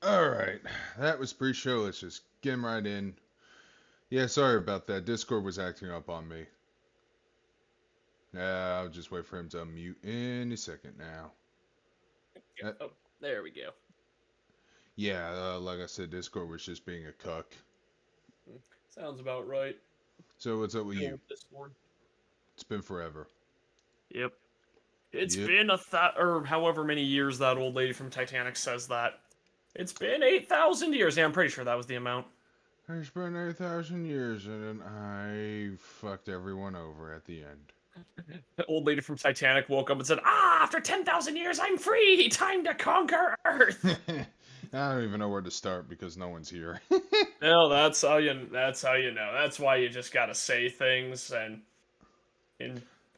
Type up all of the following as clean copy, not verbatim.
Alright, that was pre-show. Let's just get him right in. Yeah, sorry about that. Discord was acting up on me. I'll just wait for him to unmute any second now. Uh, Oh, there we go. yeah, like I said, Discord was just being a cuck. Sounds about right. So what's up with you? Old Discord. It's been forever. Yep. It's Yep. been or however many years that old lady from Titanic says that. It's been 8,000 years. Yeah, I'm pretty sure that was the amount. It's been 8,000 years and then I fucked everyone over at the end. The old lady from Titanic woke up and said, "Ah, after 10,000 years, I'm free. Time to conquer Earth." I don't even know where to start because no one's here. No, that's how you. That's how you know. That's why you just gotta say things and You're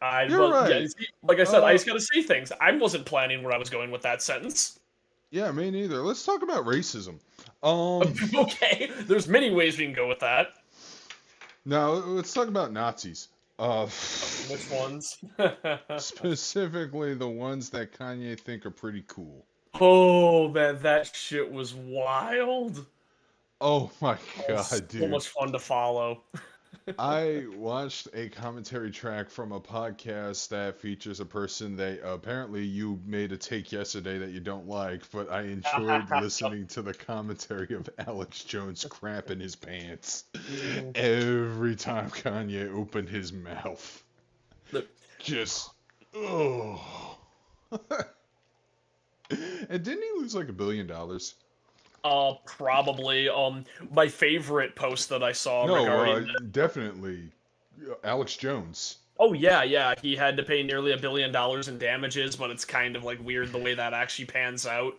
yeah, right. like I said, I Uh, just gotta say things. I wasn't planning where I was going with that sentence. yeah, me neither. Let's talk about racism. Um, Okay, there's many ways we can go with that. Now let's talk about Nazis. Uh, Which ones? Specifically the ones that Kanye think are pretty cool. Oh, that shit was wild. Oh my That was god, so dude. much fun to follow. I watched a commentary track from a podcast that features a person that apparently you made a take yesterday that you don't like, but I enjoyed listening to the commentary of Alex Jones crapping his pants Mhm. every time Kanye opened his mouth. The- Just, oh. And didn't he lose like $1 billion? Probably. My favorite post that I saw No, regarding. definitely Alex Jones. Oh yeah, yeah. He had to pay nearly $1 billion in damages, but it's kind of like weird the way that actually pans out.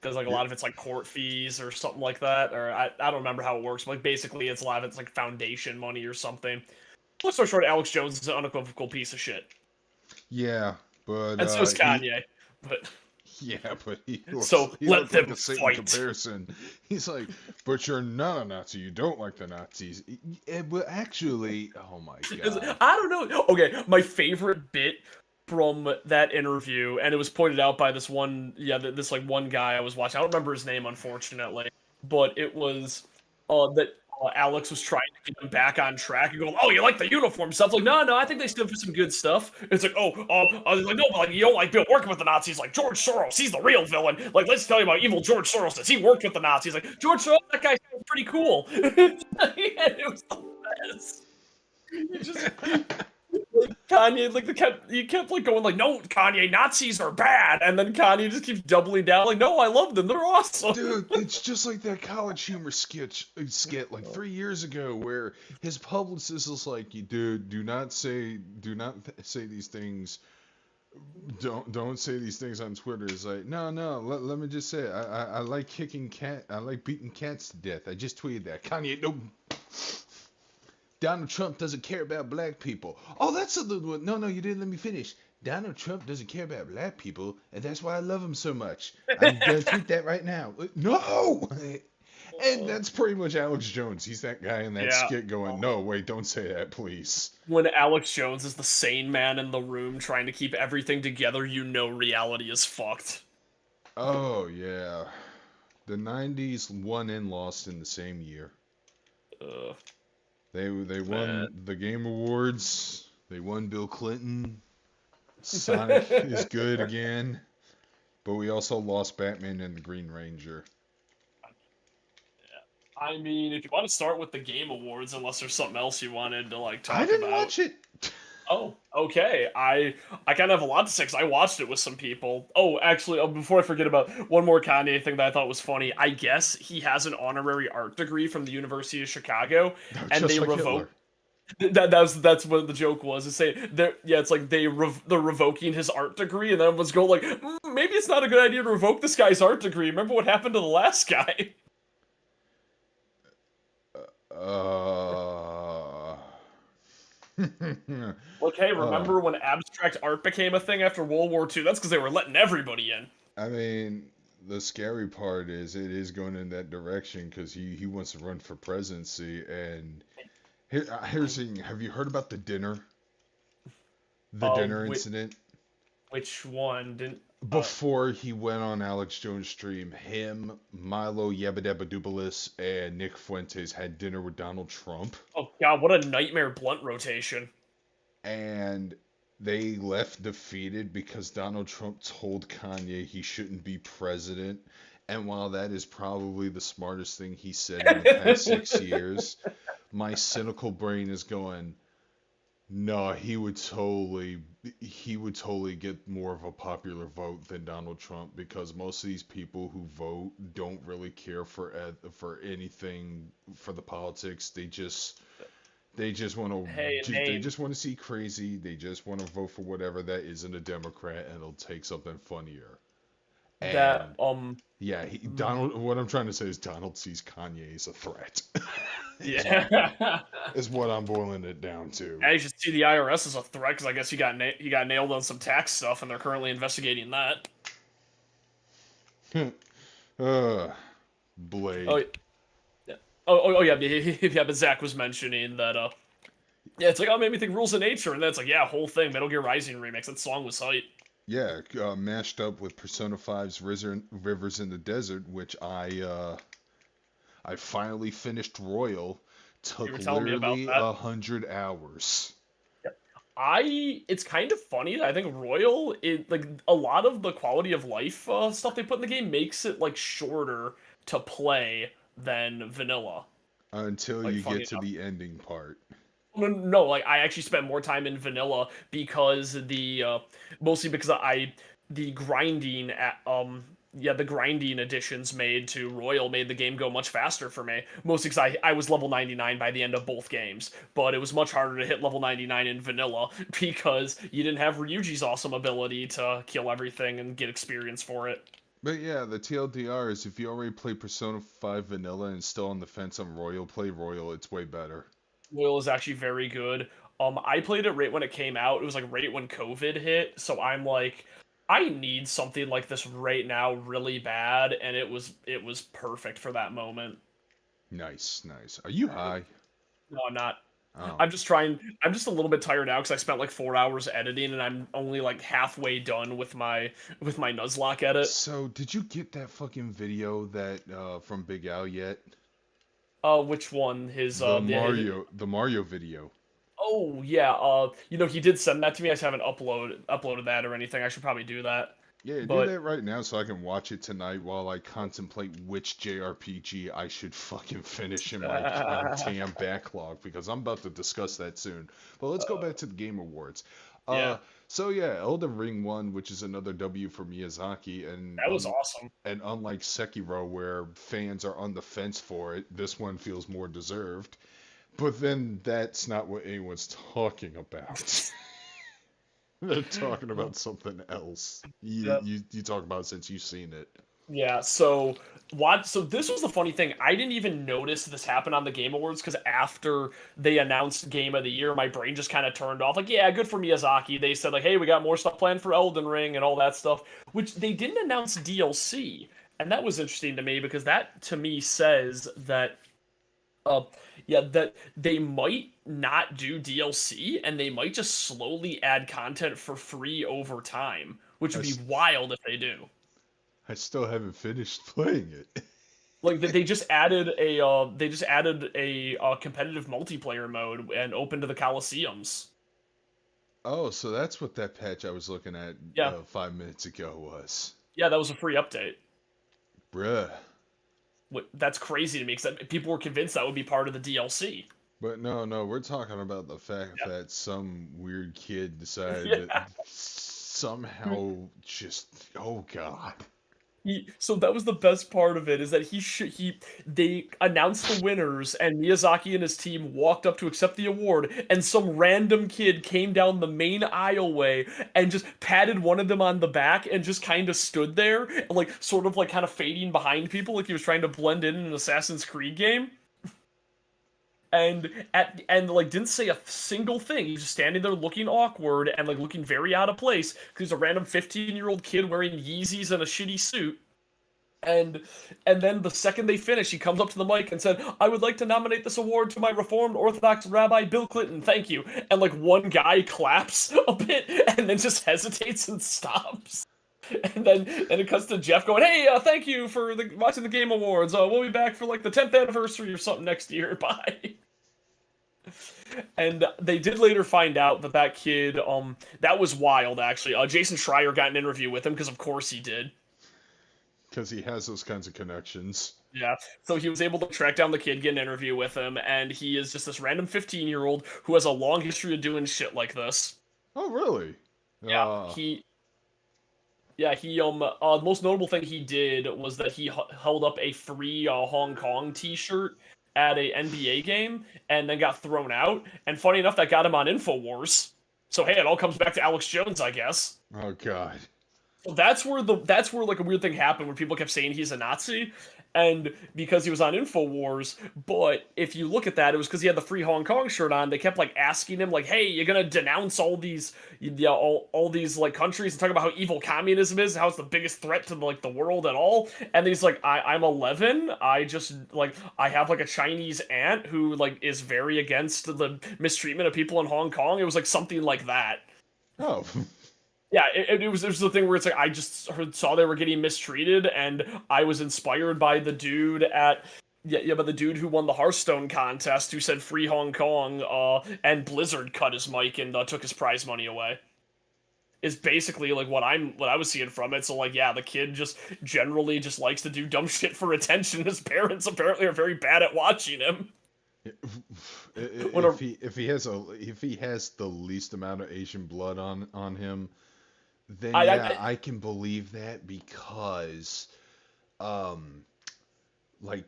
Because like a Yeah, lot of it's like court fees or something like that, or I don't remember how it works. But like basically, it's a lot of it's like foundation money or something. Long story short, Alex Jones is an unequivocal piece of shit, yeah, but and so is Kanye. But yeah, but he looks so he let looked like them a Satan fight. comparison. He's like, but you're not a Nazi. You don't like the Nazis. But actually, oh my god. I don't know. Okay, my favorite bit from that interview, and it was pointed out by this one, yeah, this like one guy I was watching. I don't remember his name, unfortunately, but it was that Alex was trying to get him back on track and go, "Oh, you like the uniform stuff?" Like, no, no, I think they stood for some good stuff. It's like, oh, I was like, no, but like you don't like Bill working with the Nazis. Like George Soros, he's the real villain. Like, let's tell you about evil George Soros. Does he worked with the Nazis? Like George Soros, that guy sounds pretty cool. It was the best. He just like Kanye, like he kept like going like, no, Kanye, Nazis are bad, and then Kanye just keeps doubling down like, no, I love them, they're awesome. Dude, it's just like that College Humor skit like 3 years ago, where his publicist was like, "Dude, do not say these things. Don't say these things on Twitter." It's like, no, no. Let me just say, it. I like kicking cat. I like beating cats to death. I just tweeted that. Kanye, no. Donald Trump doesn't care about black people. Oh, that's a little one. No, no, you didn't let me finish. Donald Trump doesn't care about black people, and that's why I love him so much. I'm gonna tweet that right now. No! And that's pretty much Alex Jones. He's that guy in that Yeah. skit going, no, wait, don't say that, please. When Alex Jones is the sane man in the room trying to keep everything together, you know reality is fucked. Oh, yeah. The 90s won and lost in the same year. Ugh, They man. won the Game Awards. They won Bill Clinton. Sonic is good again. But we also lost Batman and the Green Ranger. I mean, if you want to start with the Game Awards, unless there's something else you wanted to like I talk didn't about. watch it. Oh, okay. I kind of have a lot to say 'cause I watched it with some people. Oh, actually, before I forget about one more Kanye thing that I thought was funny, I guess he has an honorary art degree from the University of Chicago, and Just they like revoked Hitler. that's what the joke was. Is say yeah, it's like they're revoking his art degree, and then everyone's going like, maybe it's not a good idea to revoke this guy's art degree. Remember what happened to the last guy? Uh. Like, hey, uh. remember when abstract art became a thing after World War II? That's because they were letting everybody in. I mean, the scary part is it is going in that direction because he wants to run for presidency. And here's the thing: have you heard about the dinner Uh, incident? which one didn't? before he went on Alex Jones' stream, him, Milo Yibbidabadoobalis, and Nick Fuentes had dinner with Donald Trump. Oh god, what a nightmare blunt rotation. And they left defeated because Donald Trump told Kanye he shouldn't be president. And while that is probably the smartest thing he said in the past 6 years, my cynical brain is going, no, he would totally get more of a popular vote than Donald Trump, because most of these people who vote don't really care for anything for the politics. They just want to they just want to see crazy. They just want to vote for whatever that isn't a Democrat, and it'll take something funnier. That Yeah, Donald. What I'm trying to say is Donald sees Kanye as a threat. yeah. Is what I'm boiling it down to. I should see the IRS as a threat, because I guess he got nailed on some tax stuff, and they're currently investigating that. Blade. Oh yeah. Oh yeah. Yeah. But Zach was mentioning that. Yeah, it's like, oh, made me think Rules of Nature, and then it's like, yeah, whole thing, Metal Gear Rising remix. That song was hype. Yeah, mashed up with Persona 5's Rivers in the Desert, which I finally finished Royal. Took literally 100 hours. It's kind of funny. I think Royal, like a lot of the quality of life stuff they put in the game makes it like shorter to play than vanilla. Until like, you get to the ending part. No, like I actually spent more time in vanilla because mostly because the grinding the grinding additions made to Royal made the game go much faster for me. Mostly because I was level 99 by the end of both games, but it was much harder to hit level 99 in vanilla because you didn't have Ryuji's awesome ability to kill everything and get experience for it. But yeah, the TLDR is if you already play Persona 5 vanilla and still on the fence on Royal, play Royal. It's way better. Royal is actually very good. I played it right when it came out. It was like right when COVID hit, so I'm like, I need something like this right now really bad, and it was perfect for that moment. Nice. Are you high? No, I'm not. Oh. I'm just a little bit tired now because I spent like 4 hours editing, and I'm only like halfway done with my Nuzlocke edit. So, did you get that fucking video that from Big Al yet? Which one? The Mario video. Oh yeah, he did send that to me. I just haven't uploaded that or anything. I should probably do that. Yeah, do that right now so I can watch it tonight while I contemplate which JRPG I should fucking finish in my damn backlog, because I'm about to discuss that soon. But let's go back to the Game Awards. So yeah, Elden Ring won, which is another W for Miyazaki, and that was awesome. And unlike Sekiro, where fans are on the fence for it, this one feels more deserved. But then that's not what anyone's talking about. They're talking about something else. You talk about it since you've seen it. Yeah, so this was the funny thing. I didn't even notice this happen on the Game Awards, because after they announced Game of the Year, my brain just kind of turned off. Like, yeah, good for Miyazaki. They said, like, hey, we got more stuff planned for Elden Ring and all that stuff, which they didn't announce DLC. And that was interesting to me, because that, to me, says that that they might not do DLC, and they might just slowly add content for free over time, which would be wild if they do. I still haven't finished playing it. Like they just added a competitive multiplayer mode and open to the Coliseums. Oh, so that's what that patch I was looking at 5 minutes ago was. Yeah, that was a free update. Bruh. That's crazy to me, because people were convinced that would be part of the DLC. But no, we're talking about the fact that some weird kid decided that somehow just, oh god. So that was the best part of it, is that they announced the winners, and Miyazaki and his team walked up to accept the award, and some random kid came down the main aisleway and just patted one of them on the back and just kind of stood there, like sort of like kind of fading behind people, like he was trying to blend in an Assassin's Creed game. And like didn't say a single thing. He's just standing there looking awkward and like looking very out of place, because he's a random 15-year-old kid wearing Yeezys and a shitty suit. And then the second they finish, he comes up to the mic and said, "I would like to nominate this award to my Reformed Orthodox Rabbi Bill Clinton. Thank you." And like one guy claps a bit and then just hesitates and stops. And then it cuts to Jeff going, "Hey, thank you for watching the Game Awards. We'll be back for like the 10th anniversary or something next year. Bye." And they did later find out that that kid, that was wild actually. Jason Schreier got an interview with him because of course he did. Because he has those kinds of connections. Yeah, so he was able to track down the kid, get an interview with him, and he is just this random 15-year-old who has a long history of doing shit like this. Oh, really? Yeah, the most notable thing he did was that he held up a free Hong Kong T-shirt at a NBA game, and then got thrown out. And funny enough, that got him on Infowars. So hey, it all comes back to Alex Jones, I guess. Oh God. So that's where like a weird thing happened where people kept saying he's a Nazi, and because he was on Infowars. But if you look at that, it was because he had the free Hong Kong shirt on. They kept like asking him like, "Hey, you're gonna denounce all these, all these like countries and talk about how evil communism is, and how it's the biggest threat to like the world at all?" And he's like, I'm 11. I just like I have like a Chinese aunt who like is very against the mistreatment of people in Hong Kong. It was like something like that. Oh. Yeah, it was the thing where it's like I just saw they were getting mistreated, and I was inspired by the dude by the dude who won the Hearthstone contest who said "Free Hong Kong," and Blizzard cut his mic and took his prize money away. Is basically like what I was seeing from it. So like, yeah, the kid just generally just likes to do dumb shit for attention. His parents apparently are very bad at watching him. If he has the least amount of Asian blood on him, then I can believe that because, like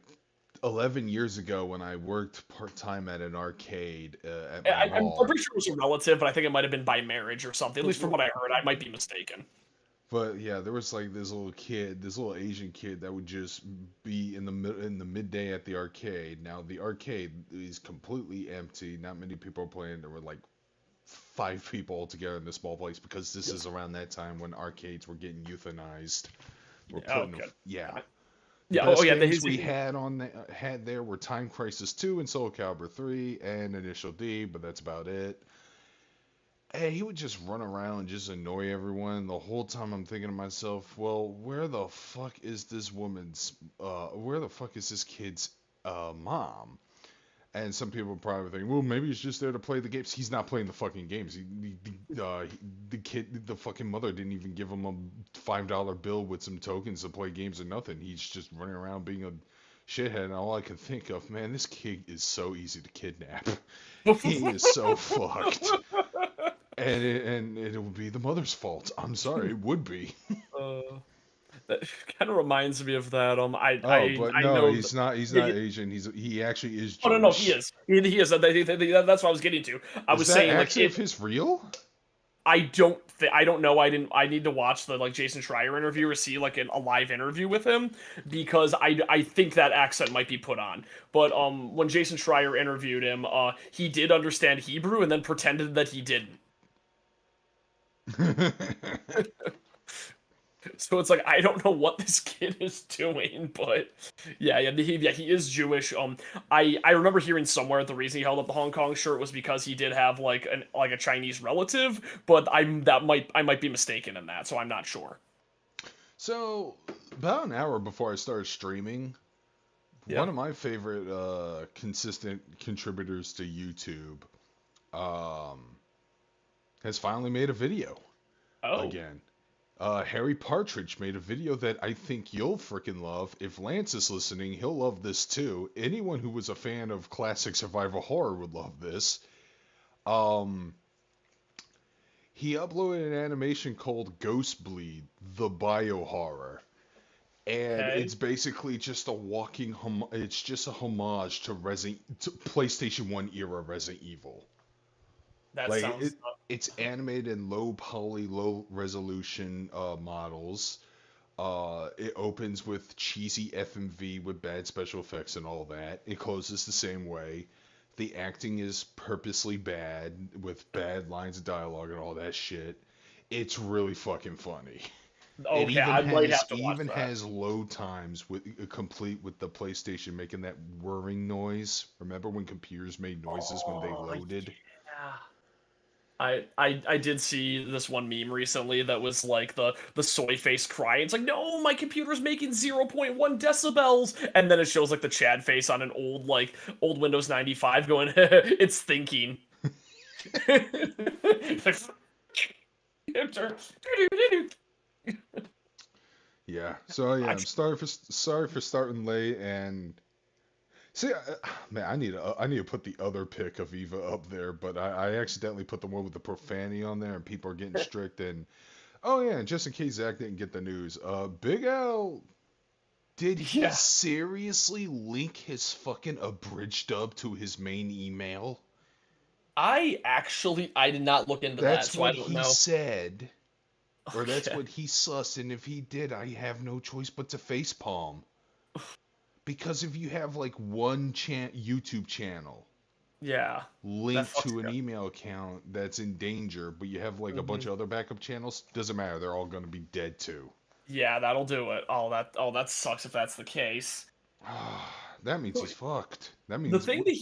11 years ago when I worked part-time at an arcade at my I'm mall. pretty sure it was a relative, but I think it might have been by marriage or something. At least from what I heard, I might be mistaken. But yeah, there was like this little Asian kid that would just be in the midday at the arcade. Now the arcade is completely empty. Not many people are playing. There were like 5 people altogether in this small place because this is around that time when arcades were getting euthanized. We're putting Yeah. The games we had there were Time Crisis 2 and Soul Calibur 3 and Initial D, but that's about it. And he would just run around and just annoy everyone. The whole time I'm thinking to myself, well, where the fuck is this kid's mom? And some people probably think, well, maybe he's just there to play the games. He's not playing the fucking games. The fucking mother didn't even give him a $5 bill with some tokens to play games or nothing. He's just running around being a shithead. And all I could think of, man, this kid is so easy to kidnap. He is so fucked. And it would be the mother's fault. I'm sorry, it would be. That kind of reminds me of that. He's not Asian. He actually is Jewish. Oh no, he is. He is. That's what I was getting to. Is that actually of his real? I don't know. I need to watch the like Jason Schreier interview or see like a live interview with him because I think that accent might be put on. But when Jason Schreier interviewed him, he did understand Hebrew and then pretended that he didn't. So it's like I don't know what this kid is doing, but he is Jewish. I remember hearing somewhere the reason he held up the Hong Kong shirt was because he did have like a Chinese relative, but I might be mistaken in that, so I'm not sure. So about an hour before I started streaming, one of my favorite consistent contributors to YouTube has finally made a video again. Harry Partridge made a video that I think you'll freaking love. If Lance is listening, he'll love this too. Anyone who was a fan of classic survival horror would love this. He uploaded an animation called Ghostbleed, the Biohorror. And it's basically just a it's just a homage to PlayStation 1 era Resident Evil. It's animated in low poly, low resolution models. It opens with cheesy FMV with bad special effects and all that. It closes the same way. The acting is purposely bad with bad lines of dialogue and all that shit. It's really fucking funny. Okay, I might have to watch that. It even has load times complete with the PlayStation making that whirring noise. Remember when computers made noises when they loaded? Yeah. I did see this one meme recently that was like the soy face crying. It's like, no, my computer's making 0.1 decibels, and then it shows like the Chad face on an old Windows 95 going, it's thinking. Yeah. So yeah, I'm sorry for starting late and see, man, I need to put the other pick of Eva up there, but I accidentally put the one with the profanity on there, and people are getting strict. And oh yeah, and just in case Zach didn't get the news, Big L, did he Yeah. seriously link his fucking abridged dub to his main email? I did not look into that, That's so I what don't he know. said, or that's Okay. what he sussed. And if he did, I have no choice but to facepalm. Because if you have like one YouTube channel Yeah. That linked fucks to an you. email account that's in danger, but you have like a bunch Mhm. of other backup channels, doesn't matter. They're all going to be dead too. Yeah, that'll do it. That sucks if that's the case. That means he's fucked. That The means thing that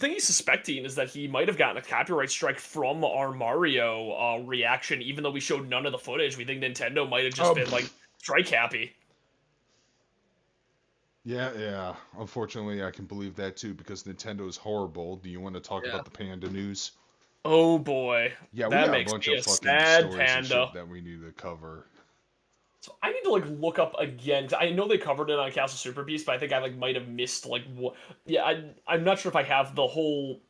he's suspecting is that he might have gotten a copyright strike from our Mario reaction, even though we showed none of the footage. We think Nintendo might have just oh been like strike happy. yeah. Unfortunately, I can believe that too because Nintendo is horrible. Do you want to talk Yeah. about the Panda news? Oh boy, Yeah, we that got a makes bunch me of a fucking sad stories and shit panda. that we need to cover. So I need to like look up again. 'Cause I know they covered it on Castle Super Beast, but I think I like might have missed like what. Yeah, I'm not sure if I have the whole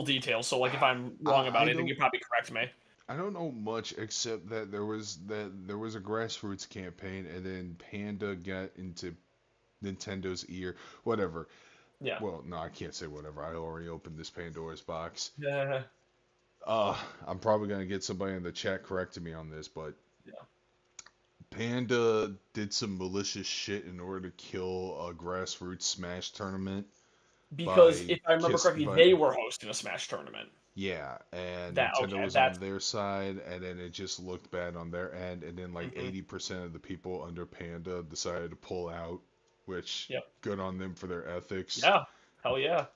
detail. So like if I'm wrong about I anything, you don't probably correct me. I don't know much except that there was a grassroots campaign and then Panda got into Nintendo's ear. Whatever. Yeah. Well, no, I can't say whatever. I already opened this Pandora's box. Yeah. I'm probably gonna get somebody in the chat correcting me on this, but Yeah. Panda did some malicious shit in order to kill a grassroots Smash tournament Because by if I remember kiss correctly, by they were hosting a Smash tournament. yeah, and That Nintendo okay? was on That's their side, and then it just looked bad on their end, and then like mhm. 80% of the people under Panda decided to pull out, which Yep. good on them for their ethics, Yeah. Hell yeah.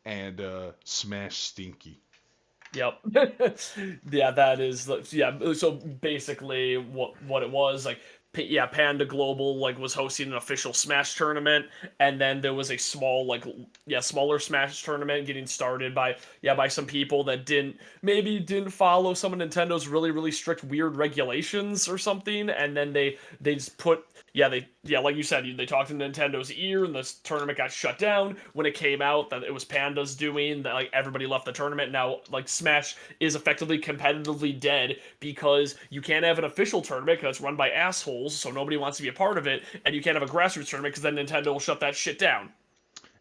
and Smash Stinky. Yep. Yeah, that is yeah. So basically, what it was like, yeah, Panda Global like was hosting an official Smash tournament, and then there was a smaller Smash tournament getting started by some people that didn't follow some of Nintendo's really strict weird regulations or something, and then they just put like you said, they talked to Nintendo's ear, and this tournament got shut down when it came out that it was Panda's doing. That like everybody left the tournament. Now like Smash is effectively competitively dead because you can't have an official tournament because it's run by assholes, so nobody wants to be a part of it, and you can't have a grassroots tournament because then Nintendo will shut that shit down.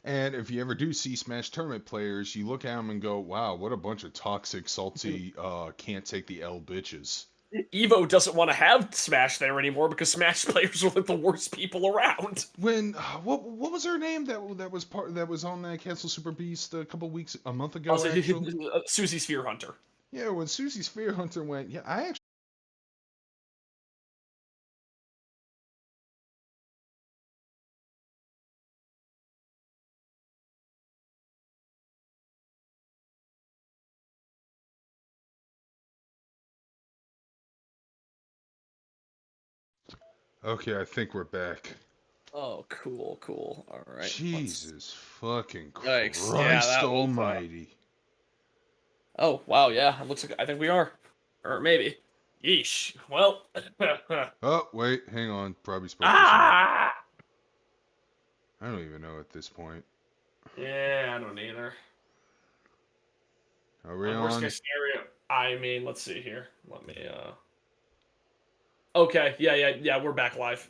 And if you ever do see Smash tournament players, you look at them and go, "Wow, what a bunch of toxic, salty, can't take the L bitches." Evo doesn't want to have Smash there anymore because Smash players are like the worst people around. When what was her name that was on that Cancel Super Beast a month I'll ago say actually? Susie Sphere Hunter. Yeah, when Susie Spear Hunter went, yeah, I actually. Okay, I think we're back. Oh, cool. All right, let's. Jesus fucking Yikes! Yeah, Christ that was. Almighty! Oh wow, yeah. It looks like I think we are, or maybe. Yeesh. Well. Oh wait, hang on. Probably spoke too soon. Ah. I don't even know at this point. Yeah, I don't either. Are we Worst on? case scenario. I mean, let's see here. Let me. Okay. Yeah. We're back live.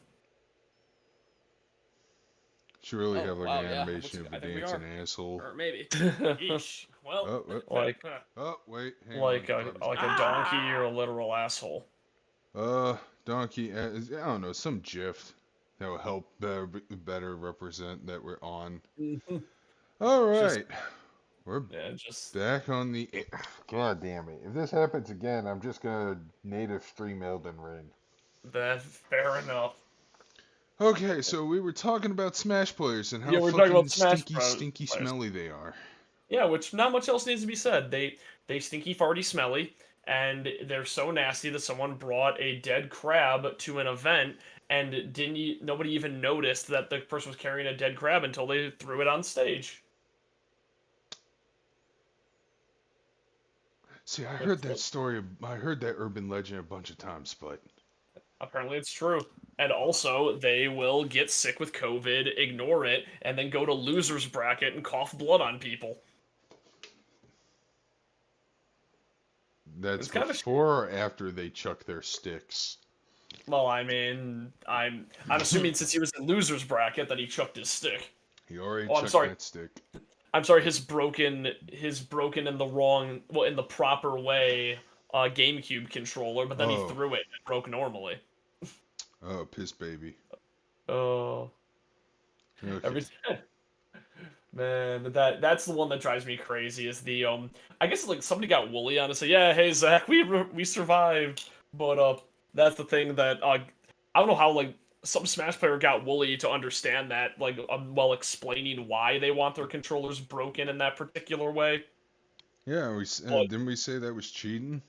Should really Oh have like an wow, yeah. It looks animation like of a I think we dancing are, asshole. or maybe. Yeesh. Well. Oh, oh, Like oh, wait, hang on. like a Probably like spoke. a donkey or a literal asshole. Donkey. I don't know, some GIF that will help better represent that we're on. All Just right, we're yeah, just back on the. God damn it! If this happens again, I'm just gonna native stream Elden Ring. that. Fair enough. Okay, so we were talking about Smash players and how Yeah, we're talking fucking about Smash stinky, Bros. stinky, Players. smelly they are. Yeah, which not much else needs to be said. They stinky, farty, smelly, and they're so nasty that someone brought a dead crab to an event and nobody even noticed that the person was carrying a dead crab until they threw it on stage. See, I heard Which that story. I heard that urban legend a bunch of times, but apparently it's true. And also, they will get sick with COVID, ignore it, and then go to losers bracket and cough blood on people. that's It's kind of before or after they chuck their sticks. well, I mean, I'm assuming since he was in losers bracket that he chucked his stick. He already Oh, I'm chucked sorry. that stick. I'm sorry. His broken in the wrong, well, in the proper way, GameCube controller, but then he Oh, threw it and it broke normally. oh, piss baby. Oh, Okay. every man, that's the one that drives me crazy. Is the I guess like somebody got woolly on it. Say, yeah, hey Zach, we survived, but that's the thing that I don't know how like some Smash player got woolly to understand that like while explaining why they want their controllers broken in that particular way. Yeah, But didn't we say that was cheating?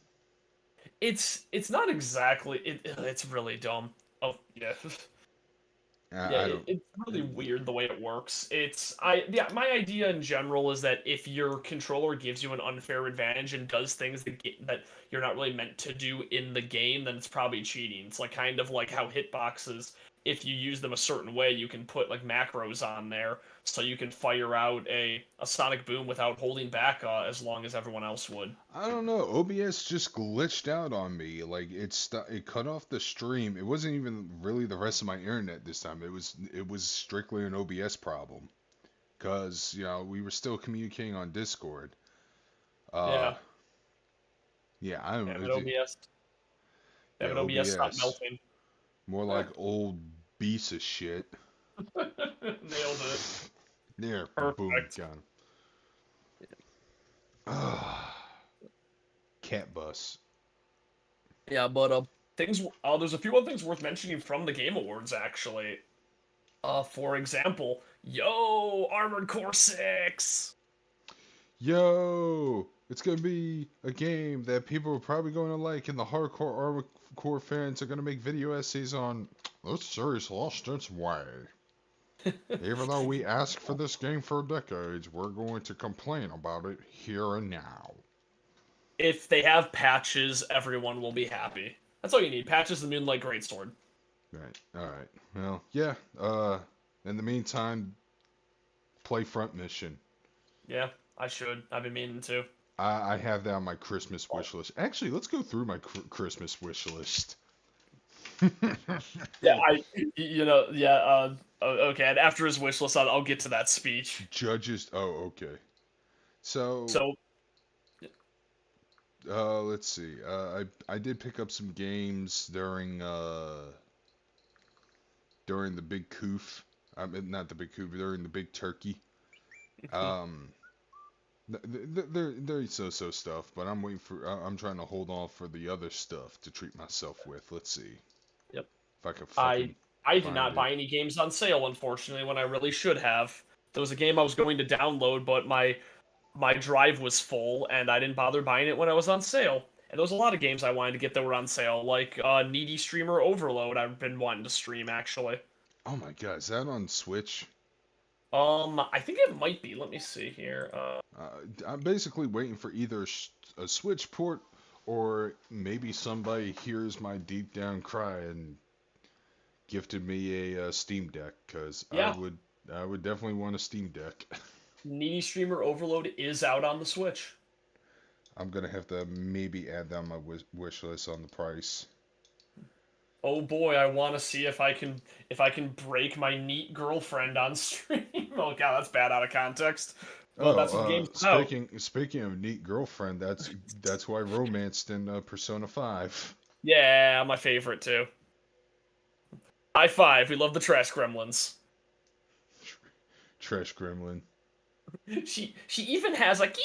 it's not exactly it's really dumb. Oh yeah. Yeah, I don't. it's really weird the way it works. My idea in general is that if your controller gives you an unfair advantage and does things that you're not really meant to do in the game, then it's probably cheating. It's like kind of like how hitboxes, if you use them a certain way, you can put like macros on there so you can fire out a sonic boom without holding back as long as everyone else would. I don't know. OBS just glitched out on me. Like it cut off the stream. It wasn't even really the rest of my internet this time. It was strictly an OBS problem. Cause we were still communicating on Discord. Uh, Yeah, yeah, I don't damn know. it, OBS. Yeah, Damn it, OBS, stop OBS. melting. More like old piece of shit. Nailed it. There, boom, Perfect. got him. Ah, cat bus. Yeah, but things. There's a few other things worth mentioning from the Game Awards actually. For example, yo, Armored Core 6. Yo, it's gonna be a game that people are probably going to like, and the hardcore Armored Core fans are gonna make video essays on. This series lost its way. Even though we asked for this game for decades, we're going to complain about it here and now. If they have patches, everyone will be happy. That's all you need. Patches the Moonlight Greatsword. Right. All right. Well, yeah. In the meantime, play Front Mission. Yeah, I should. I've been meaning to. I have that on my Christmas wish list. Actually, let's go through my Christmas wish list. Yeah, yeah. Okay. And after his wish list, I'll get to that speech. Judges. Oh, okay. So, So let's see. I did pick up some games during the big coof. I mean, not the big coof, during the big turkey. Um, they're so stuff, but I'm waiting for. I'm trying to hold on for the other stuff to treat myself with. Let's see yep. if I can I fucking I did find not it. buy any games on sale, unfortunately, when I really should have. There was a game I was going to download, but my drive was full, and I didn't bother buying it when I was on sale. And there was a lot of games I wanted to get that were on sale, like Needy Streamer Overload. I've been wanting to stream actually. Oh my god, is that on Switch? I think it might be. Let me see here. I'm basically waiting for either a Switch port or maybe somebody hears my deep down cry and gifted me a Steam Deck, because I Yeah, would I would definitely want a Steam Deck. Needy Streamer Overload is out on the Switch. I'm gonna have to maybe add that on my wish list on the price. Oh boy, I want to see if I can break my neat girlfriend on stream. Oh god, that's bad out of context. But Oh, that's what the game's about. speaking of neat girlfriend, that's who I romanced in Persona 5. Yeah, my favorite too. High five. We love the trash gremlins. Trash Gremlin. She even has like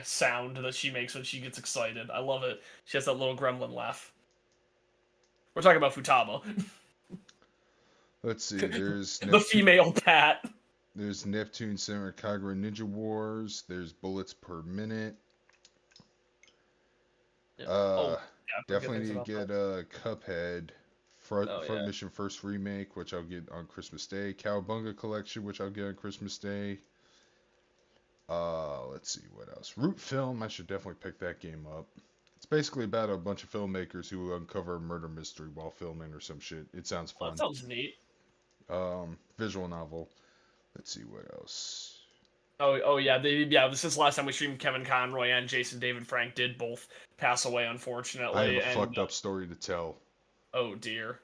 sound that she makes when she gets excited. I love it. She has that little gremlin laugh. We're talking about Futaba, Let's see. There's the female Pat. There's Neptune Samurai Kagura Ninja Wars. There's Bullets Per Minute. Yeah. Uh, Yeah, I've heard good definitely things need about to that. get Cuphead. Oh Front yeah. Mission First Remake, which I'll get on Christmas Day. Cowabunga Collection, which I'll get on Christmas Day. Let's see what else. Root Film, I should definitely pick that game up. It's basically about a bunch of filmmakers who uncover a murder mystery while filming or some shit. It sounds Well, that fun. sounds neat. Visual novel. Let's see what else. Oh yeah, yeah. Since the last time we streamed, Kevin Conroy and Jason David Frank did both pass away, I have unfortunately. a And fucked up story to tell. oh dear.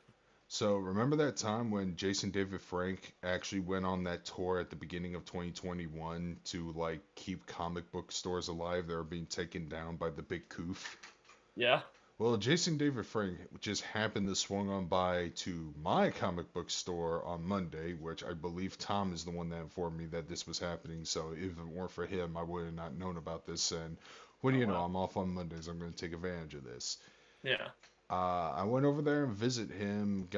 So remember that time when Jason David Frank actually went on that tour at the beginning of 2021 to like keep comic book stores alive that are being taken down by the big coof? Yeah. Well, Jason David Frank just happened to swung on by to my comic book store on Monday, which I believe Tom is the one that informed me that this was happening. So if it weren't for him, I would have not known about this. And what do Oh you know? wow. I'm off on Mondays. I'm going to take advantage of this. Yeah. I went over there and visit him.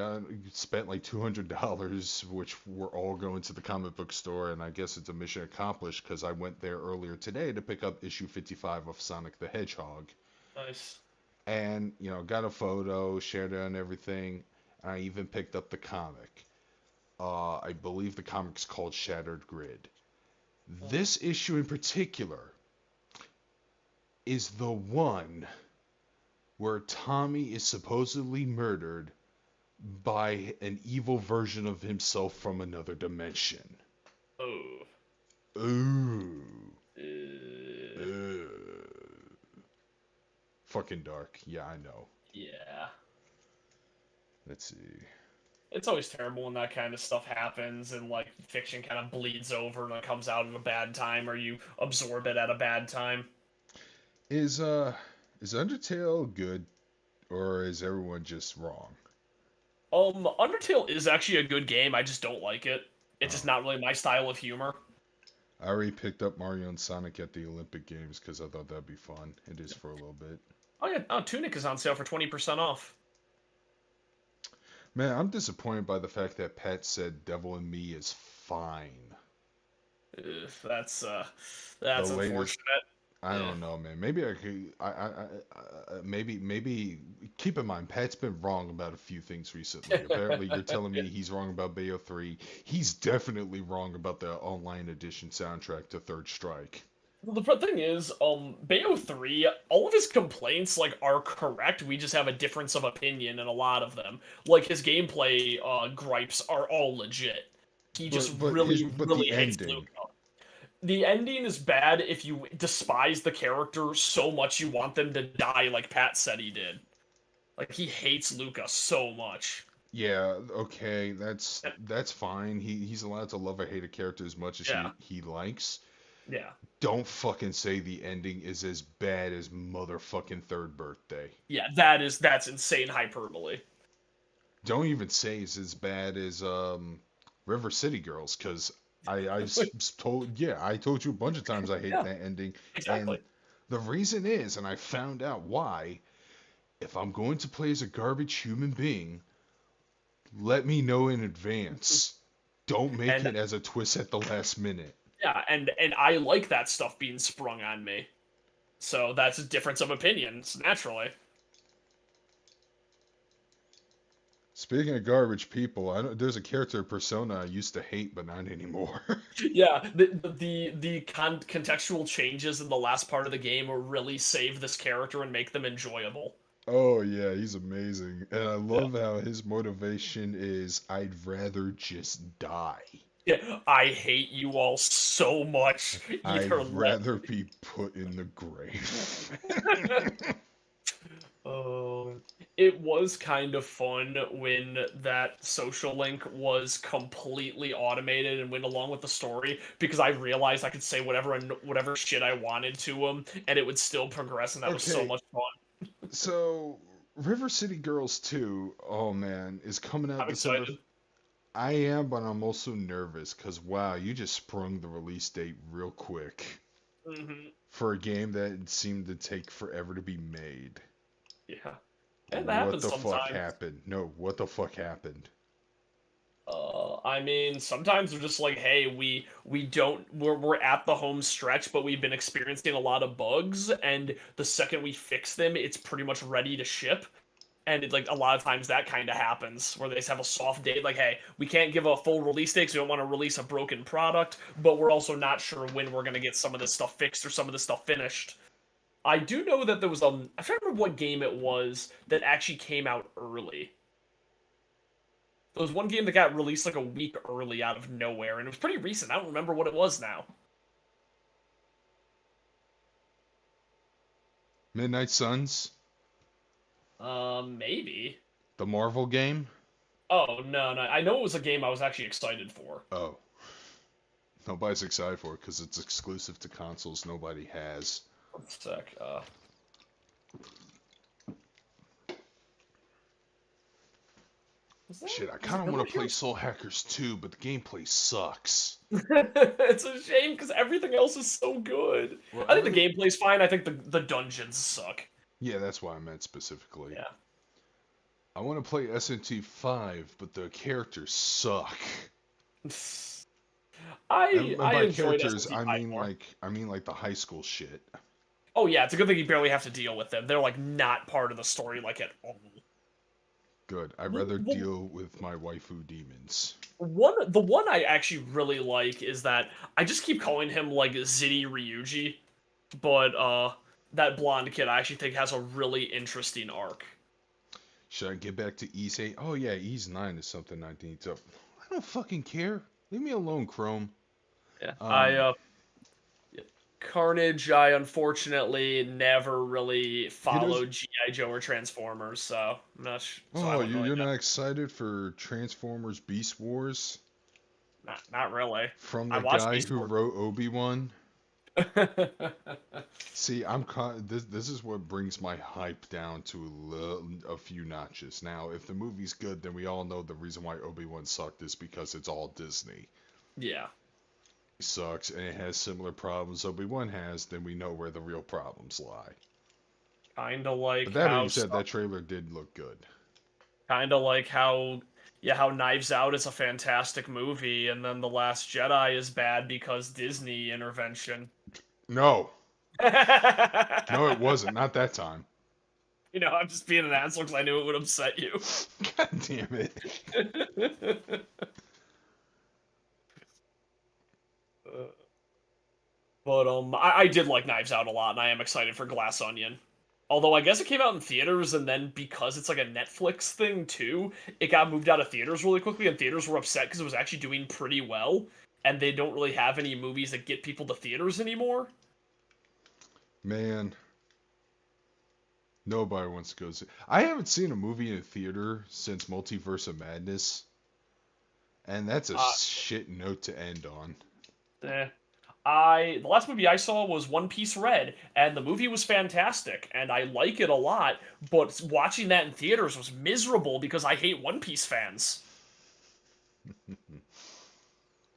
Spent like $200, which were all going to the comic book store, and I guess it's a mission accomplished because I went there earlier today to pick up issue 55 of Sonic the Hedgehog, Nice. and got a photo, shared it and everything. And I even picked up the comic. I believe the comic's called Shattered Grid. This issue in particular is the one where Tommy is supposedly murdered by an evil version of himself from another dimension. Oh. Ooh. Uh, Ugh. Fucking dark. Yeah, I know. yeah. Let's see. It's always terrible when that kind of stuff happens and like fiction kind of bleeds over and it comes out at a bad time or you absorb it at a bad time. Is Undertale good or is everyone just wrong? Undertale is actually a good game. I just don't like it. It's just Oh. not really my style of humor. I already picked up Mario and Sonic at the Olympic Games because I thought that'd be fun. It is for a little bit. Oh yeah, Tunic is on sale for 20% off. Man, I'm disappointed by the fact that Pat said Devil in Me is fine. Ugh, that's The that's latest, unfortunate. I Yeah. don't know, man. Maybe I could, maybe keep in mind, Pat's been wrong about a few things recently. Apparently, you're telling me he's wrong about Bayo 3. He's definitely wrong about the online edition soundtrack to Third Strike. Well, the thing is, Bayo 3, all of his complaints like are correct. We just have a difference of opinion in a lot of them. Like his gameplay gripes are all legit. He just really, But really the hates ending. Luca. The ending is bad if you despise the character so much you want them to die, like Pat said he did. Like he hates Luca so much. Yeah, okay, that's fine. He's allowed to love or hate a character as much as Yeah, he likes. yeah, Don't fucking say the ending is as bad as motherfucking Third Birthday. yeah. That's insane hyperbole. Don't even say it's as bad as River City Girls, because I told you a bunch of times I hate Yeah, that ending, and exactly. the reason is, and I found out why. If I'm going to play as a garbage human being, let me know in advance. Don't make And it as a twist at the last minute. yeah, and I like that stuff being sprung on me. So that's a difference of opinions, naturally. Speaking of garbage people, there's a character Persona I used to hate, but not anymore. Yeah, the contextual changes in the last part of the game will really save this character and make them enjoyable. Oh yeah, he's amazing. And I Yeah. love how his motivation is I'd rather just die. Yeah, I hate you all so much. I'd Either let. rather be put in the grave. Oh, it was kind of fun when that social link was completely automated and went along with the story because I realized I could say whatever shit I wanted to him and it would still progress and that was so Okay, much fun. so River City Girls 2, oh man, is coming out I'm December. excited. I am, but I'm also nervous because wow, you just sprung the release date real quick Hmm. for a game that seemed to take forever to be made. Yeah, and that What happens the fuck sometimes. happened? No, what the fuck happened? I mean, sometimes they're just like, hey, we're at the home stretch, but we've been experiencing a lot of bugs, and the second we fix them, it's pretty much ready to ship. And it's like a lot of times that kind of happens where they just have a soft date, like, hey, we can't give a full release date, so we don't want to release a broken product, but we're also not sure when we're gonna get some of this stuff fixed or some of this stuff finished. I do know that there was I can't remember what game it was that actually came out early. There was one game that got released like a week early out of nowhere, and it was pretty recent. I don't remember what it was now. Midnight Suns, Maybe. the Marvel game. Oh, no, no. I know it was a game I was actually excited for. Oh, nobody's excited for it because it's exclusive to consoles nobody has. One sec. Shit, I kind of want to play Soul Hackers 2, but the gameplay sucks. It's a shame because everything else is so good. Well, I think the gameplay's fine. I think the dungeons suck. Yeah, that's what I meant specifically. Yeah. I want to play SNT 5, but the characters suck. And I by enjoyed characters, SNT I mean like the high school shit. Oh yeah, it's a good thing you barely have to deal with them. They're like not part of the story like at all. Good. I'd rather deal with my waifu demons. The one I actually really like is that I just keep calling him like Zitty Ryuji, but that blonde kid I actually think has a really interesting arc. Should I get back to Ease 8? Oh yeah, Ease 9 is something I need to... I don't fucking care. Leave me alone, Chrome. Yeah, Carnage, I unfortunately never really followed G.I. Joe or Transformers, so I'm not so you're not excited for Transformers Beast Wars? Not really. From the guy who wrote Obi-Wan? See, this is what brings my hype down to a few notches. Now, if the movie's good, then we all know the reason why Obi-Wan sucked is because it's all Disney. Yeah. Sucks and it has similar problems Obi-Wan has, then we know where the real problems lie. Kinda like but that being said, that trailer did look good. Kinda like how Knives Out is a fantastic movie, and then The Last Jedi is bad because Disney intervention. No. No, it wasn't. Not that time. You know, I'm just being an asshole because I knew it would upset you. God damn it. But I did like Knives Out a lot, and I am excited for Glass Onion. Although I guess it came out in theaters, and then because it's like a Netflix thing too, it got moved out of theaters really quickly, and theaters were upset because it was actually doing pretty well, and they don't really have any movies that get people to theaters anymore. Man. Nobody wants to go see... I haven't seen a movie in a theater since Multiverse of Madness. And that's a shit note to end on. The last movie I saw was One Piece Red, and the movie was fantastic, and I like it a lot, but watching that in theaters was miserable because I hate One Piece fans.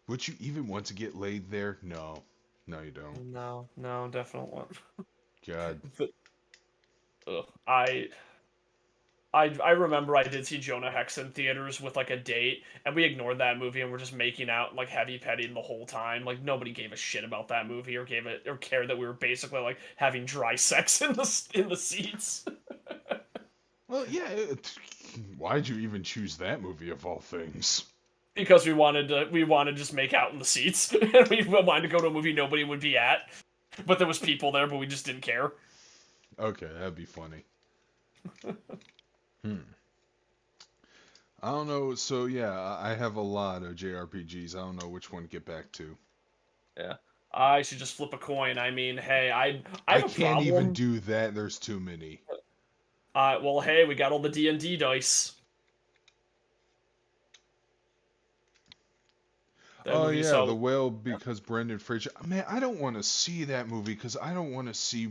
Would you even want to get laid there? No. No, you don't. No, definitely not. God. I remember I did see Jonah Hex in theaters with like a date, and we ignored that movie and we're just making out like heavy petting the whole time. Like nobody gave a shit about that movie or cared that we were basically like having dry sex in the seats. Well, yeah. Why'd you even choose that movie of all things? Because we wanted to just make out in the seats, and we wanted to go to a movie nobody would be at, but there was people there, but we just didn't care. Okay, that'd be funny. I don't know. So yeah, I have a lot of JRPGs. I don't know which one to get back to. Yeah, I should just flip a coin. I mean, hey, I can't even do that. There's too many. Well, hey, we got all the D&D dice. Oh yeah, The Whale because Brendan Fraser. Man, I don't want to see that movie because I don't want to see.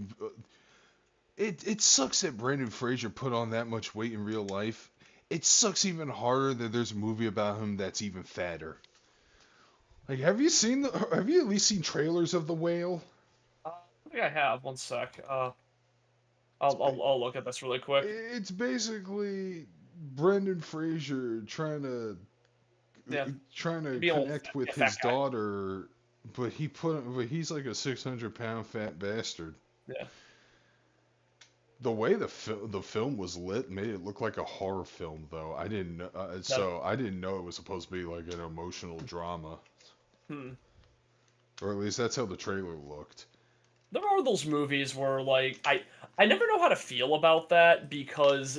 It sucks that Brendan Fraser put on that much weight in real life. It sucks even harder that there's a movie about him that's even fatter. Like, have you at least seen trailers of The Whale? I think I have. One sec. I'll look at this really quick. It's basically Brendan Fraser trying to Yeah, trying to be old connect with fat his guy. daughter, but he's like a 600-pound fat bastard. Yeah. The way the film was lit made it look like a horror film, though. I didn't know, That, so I didn't know it was supposed to be like an emotional drama, hmm. or at least that's how the trailer looked. There are those movies where like I never know how to feel about that because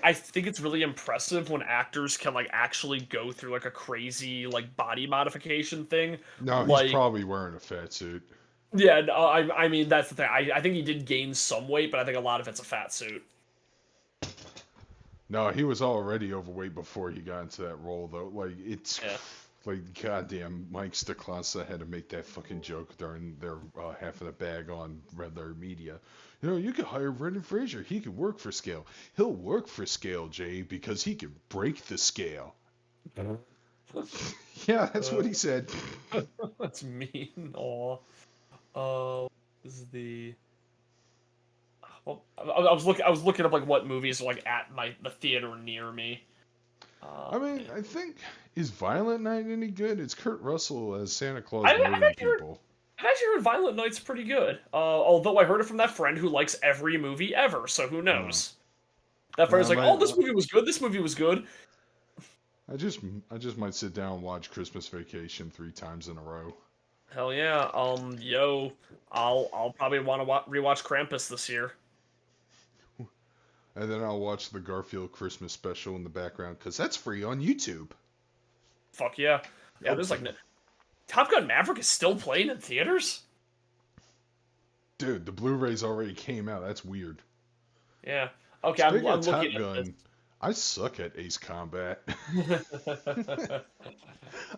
I think it's really impressive when actors can like actually go through like a crazy like body modification thing. No, he's Like probably wearing a fat suit. yeah, no, I mean that's the thing. I think he did gain some weight, but I think a lot of it's a fat suit. No, he was already overweight before he got into that role, though. Like, it's Yeah. like goddamn Mike Stacklasa had to make that fucking joke during their half of the bag on Red Letter Media. You know, you could hire Brendan Fraser. He could work for scale. He'll work for scale, Jay, because he could break the scale. Yeah, that's what he said. That's mean. Aw. This is the. Well, I was looking up like what movies are like at the theater near me. I mean, I think, is Violent Night any good? It's Kurt Russell as Santa Claus I've murdering actually heard people. I've actually heard Violent Night's pretty good. Although I heard it from that friend who likes every movie ever, so who Uh, knows? That friend's like, might, "Oh, this movie was good. This movie was good." I just might sit down and watch Christmas Vacation 3 times in a row. Hell yeah. Yo, I'll probably want to rewatch Krampus this year. And then I'll watch the Garfield Christmas special in the background because that's free on YouTube. Fuck yeah. Yeah, there's like Hopefully. Top Gun Maverick is still playing in theaters. Dude, the Blu-rays already came out. That's weird. Yeah. Okay, Speaking I'm of looking Top at this. Gun, I suck at Ace Combat.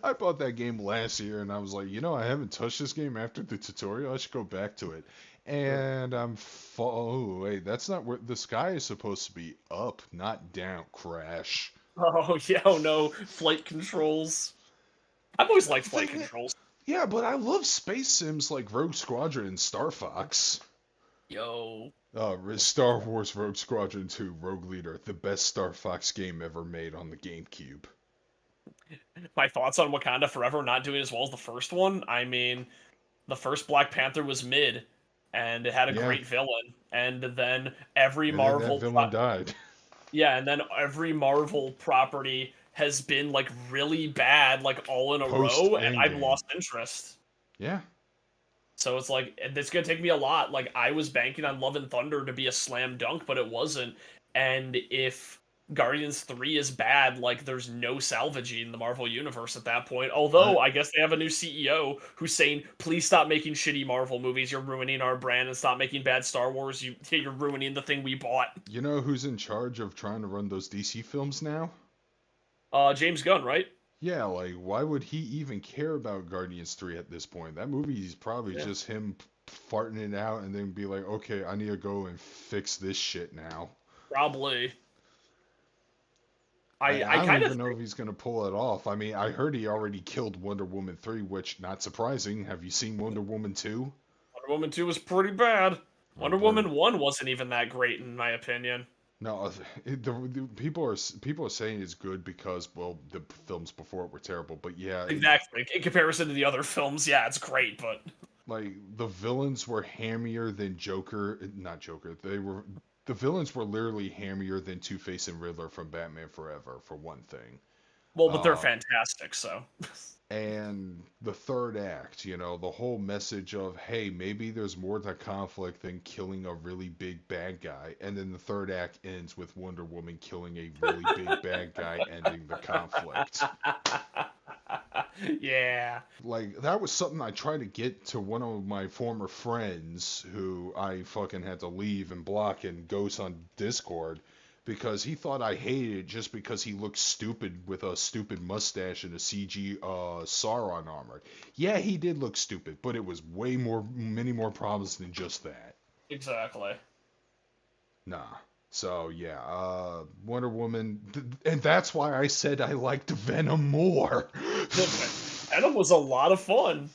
I bought that game last year and I was like, you know, I haven't touched this game after the tutorial. I should go back to it. And oh, wait, that's not where the sky is supposed to be up, not down. Crash. Oh yeah, oh no, flight controls. I've always liked flight Thing controls. Yeah, but I love space sims like Rogue Squadron and Star Fox. Yo. Star Wars Rogue Squadron 2 Rogue Leader, the best Star Fox game ever made on the GameCube. My thoughts on Wakanda Forever not doing as well as the first one. I mean, the first Black Panther was mid, and it had a Yeah, great villain, and then every and then that Marvel, villain died. yeah, and then every Marvel property has been like really bad, like all in a Post row, and I've Endgame. lost interest. Yeah. So it's like it's gonna take me a lot. Like I was banking on Love and Thunder to be a slam dunk, but it wasn't. And if Guardians 3 is bad, like there's no salvaging the Marvel universe at that point. I Although I guess they have a new CEO who's saying, "Please stop making shitty Marvel movies. You're ruining our brand, and stop making bad Star Wars. You're ruining the thing we bought." You know who's in charge of trying to run those DC films now? James Gunn, right? Yeah, like why would he even care about Guardians 3 at this point? That movie is probably Yeah, just him farting it out and then be like, "Okay, I need to go and fix this shit now." probably. Like, I I don't kind of even know if he's gonna pull it off. I mean, I heard he already killed Wonder Woman 3, which not surprising. Have you seen Wonder Woman 2? Wonder Woman 2 was pretty bad. Oh Wonder boy. Woman 1 wasn't even that great in my opinion. No, the people are saying it's good because well, the films before it were terrible. But yeah, Exactly. In comparison to the other films, yeah, it's great, but like the villains were hammier than Joker. Not Joker. The villains were literally hammier than Two-Face and Riddler from Batman Forever, for one thing. but they're Uh, fantastic, so and the third act, you know, the whole message of, hey, maybe there's more to conflict than killing a really big bad guy. And then the third act ends with Wonder Woman killing a really big bad guy, ending the conflict. yeah. Like, that was something I tried to get to one of my former friends who I fucking had to leave and block and ghost on Discord because he thought I hated it just because he looked stupid with a stupid mustache and a CG Sauron armor. Yeah, he did look stupid, but it was many more problems than just that. Exactly. Nah. So yeah, Wonder Woman, and that's why I said I liked Venom more. Venom was a lot of fun.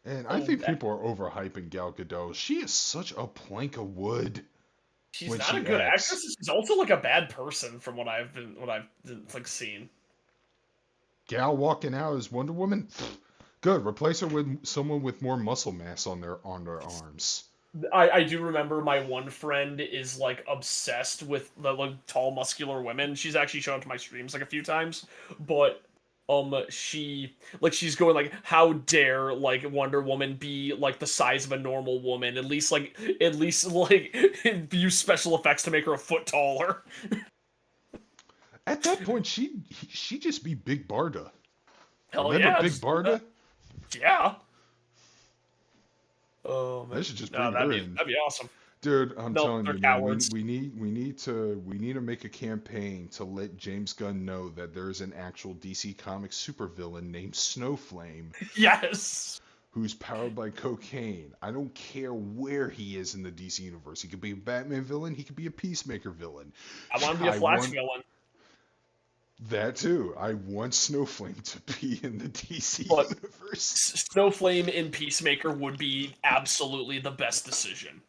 And I Oh, think people are overhyping Gal Gadot. She is such a plank of wood. She's when not a she good acts. actress. She's also like a bad person from what I've like seen. Gal walking out as Wonder Woman. Good. Replace her with someone with more muscle mass on their arms. I do remember my one friend is like obsessed with the like tall muscular women. She's actually shown up to my streams like a few times, but she's going like, how dare like Wonder Woman be like the size of a normal woman, at least like use special effects to make her a foot taller. At that point, she just be Big Barda. Hell Remember yeah, Big just do Barda? that. Yeah. Oh They man, should just no, bring her in. that'd be awesome. Dude, I'm No, telling they're you, man, cowards. we need to make a campaign to let James Gunn know that there is an actual DC Comics supervillain named Snowflame Yes. who's powered by cocaine. I don't care where he is in the DC universe. He could be a Batman villain, he could be a Peacemaker villain. I want to be a I Flash want villain, that too. I want Snowflame to be in the DC but universe. Snowflame in Peacemaker would be absolutely the best decision.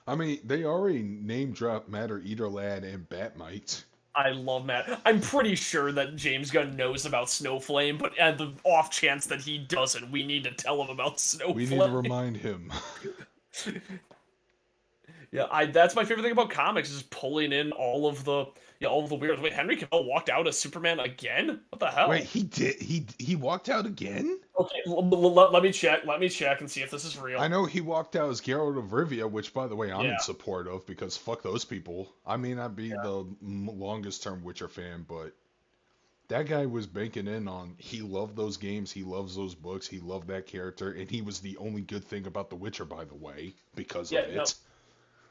I mean, they already name dropped Matter Eater Lad and Batmite. I love Matt. I'm pretty sure that James Gunn knows about Snowflame, but at the off chance that he doesn't, we need to tell him about We need to Snowflame. remind him. Yeah, that's my favorite thing about comics is pulling in all of the weird. Wait, Henry Cavill walked out as Superman again? What the hell? Wait, he did. He walked out again? Okay, let me check. Let me check and see if this is real. I know he walked out as Geralt of Rivia, which, by the way, I'm Yeah. in support of because fuck those people. I may not be Yeah. the longest term Witcher fan, but that guy was banking in on he loved those games, he loves those books, he loved that character, and he was the only good thing about The Witcher, by the way, because Yeah, of no. it.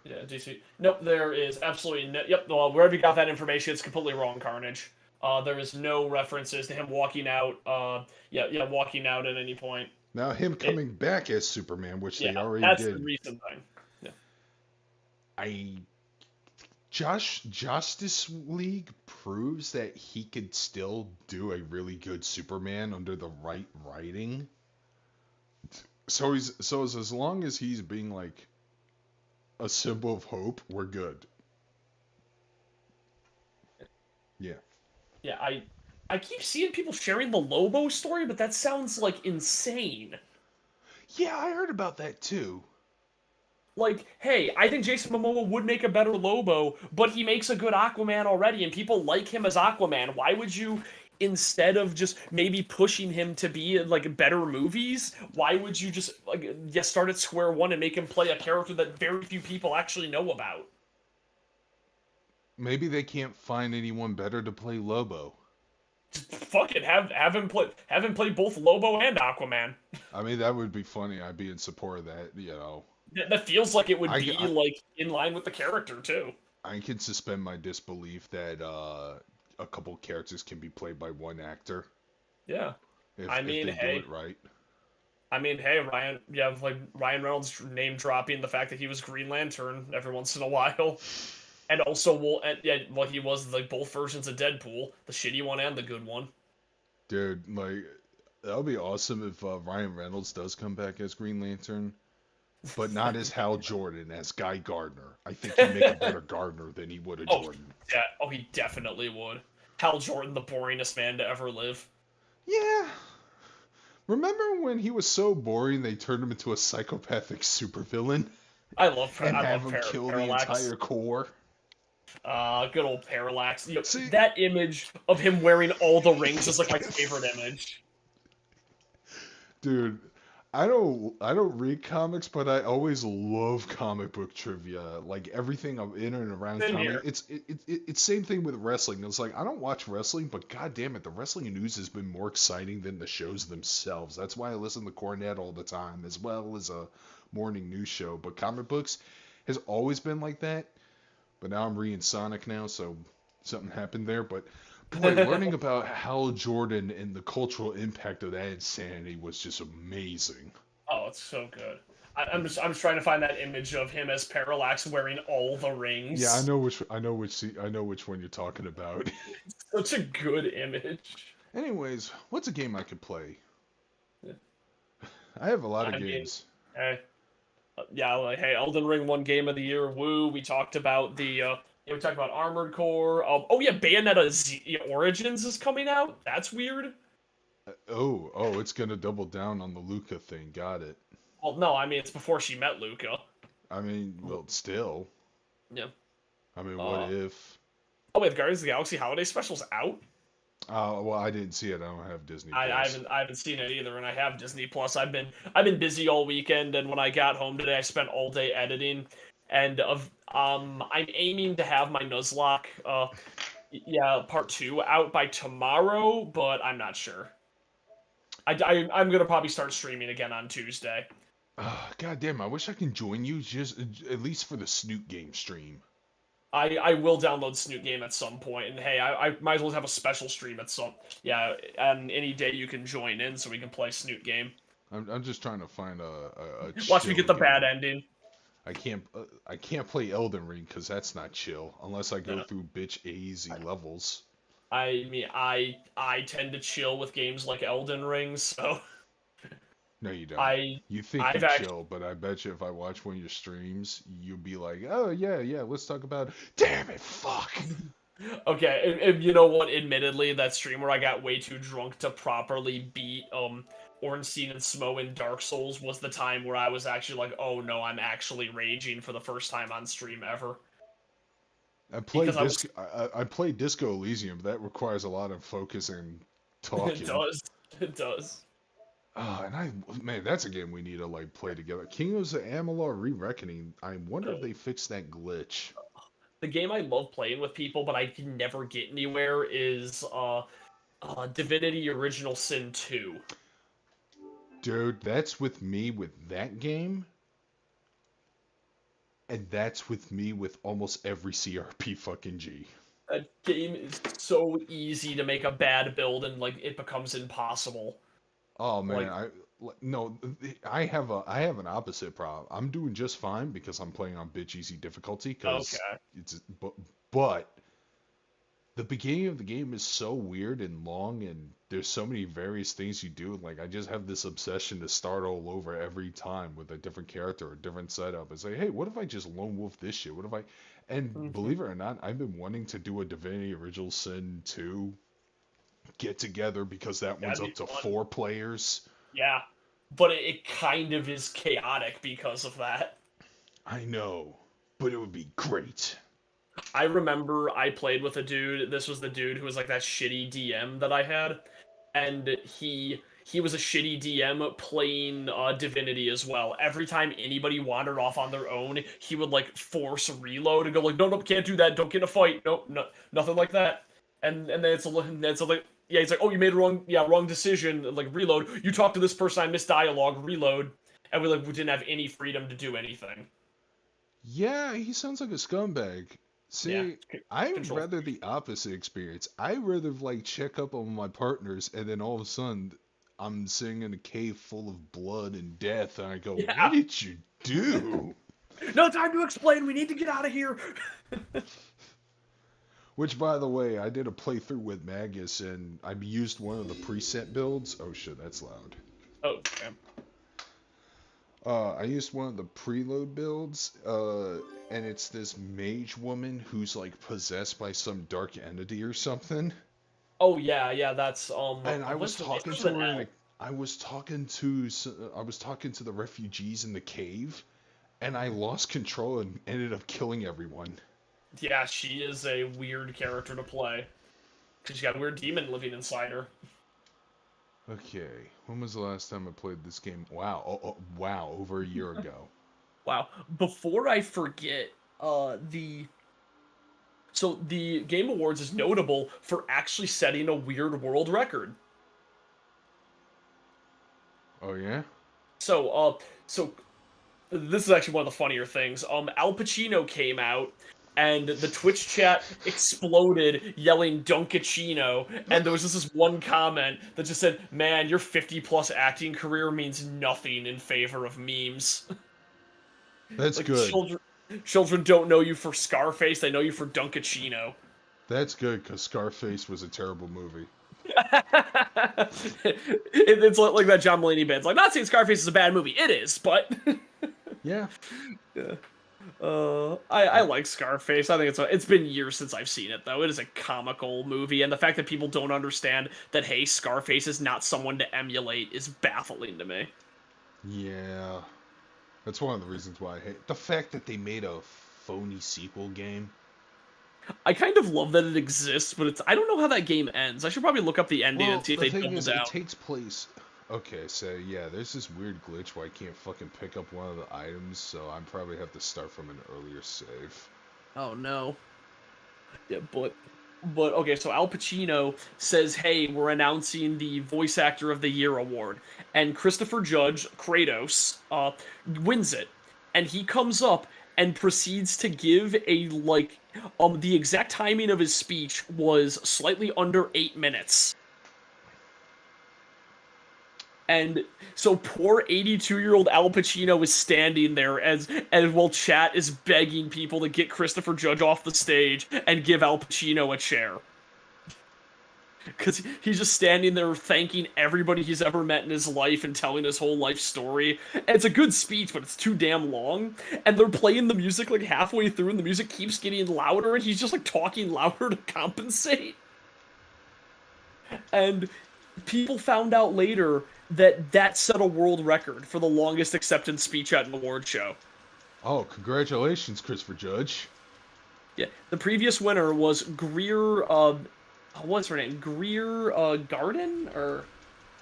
Yeah, DC. Nope, there is absolutely no. Yep, well, wherever you got that information, it's completely wrong, Carnage. There is no references to him walking out. Walking out at any point. Now him coming back as Superman, which Yeah, they already that's did. the recent thing. Yeah. Justice League proves that he could still do a really good Superman under the right writing. So as long as he's being like a symbol of hope, we're good. Yeah. Yeah, I keep seeing people sharing the Lobo story, but that sounds like insane. Yeah, I heard about that too. Like, hey, I think Jason Momoa would make a better Lobo, but he makes a good Aquaman already, and people like him as Aquaman. Why would you, instead of just maybe pushing him to be in like better movies, why would you just start at square one and make him play a character that very few people actually know about? Maybe they can't find anyone better to play Lobo. Just fucking have him play both Lobo and Aquaman. I mean, that would be funny. I'd be in support of that, you know. That feels like it would I, be I, like in line with the character too. I can suspend my disbelief that a couple characters can be played by one actor. Yeah. If hey, they do it right. I mean, hey, Ryan, you have like Ryan Reynolds name dropping the fact that he was Green Lantern every once in a while, and also he was like both versions of Deadpool, the shitty one and the good one. Dude, like that would be awesome if Ryan Reynolds does come back as Green Lantern, but not as Hal Jordan, as Guy Gardner. I think he'd make a better Gardner than he would a Jordan. Yeah, he definitely would. Hal Jordan, the boringest man to ever live. Yeah. Remember when he was so boring they turned him into a psychopathic supervillain? I love and have him kill Parallax. the entire Corps. Good old Parallax. You know, See, that image of him wearing all the rings is like my favorite image. Dude, I don't read comics, but I always love comic book trivia. Like everything in and around comics. It's same thing with wrestling. It's like I don't watch wrestling, but god damn it, the wrestling news has been more exciting than the shows themselves. That's why I listen to Cornette all the time, as well as a morning news show. But comic books has always been like that. But now I'm reading Sonic now, so something happened there. But boy, learning about Hal Jordan and the cultural impact of that insanity was just amazing. Oh, it's so good. I'm just trying to find that image of him as Parallax wearing all the rings. Yeah, I know which one you're talking about. Such a good image. Anyways, what's a game I could play? Yeah. I have a lot of games. Hey, Yeah, like, hey, Elden Ring won Game of the Year. Woo! We talked about we talked about Armored Core. Oh yeah, Bayonetta Origins is coming out. That's weird. Oh, it's gonna double down on the Luca thing. Got it. Well, no, I mean it's before she met Luca. I mean, well, still. Yeah. I mean, what Uh, if? oh wait, the Guardians of the Galaxy Holiday Special's out. Well, I didn't see it. I don't have Disney I, I Plus. haven't I haven't seen it either, and I have Disney Plus. I've been busy all weekend, and when I got home today, I spent all day editing, and I'm aiming to have my Nuzlocke part 2 out by tomorrow, but I'm not sure. I'm gonna probably start streaming again on Tuesday. God damn! I wish I can join you just at least for the Snoot game stream. I will download Snoot Game at some point, and hey, I might as well have a special stream at some and any day you can join in so we can play Snoot Game. I'm just trying to find a Watch me get the game. bad ending. I can't play Elden Ring because that's not chill unless I go through bitch easy levels. I mean, I tend to chill with games like Elden Ring, so No, you don't. You think I've you're chill, but I bet you if I watch one of your streams, you'll be like, oh yeah, let's talk about it. Damn it, fuck. Okay, and you know what? Admittedly, that stream where I got way too drunk to properly beat Ornstein and Smo in Dark Souls was the time where I was actually like, oh no, I'm actually raging for the first time on stream ever. I play Disco Elysium, but that requires a lot of focus and talking. It does. It does. Oh, man, that's a game we need to like play together. Kingdoms of Amalur: Re-Reckoning. I wonder if they fixed that glitch. The game I love playing with people, but I can never get anywhere is Divinity: Original Sin 2. Dude, that's with me with that game. And that's with me with almost every CRP fucking G. That game is so easy to make a bad build and like it becomes impossible. Oh man, I have an opposite problem. I'm doing just fine because I'm playing on bitch easy difficulty but the beginning of the game is so weird and long, and there's so many various things you do. Like I just have this obsession to start all over every time with a different character or a different setup. It's like, hey, what if I just lone wolf this shit? What if I? And believe it or not, I've been wanting to do a Divinity Original Sin 2 get together because that one's up to 4 players. Yeah, but it kind of is chaotic because of that. I know, but it would be great. I remember I played with a dude. This was the dude who was like that shitty DM that I had, and he was a shitty DM playing Divinity as well. Every time anybody wandered off on their own, he would like force reload and go like, no, can't do that. Don't get in a fight. No, nothing like that. And then it's like, yeah, he's like, oh, you made a wrong decision. Like reload. You talked to this person, I missed dialogue. Reload, and we didn't have any freedom to do anything. Yeah, he sounds like a scumbag. See, I'd rather the opposite experience. I'd rather like check up on my partners, and then all of a sudden, I'm sitting in a cave full of blood and death, and I go, "What did you do?" No time to explain. We need to get out of here. Which, by the way, I did a playthrough with Magus, and I used one of the preset builds. Oh shit, that's loud. Oh, damn. I used one of the preload builds, and it's this mage woman who's like possessed by some dark entity or something. Oh yeah, that's And I was talking to her. I was talking to the refugees in the cave, and I lost control and ended up killing everyone. Yeah, she is a weird character to play. Cause she's got a weird demon living inside her. Okay, when was the last time I played this game? Wow, wow, over a year ago. Wow. Before I forget, the Game Awards is notable for actually setting a weird world record. Oh yeah? So this is actually one of the funnier things. Al Pacino came out, and the Twitch chat exploded yelling Dunkachino, and there was just this one comment that just said, man, your 50-plus acting career means nothing in favor of memes. That's like, good. Children don't know you for Scarface, they know you for Dunkachino. That's good, because Scarface was a terrible movie. It's like that John Mulaney bit. It's like, not saying Scarface is a bad movie. It is, but... Yeah. Yeah. I like Scarface. I think it's been years since I've seen it though. It is a comical movie, and the fact that people don't understand that hey, Scarface is not someone to emulate is baffling to me. Yeah. That's one of the reasons why I hate the fact that they made a phony sequel game. I kind of love that it exists, but I don't know how that game ends. I should probably look up the ending and Well, see if the they thing double is, down. it takes place. Okay, so yeah, there's this weird glitch where I can't fucking pick up one of the items, so I probably have to start from an earlier save. Oh no. Yeah, but okay, so Al Pacino says, "Hey, we're announcing the Voice Actor of the Year award," and Christopher Judge, Kratos, wins it, and he comes up and proceeds to give a the exact timing of his speech was slightly under 8 minutes. And so poor 82-year-old Al Pacino is standing there as while chat is begging people to get Christopher Judge off the stage and give Al Pacino a chair. Because he's just standing there thanking everybody he's ever met in his life and telling his whole life story. And it's a good speech, but it's too damn long. And they're playing the music like halfway through, and the music keeps getting louder, and he's just like talking louder to compensate. And people found out later that that set a world record for the longest acceptance speech at an award show. Oh, congratulations, Christopher Judge. Yeah, the previous winner was Greer. What's her name? Greer Garden or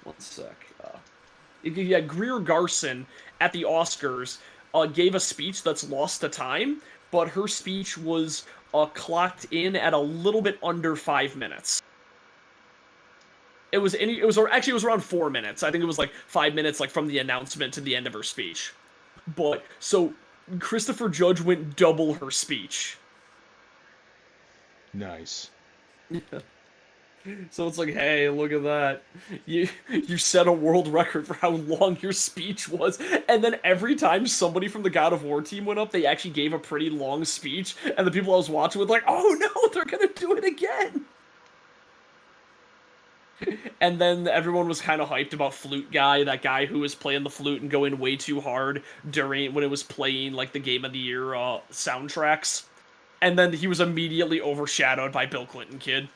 one sec. Yeah, Greer Garson at the Oscars gave a speech that's lost to time, but her speech was clocked in at a little bit under 5 minutes. It was actually it was around 4 minutes. I think it was like 5 minutes, like from the announcement to the end of her speech. But so Christopher Judge went double her speech. Nice. So it's like, hey, look at that. You set a world record for how long your speech was. And then every time somebody from the God of War team went up, they actually gave a pretty long speech. And the people I was watching were like, oh no, they're gonna do it again. And then everyone was kind of hyped about Flute Guy, that guy who was playing the flute and going way too hard during when it was playing like the Game of the Year soundtracks. And then he was immediately overshadowed by Bill Clinton Kid.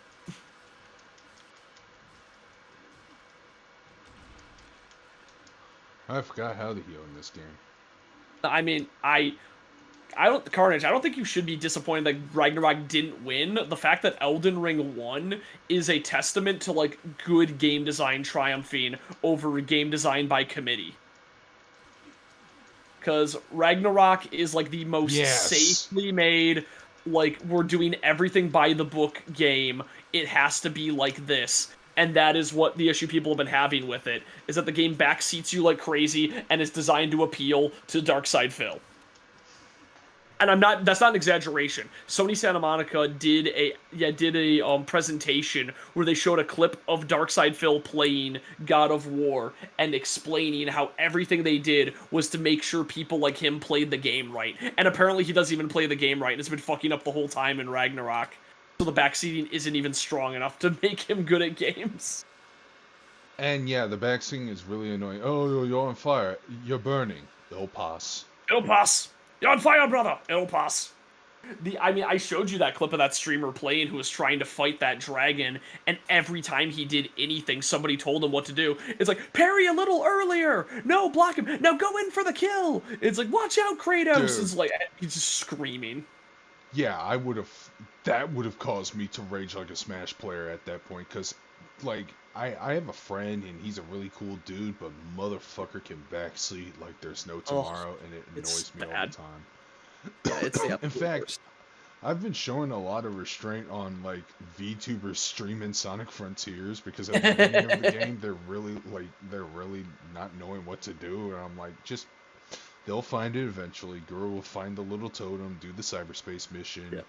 I forgot how to heal in this game. I mean, I don't Carnage. I don't think you should be disappointed that Ragnarok didn't win. The fact that Elden Ring won is a testament to like good game design triumphing over game design by committee. Because Ragnarok is like the most safely made, like we're doing everything by the book game. It has to be like this. And that is what the issue people have been having with it, is that the game backseats you like crazy and is designed to appeal to Darkside Phil. And that's not an exaggeration. Sony Santa Monica did a presentation where they showed a clip of Darkside Phil playing God of War and explaining how everything they did was to make sure people like him played the game right. And apparently he doesn't even play the game right and has been fucking up the whole time in Ragnarok. So the backseating isn't even strong enough to make him good at games. And yeah, the backseating is really annoying. Oh, you're on fire. You're burning. It'll pass. It'll pass. You're on fire, brother. It'll pass. I showed you that clip of that streamer playing who was trying to fight that dragon, and every time he did anything, somebody told him what to do. It's like, parry a little earlier! No, block him! Now go in for the kill! It's like, watch out, Kratos! Dude. It's like, he's just screaming. Yeah, that would have caused me to rage like a Smash player at that point, because, like, I have a friend, and he's a really cool dude, but motherfucker can backseat like there's no tomorrow, and it annoys me all the time. Yeah, it's In fact, I've been showing a lot of restraint on like VTubers streaming Sonic Frontiers because at the beginning of the game they're really not knowing what to do, and I'm like, just they'll find it eventually. Guru will find the little totem, do the cyberspace mission. Yep.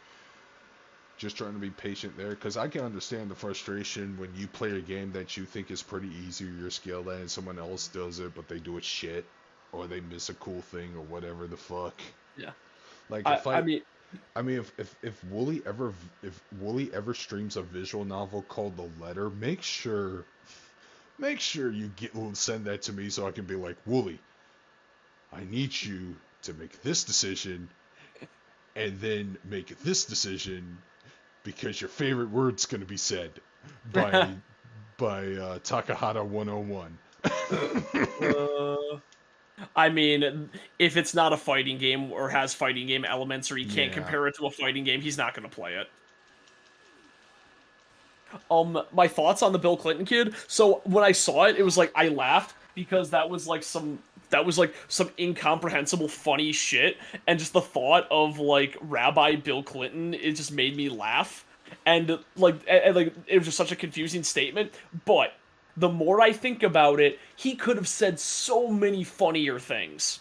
Just trying to be patient there, because I can understand the frustration when you play a game that you think is pretty easy or you're skilled at, and someone else does it, but they do it shit, or they miss a cool thing, or whatever the fuck. Yeah. Like if Wooly ever streams a visual novel called The Letter, make sure you send that to me so I can be like, Wooly, I need you to make this decision and then make this decision because your favorite word's going to be said by Takahata 101. I mean, if it's not a fighting game or has fighting game elements or you can't compare it to a fighting game, he's not going to play it. My thoughts on the Bill Clinton kid. So when I saw it, it was like I laughed because that was like some incomprehensible funny shit, and just the thought of like Rabbi Bill Clinton, it just made me laugh, and like it was just such a confusing statement. But the more I think about it, he could have said so many funnier things.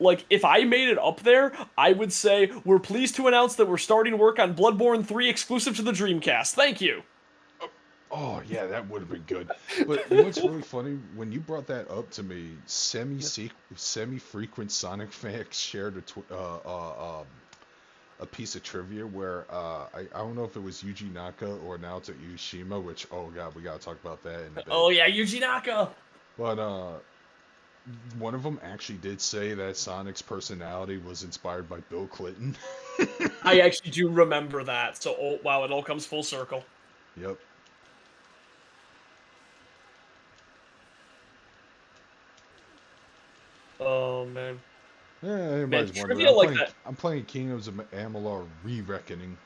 Like, if I made it up there, I would say, we're pleased to announce that we're starting work on Bloodborne 3 exclusive to the Dreamcast. Thank you. Oh, yeah, that would have been good. But what's really funny, when you brought that up to me, semi-frequent Sonic fans shared a piece of trivia where, I don't know if it was Yuji Naka or Naoto Yushima, which, oh god, we gotta talk about that in a bit. Oh yeah, Yuji Naka! But, one of them actually did say that Sonic's personality was inspired by Bill Clinton. I actually do remember that, so oh, wow, it all comes full circle. Yep. Oh, man. Yeah, everybody's wondering. I'm playing Kingdoms of Amalur Re-Reckoning.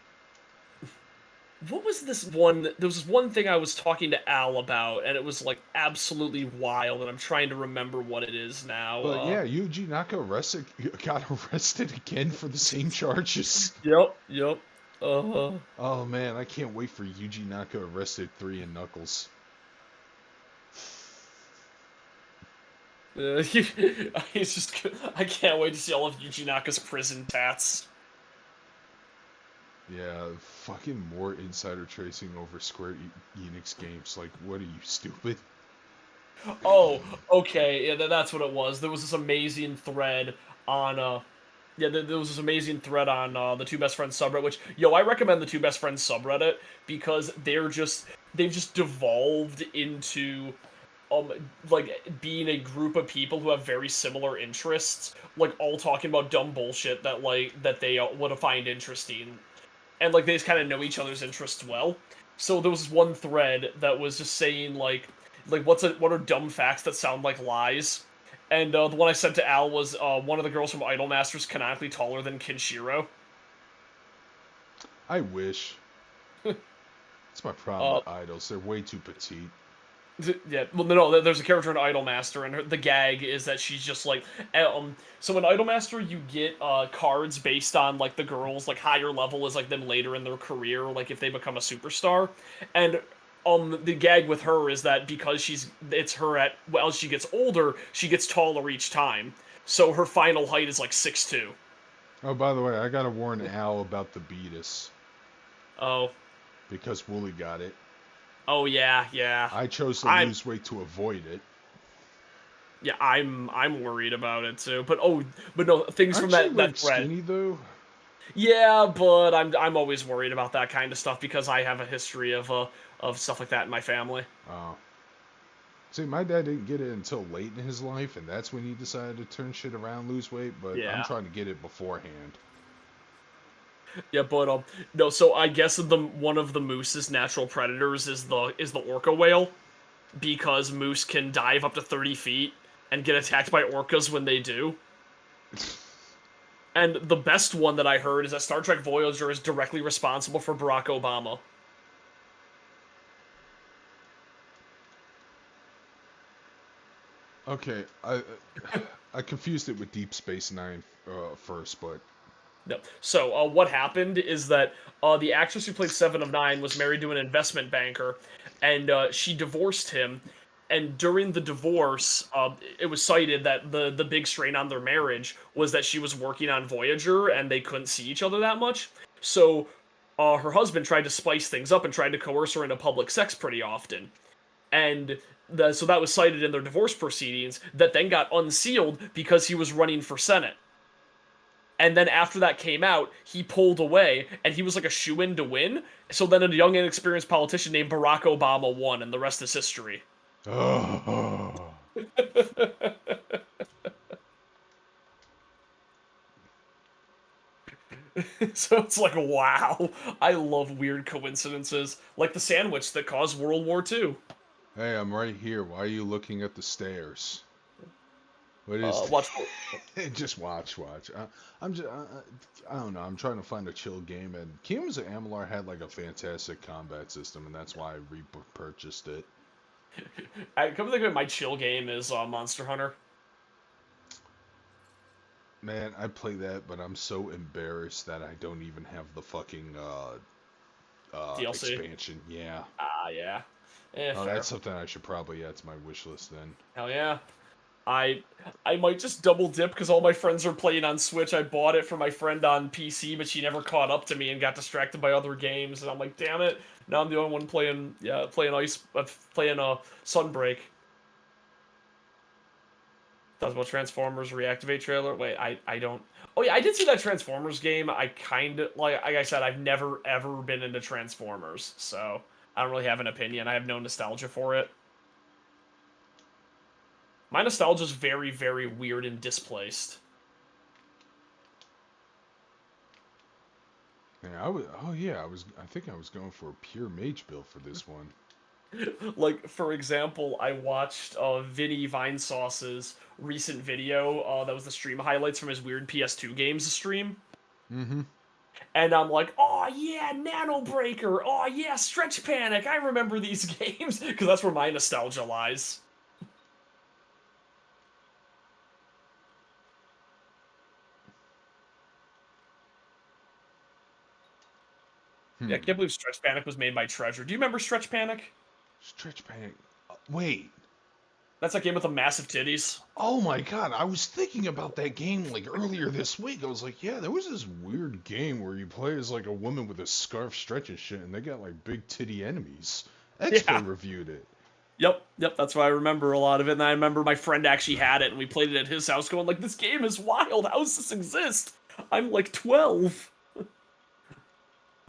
What was this one? There was this one thing I was talking to Al about, and it was like absolutely wild, and I'm trying to remember what it is now. But yeah, Yuji Naka got arrested again for the same charges. Yep. Oh man, I can't wait for Yuji Naka arrested 3 in Knuckles. I can't wait to see all of Yuji Naka's prison tats. Yeah, fucking more insider tracing over Square Enix games. Like, what are you, stupid? Oh, okay, yeah, that's what it was. There was this amazing thread on, there was this amazing thread on the Two Best Friends subreddit, which, I recommend the Two Best Friends subreddit, because they've just devolved into, like, being a group of people who have very similar interests, like, all talking about dumb bullshit that they would find interesting. And, like, they just kind of know each other's interests well. So there was this one thread that was just saying, like what are dumb facts that sound like lies? And the one I sent to Al was one of the girls from Idolmaster's canonically taller than Kenshiro. I wish. That's my problem with idols. They're way too petite. Yeah, well, no, there's a character in Idolmaster, and the gag is that she's just like, so in Idolmaster, you get cards based on, like, the girls, like, higher level is, like, them later in their career, like, if they become a superstar, and, the gag with her is that because it's her as she gets older, she gets taller each time, so her final height is, like, 6'2". Oh, by the way, I gotta warn Al about the Beatus. Oh. Because Wooly got it. Oh yeah. I chose to lose weight to avoid it. Yeah, I'm worried about it too. But no, things Aren't from that you, that thread. Skinny though? Yeah, but I'm always worried about that kind of stuff because I have a history of stuff like that in my family. Oh. See, my dad didn't get it until late in his life, and that's when he decided to turn shit around, lose weight. But yeah. I'm trying to get it beforehand. Yeah, but no. So I guess one of the moose's natural predators is the orca whale, because moose can dive up to 30 feet and get attacked by orcas when they do. And the best one that I heard is that Star Trek Voyager is directly responsible for Barack Obama. Okay, I confused it with Deep Space Nine first, but. No. So, what happened is that the actress who played Seven of Nine was married to an investment banker, and she divorced him. And during the divorce, it was cited that the big strain on their marriage was that she was working on Voyager, and they couldn't see each other that much. So, her husband tried to spice things up and tried to coerce her into public sex pretty often. And so that was cited in their divorce proceedings, that then got unsealed because he was running for Senate. And then after that came out, he pulled away, and he was like a shoo-in to win. So then a young, inexperienced politician named Barack Obama won, and the rest is history. Oh. So it's like, wow, I love weird coincidences, like the sandwich that caused World War II. Hey, I'm right here. Why are you looking at the stairs? What is? Watch. Just watch. I'm just, I don't know. I'm trying to find a chill game, and Kingdoms of Amalur had like a fantastic combat system, and that's why I repurchased it. I come to think of it, my chill game is Monster Hunter. Man, I play that, but I'm so embarrassed that I don't even have the fucking DLC. expansion. Yeah. Ah, yeah. Oh, Fair. that's something I should probably add to my wish list then. Hell yeah. I I might just double dip because all my friends are playing on Switch. I bought it for my friend on PC, but she never caught up to me and got distracted by other games. And I'm like, damn it! Now I'm the only one playing playing Sunbreak. Talks about Transformers Reactivate trailer. Wait, I don't. Oh yeah, I did see that Transformers game. I kind of like I said, I've never ever been into Transformers, so I don't really have an opinion. I have no nostalgia for it. My nostalgia is very, very weird and displaced. Yeah, I think I was going for a pure mage build for this one. Like, for example, I watched Vinny Vinesauce's recent video that was the stream highlights from his weird PS2 games stream. Mm-hmm. And I'm like, oh yeah, Nano Breaker. Oh yeah, Stretch Panic. I remember these games because that's where my nostalgia lies. Yeah, I can't believe Stretch Panic was made by Treasure. Do you remember Stretch Panic? Stretch Panic. Wait. That's that game with the massive titties. Oh my god, I was thinking about that game like earlier this week. I was like, yeah, there was this weird game where you play as like a woman with a scarf stretch and shit, and they got like big titty enemies. X-Play reviewed it. Yep, that's why I remember a lot of it. And I remember my friend actually had it, and we played it at his house, going like, "This game is wild. How does this exist? I'm like 12."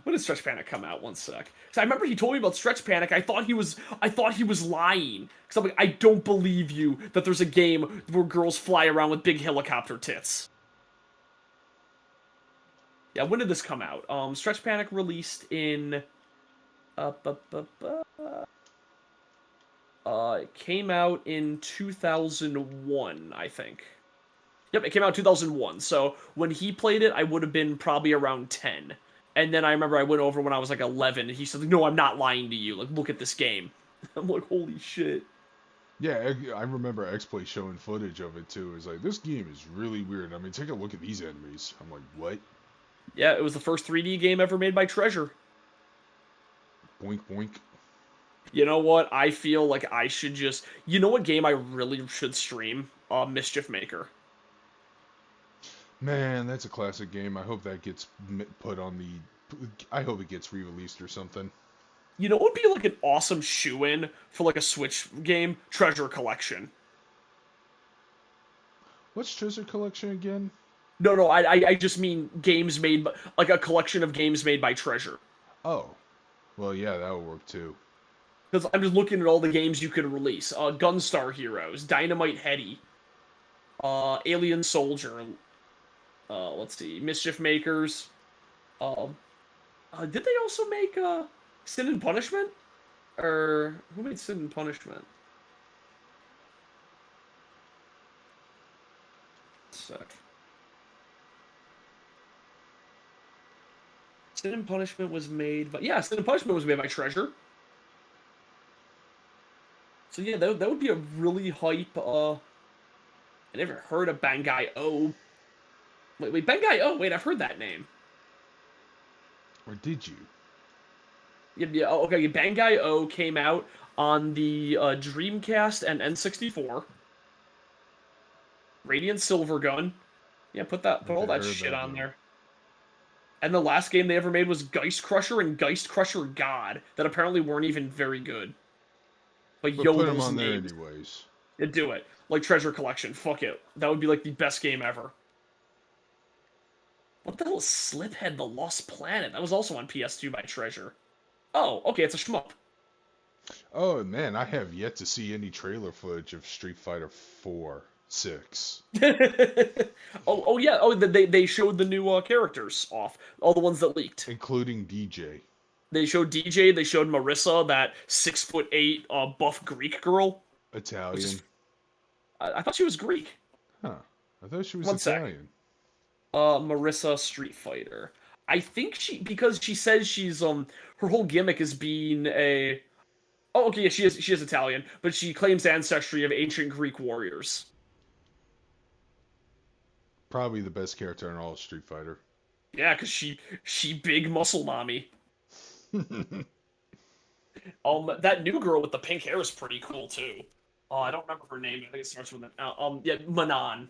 When did Stretch Panic come out? One sec. So I remember he told me about Stretch Panic. I thought he was lying. Because I'm like, I don't believe you that there's a game where girls fly around with big helicopter tits. Yeah, when did this come out? Stretch Panic released in it came out in 2001, I think. Yep, it came out in 2001. So when he played it, I would have been probably around 10. And then I remember I went over when I was like 11, and he said, "No, I'm not lying to you. Like, look at this game." I'm like, holy shit. Yeah, I remember X-Play showing footage of it too. It's like, this game is really weird. I mean, take a look at these enemies. I'm like, what? Yeah, it was the first 3D game ever made by Treasure. Boink, boink. You know what? I feel like I should just... You know what game I really should stream? Mischief Maker. Man, that's a classic game. I hope that gets put on the... I hope it gets re-released or something. You know what would be like an awesome shoe-in for like a Switch game? Treasure Collection. What's Treasure Collection again? No, I just mean games made by... Like a collection of games made by Treasure. Oh. Well, yeah, that would work too. Because I'm just looking at all the games you could release. Gunstar Heroes, Dynamite Heady, Alien Soldier, let's see, Mischief Makers. Did they also make Sin and Punishment? Or who made Sin and Punishment? Sec. Sin and Punishment was made by... Yeah, Sin and Punishment was made by Treasure. So yeah, that would be a really hype, I never heard of Bangai O. Wait, Bangai O? Wait, I've heard that name. Or did you? Yeah, okay, Bangai O came out on the Dreamcast and N64. Radiant Silvergun. Yeah, put all that shit on there. And the last game they ever made was Geist Crusher and Geist Crusher God, that apparently weren't even very good. But yo, put them on there anyways. Yeah, do it. Like Treasure Collection. Fuck it. That would be like the best game ever. What the hell is Sliphead the Lost Planet? That was also on PS2 by Treasure. Oh, okay, it's a shmup. Oh man, I have yet to see any trailer footage of Street Fighter 4. 6, oh yeah. Oh, they showed the new characters off. All the ones that leaked. including DJ. They showed DJ. They showed Marissa, that 6'8" buff Greek girl. Which Italian. is, I thought she was Greek. Huh. I thought she was One Italian. Marissa Street Fighter. I think because she says she's her whole gimmick is being a. Oh, okay, yeah, she is Italian, but she claims ancestry of ancient Greek warriors. Probably the best character in all of Street Fighter. Yeah, cause she big muscle mommy. That new girl with the pink hair is pretty cool too. Oh, I don't remember her name. I think it starts with an yeah, Manon.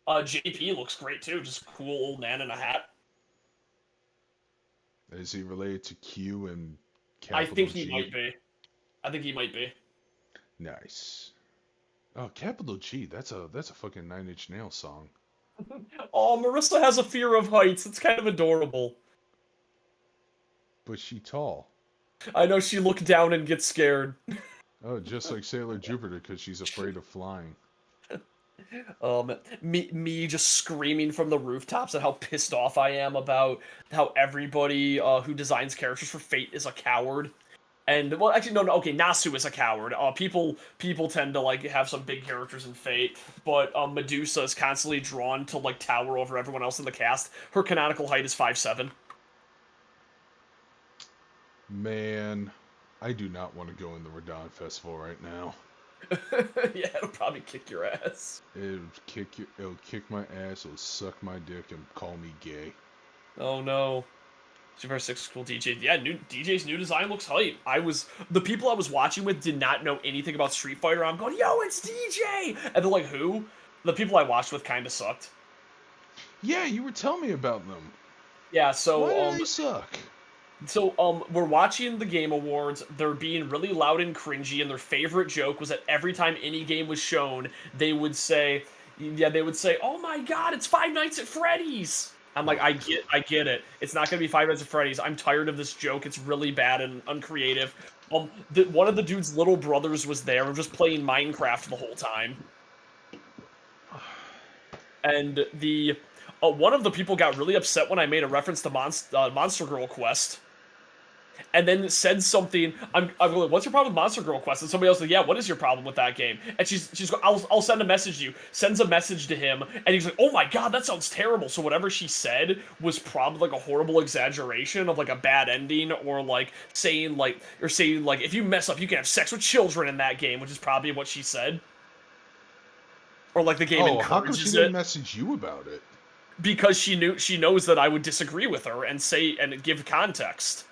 JP looks great too. Just cool old man in a hat. Is he related to Q and I Capital think he G? might be. I think he might be. Nice. Oh, Capital G. That's a fucking Nine Inch Nails song. Oh, Marissa has a fear of heights. It's kind of adorable. But she tall. I know she looked down and gets scared. Oh, just like Sailor Jupiter, because she's afraid of flying. Me just screaming from the rooftops at how pissed off I am about how everybody who designs characters for Fate is a coward. And well, actually, no, okay, Nasu is a coward. People tend to like have some big characters in Fate, but Medusa is constantly drawn to like tower over everyone else in the cast. Her canonical height is 5'7". Man, I do not want to go in the Radon Festival right now. Yeah, it'll probably kick your ass. It'll kick my ass, it'll suck my dick, and call me gay. Oh no. Super 6 is cool DJ. Yeah, DJ's new design looks hype. The people I was watching with did not know anything about Street Fighter. I'm going, yo, it's DJ! And they're like, who? The people I watched with kind of sucked. Yeah, you were telling me about them. Yeah, so Why do they suck? So we're watching the Game Awards. They're being really loud and cringy, and their favorite joke was that every time any game was shown, they would say, "Oh my God, it's Five Nights at Freddy's." I'm like, I get it. It's not gonna be Five Nights at Freddy's. I'm tired of this joke. It's really bad and uncreative. One of the dude's little brothers was there, just playing Minecraft the whole time, and one of the people got really upset when I made a reference to Monster Girl Quest. And then said something. I'm going, what's your problem with Monster Girl Quest? And somebody else said, yeah, what is your problem with that game? And she's going, I'll send a message to you. Sends a message to him, and he's like, oh my God, that sounds terrible. So whatever she said was probably like a horrible exaggeration of like a bad ending, or like saying if you mess up, you can have sex with children in that game, which is probably what she said. Or like the game encourages it. How come she didn't message you about it? Because she knows that I would disagree with her and say and give context.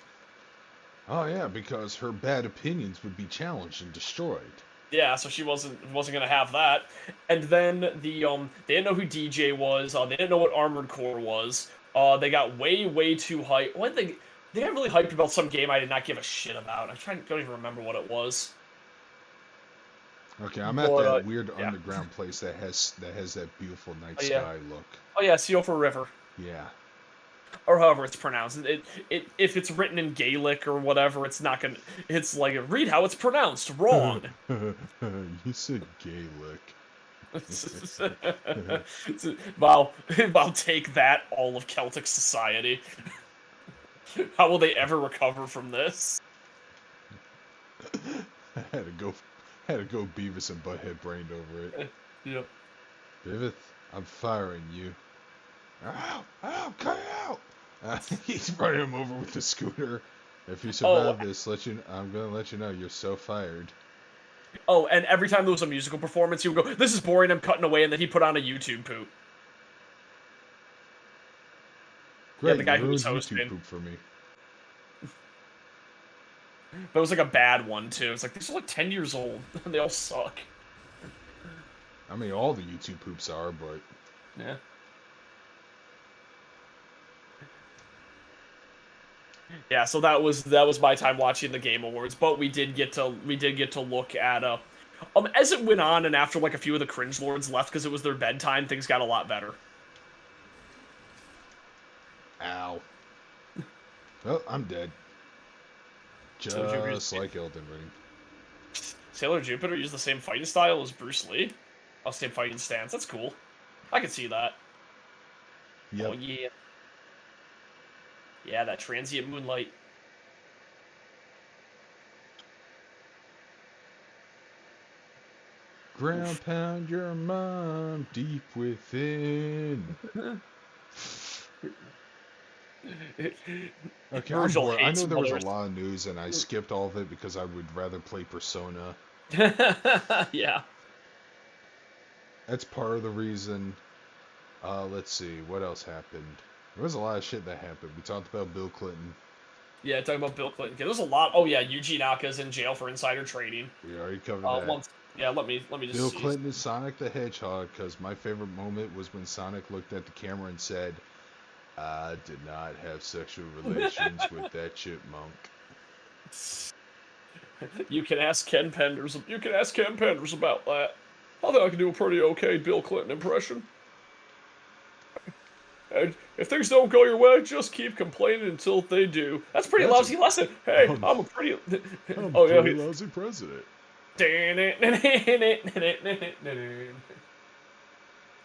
Oh yeah, because her bad opinions would be challenged and destroyed. Yeah, so she wasn't gonna have that. And then they didn't know who DJ was. They didn't know what Armored Core was. They got way too hyped. They got really hyped about some game I did not give a shit about. Don't even remember what it was. Okay, I'm at that weird underground place that has that beautiful night sky look. Oh yeah, Seal for River. Yeah. Or however it's pronounced. If it's written in Gaelic or whatever, it's not gonna. It's like, read how it's pronounced. Wrong. You said Gaelic. Wow, take that, all of Celtic society. How will they ever recover from this? I had to go Beavis and Butthead brained over it. Yep. Beavis, I'm firing you. Ow, cut it out! He's running him over with the scooter. If you survive this, I'm gonna let you know you're so fired. Oh, and every time there was a musical performance, he would go, "This is boring, I'm cutting away," and then he put on a YouTube poop. Great, yeah, the guy who was hosting. YouTube poop for me. But it was like a bad one too. It's like, these are like 10 years old, and they all suck. I mean, all the YouTube poops are, but yeah. Yeah, so that was my time watching the Game Awards, but we did get to look at as it went on, and after like a few of the cringe lords left because it was their bedtime, things got a lot better. Ow. Well, I'm dead. Just like Elden Ring. Sailor Jupiter used the same fighting style as Bruce Lee? same fighting stance. That's cool. I can see that. Yep. Oh yeah. Yeah, that transient moonlight. Ground pound your mom deep within. Okay, I'm Virgil bored. I know hates there was a mothers. lot of news, and I skipped all of it because I would rather play Persona. Yeah. That's part of the reason. Let's see, what else happened? There was a lot of shit that happened. We talked about Bill Clinton. Yeah, talking about Bill Clinton. There's a lot. Oh yeah, Yuji Naka's in jail for insider trading. We already covered that. Once. Yeah, let me just Bill see. Clinton is Sonic the Hedgehog, because my favorite moment was when Sonic looked at the camera and said, "I did not have sexual relations with that chipmunk." You can ask Ken Penders. You can ask Ken Penders about that. I think I can do a pretty okay Bill Clinton impression. And if things don't go your way, just keep complaining until they do. That's pretty lousy lesson. Hey, I'm a pretty. I'm Oh a pretty yeah. lousy president.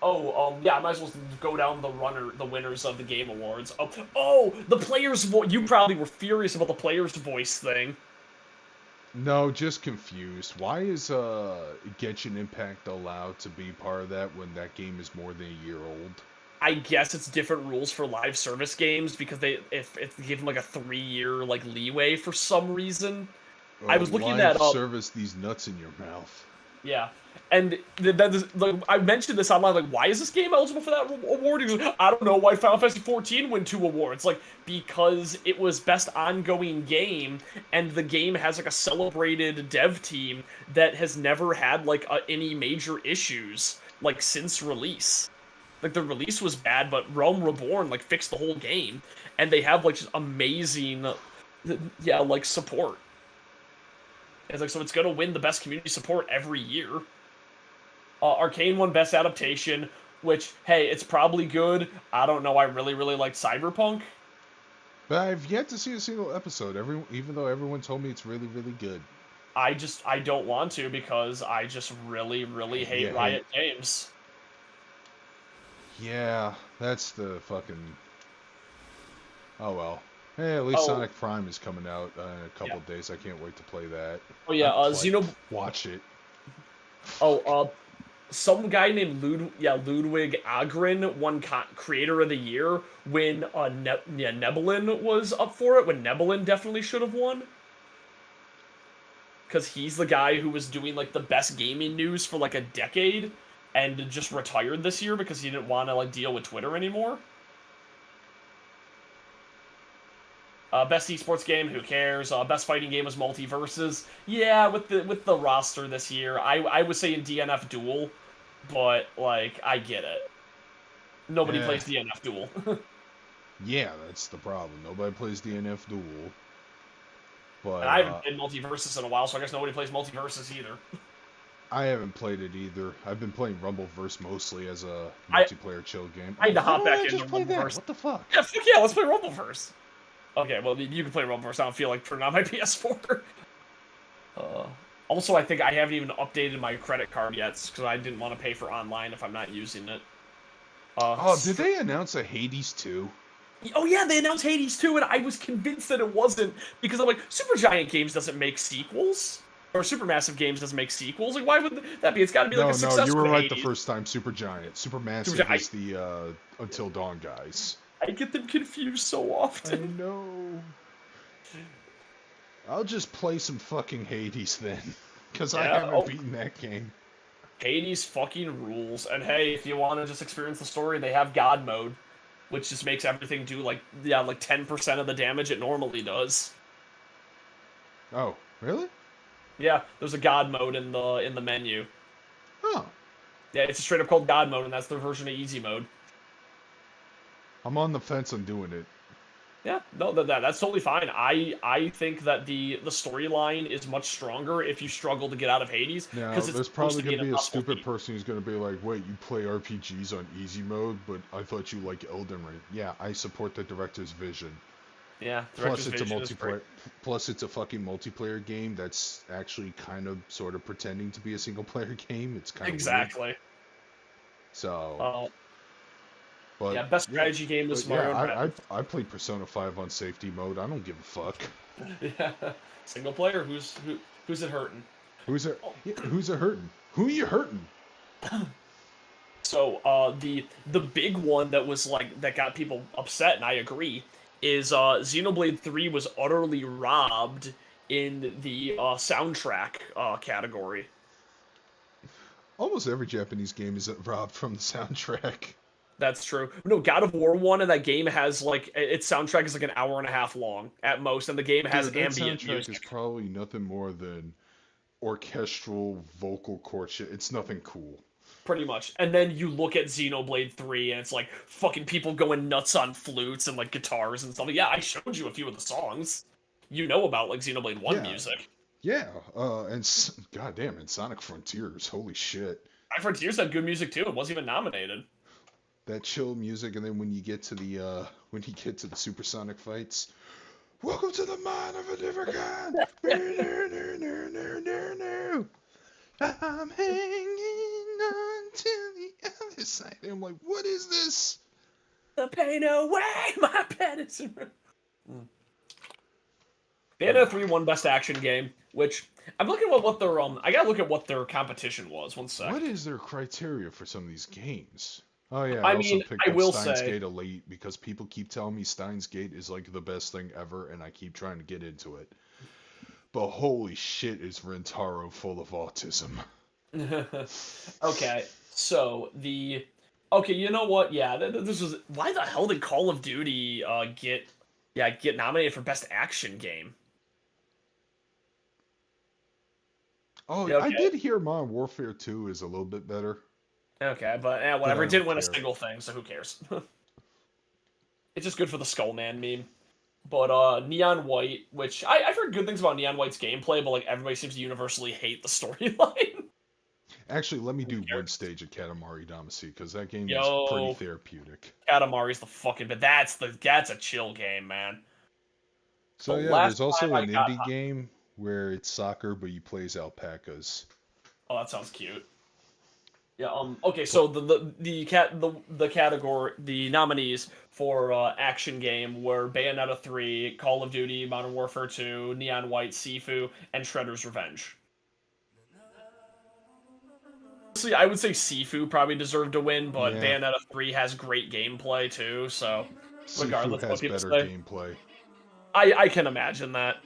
Oh, yeah, I might as well go down the winners of the Game Awards. Oh, the player's voice. You probably were furious about the player's voice thing. No, just confused. Why is Genshin Impact allowed to be part of that when that game is more than a year old? I guess it's different rules for live service games because they give them like a 3-year like leeway for some reason. I was looking that up. Live service these nuts in your mouth. Yeah, and like, I mentioned this online. Like, why is this game eligible for that award? He goes, I don't know. Why Final Fantasy 14 win 2 awards? Like, because it was best ongoing game, and the game has like a celebrated dev team that has never had like any major issues like since release. Like, the release was bad, but Realm Reborn like fixed the whole game, and they have like just amazing, yeah, like support. It's like, so it's gonna win the best community support every year. Arcane won best adaptation, which, hey, it's probably good. I don't know. I really liked Cyberpunk. But I've yet to see a single episode. Even though everyone told me it's really good. I don't want to because I just really hate Riot Games. Yeah, that's the fucking. Oh well. Hey, at least Sonic Prime is coming out in a couple of days. I can't wait to play that. Oh yeah, watch it. Oh, some guy named Ludwig Agren won Creator of the Year when Nebulin was up for it. When Nebulin definitely should have won. Because he's the guy who was doing like the best gaming news for like a decade and just retired this year because he didn't want to like deal with Twitter anymore. Best esports game, who cares? Best fighting game was Multiverses. Yeah, with the roster this year, I was saying DNF Duel, but like I get it. Nobody plays DNF Duel. Yeah, that's the problem. Nobody plays DNF Duel. But and I haven't played Multiverses in a while, so I guess nobody plays Multiverses either. I haven't played it either. I've been playing Rumbleverse mostly as a multiplayer chill game. I had to hop back into Rumbleverse. What the fuck? Yeah, fuck yeah, let's play Rumbleverse. Okay, well, you can play Rumbleverse. I don't feel like turning on my PS4. Also, I think I haven't even updated my credit card yet, because I didn't want to pay for online if I'm not using it. Did they announce a Hades 2? Oh yeah, they announced Hades 2, and I was convinced that it wasn't, because I'm like, Supergiant Games doesn't make sequels. Or Supermassive Games doesn't make sequels. Like, why would that be? It's got to be like a successful. No, you were right Hades. the first time. Supergiant. Supermassive is the Until Dawn guys. I get them confused so often. I know. I'll just play some fucking Hades then, because I haven't beaten that game. Hades fucking rules. And hey, if you want to just experience the story, they have God mode, which just makes everything do like 10% of the damage it normally does. Oh, really? Yeah, there's a God mode in the menu. Oh. Yeah, it's straight up called God mode, and that's their version of easy mode. I'm on the fence on doing it. Yeah, no, that's totally fine. I think that the storyline is much stronger if you struggle to get out of Hades. Now, there's probably going to be a stupid person who's going to be like, wait, you play RPGs on easy mode, but I thought you like Elden Ring. Yeah, I support the director's vision. Yeah, plus it's a multiplayer. Plus it's a fucking multiplayer game that's actually kind of sort of pretending to be a single player game. It's kind of exactly. weird. So, Yeah, but best strategy game was Mario and yeah, Rabbids. I played Persona 5 on safety mode. I don't give a fuck. Yeah, single player. Who's it hurting? Who's it? Oh. Yeah, who's it hurting? Who you hurting? So the big one that was like that got people upset, and I agree, is Xenoblade 3 was utterly robbed in the soundtrack category. Almost every Japanese game is robbed from the soundtrack. That's true. No, God of War 1 and that game has like its soundtrack is like an hour and a half long at most, and the game has Dude, that ambient soundtrack music. is probably nothing more than orchestral vocal chord shit. It's nothing cool. Pretty much. And then you look at Xenoblade 3 and it's like fucking people going nuts on flutes and like guitars and stuff. Yeah, I showed you a few of the songs. You know about like Xenoblade 1 Yeah. music. Yeah, and goddamn, and Sonic Frontiers, holy shit. Sonic Frontiers had good music too. It wasn't even nominated. That chill music, and then when you get to the supersonic fights, welcome to the mind of a different kind. I'm hanging on to the other side. And I'm like, what is this? The pain away, my medicine. Bayonetta 3 won Best Action Game, which I'm looking at what their I gotta look at what their competition was. One sec. What is their criteria for some of these games? Oh yeah, I also mean, picked I up will Steins say- Gate Elite because people keep telling me Steins Gate is like the best thing ever, and I keep trying to get into it. But holy shit, is Rentaro full of autism? Okay, so okay, you know what? Yeah, this was why the hell did Call of Duty get nominated for Best Action Game? Oh, Yeah, I okay. did hear Modern Warfare 2 is a little bit better. Okay, but whatever. I It didn't don't win a care. single thing, so who cares? It's just good for the Skullman meme. But Neon White, which I've heard good things about Neon White's gameplay, but like everybody seems to universally hate the storyline. Actually, let me do cares? one stage of Katamari Damacy because that game Yo. is pretty therapeutic. Katamari's the fucking, but that's a chill game, man. So The yeah, last there's also time I an got- indie game where it's soccer, but you play as alpacas. Oh, that sounds cute. Yeah. Okay. So the category, the nominees for action game were Bayonetta 3, Call of Duty, Modern Warfare 2, Neon White, Sifu, and Shredder's Revenge. Honestly, I would say Sifu probably deserved to win, but Yeah. Bayonetta 3 has great gameplay too. So regardless Sifu of what has people better say, gameplay. I can imagine that.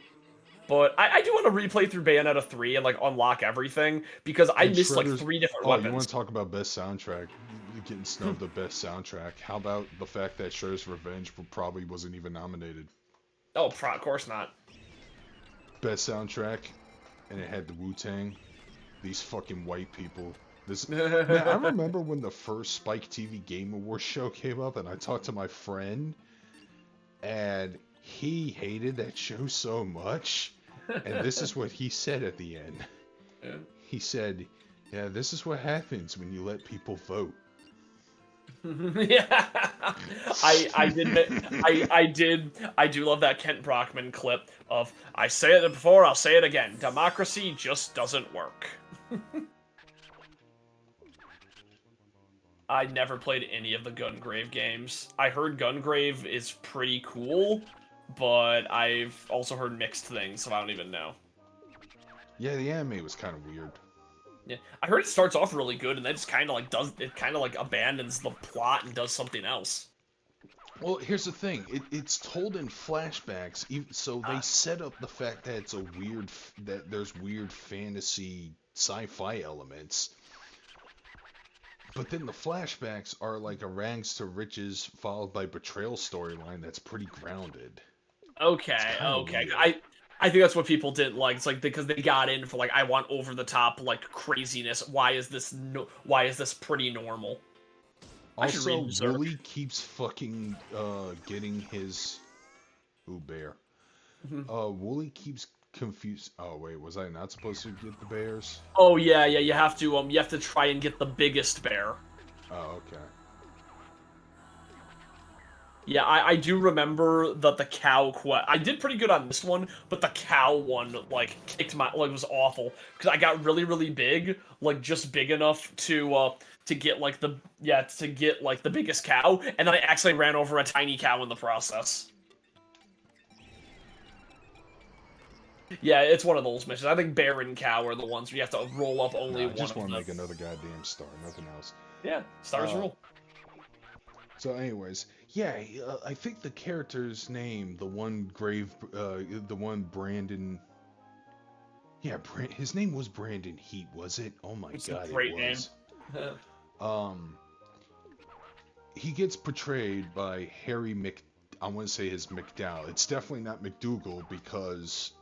But I do want to replay through Bayonetta 3 and like unlock everything because I And missed like Shredder's- 3 different Oh, weapons. you want to talk about best soundtrack? You're getting snubbed the best soundtrack. How about the fact that Shredder's Revenge probably wasn't even nominated? Oh, of course not. Best soundtrack, and it had the Wu-Tang. These fucking white people. Man, I remember when the first Spike TV Game Awards show came up, and I talked to my friend, and he hated that show so much. And this is what he said at the end. Yeah. He said, "Yeah, this is what happens when you let people vote." Yeah, I do love that Kent Brockman clip of I say it before, I'll say it again. Democracy just doesn't work. I never played any of the Gungrave games. I heard Gungrave is pretty cool, but I've also heard mixed things, so I don't even know. Yeah, the anime was kind of weird. Yeah, I heard it starts off really good, and then it's kind of like abandons the plot and does something else. Well, here's the thing. It's told in flashbacks, so they set up the fact that it's that there's weird fantasy sci-fi elements. But then the flashbacks are like a rags to riches followed by betrayal storyline that's pretty grounded. Okay. Weird. I think that's what people didn't like. It's like because they got in for like I want over the top like craziness. Why is this pretty normal? Also, Wooly keeps fucking getting his bear. Wooly keeps confused. Oh wait, was I not supposed to get the bears? Oh yeah, you have to try and get the biggest bear. Oh, okay. Yeah, I do remember that the cow I did pretty good on this one, but the cow one like kicked my was awful because I got really big, like just big enough to to get like the biggest cow, and then I accidentally ran over a tiny cow in the process. Yeah, it's one of those missions. I think bear and cow are the ones where you have to roll up only one. I just want to make another goddamn star, nothing else. Yeah, stars rule. So, anyways, yeah, I think the character's name, the one Brandon. Yeah, his name was Brandon Heat, was it? Oh my god, great it was. Name. He gets portrayed by Harry I want to say his McDowell. It's definitely not McDougal because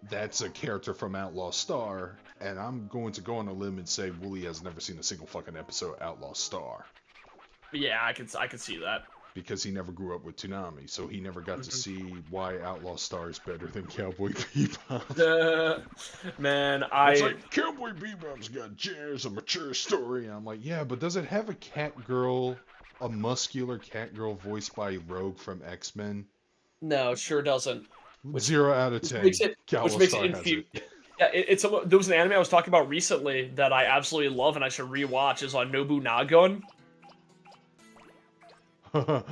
that's a character from Outlaw Star, and I'm going to go on a limb and say Wooly has never seen a single fucking episode of Outlaw Star. Yeah, I could see that. Because he never grew up with Toonami, so he never got to see why Outlaw Star is better than Cowboy Bebop. Man, It's like, Cowboy Bebop's got jazz, a mature story, and I'm like, yeah, but does it have a muscular cat girl voiced by Rogue from X-Men? No, it sure doesn't. 0 out of 10. Which makes Star it has it. Yeah, there was an anime I was talking about recently that I absolutely love and I should rewatch. Is on Nobunaga. Man,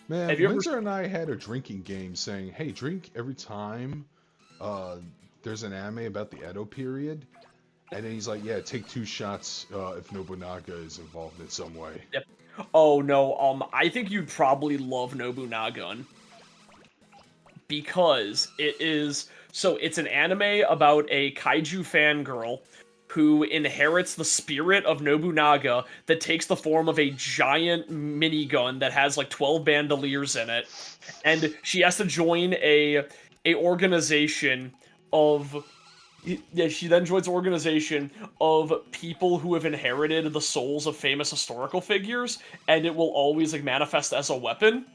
Windsor and I had a drinking game saying, hey, drink every time there's an anime about the Edo period. And then he's like, yeah, take 2 shots if Nobunaga is involved in some way. Yep. Oh, no, I think you'd probably love Nobunaga. Because it's an anime about a kaiju fangirl who inherits the spirit of Nobunaga that takes the form of a giant minigun that has like 12 bandoliers in it. And she has to join a organization of... Yeah, she then joins an organization of people who have inherited the souls of famous historical figures, and it will always like manifest as a weapon.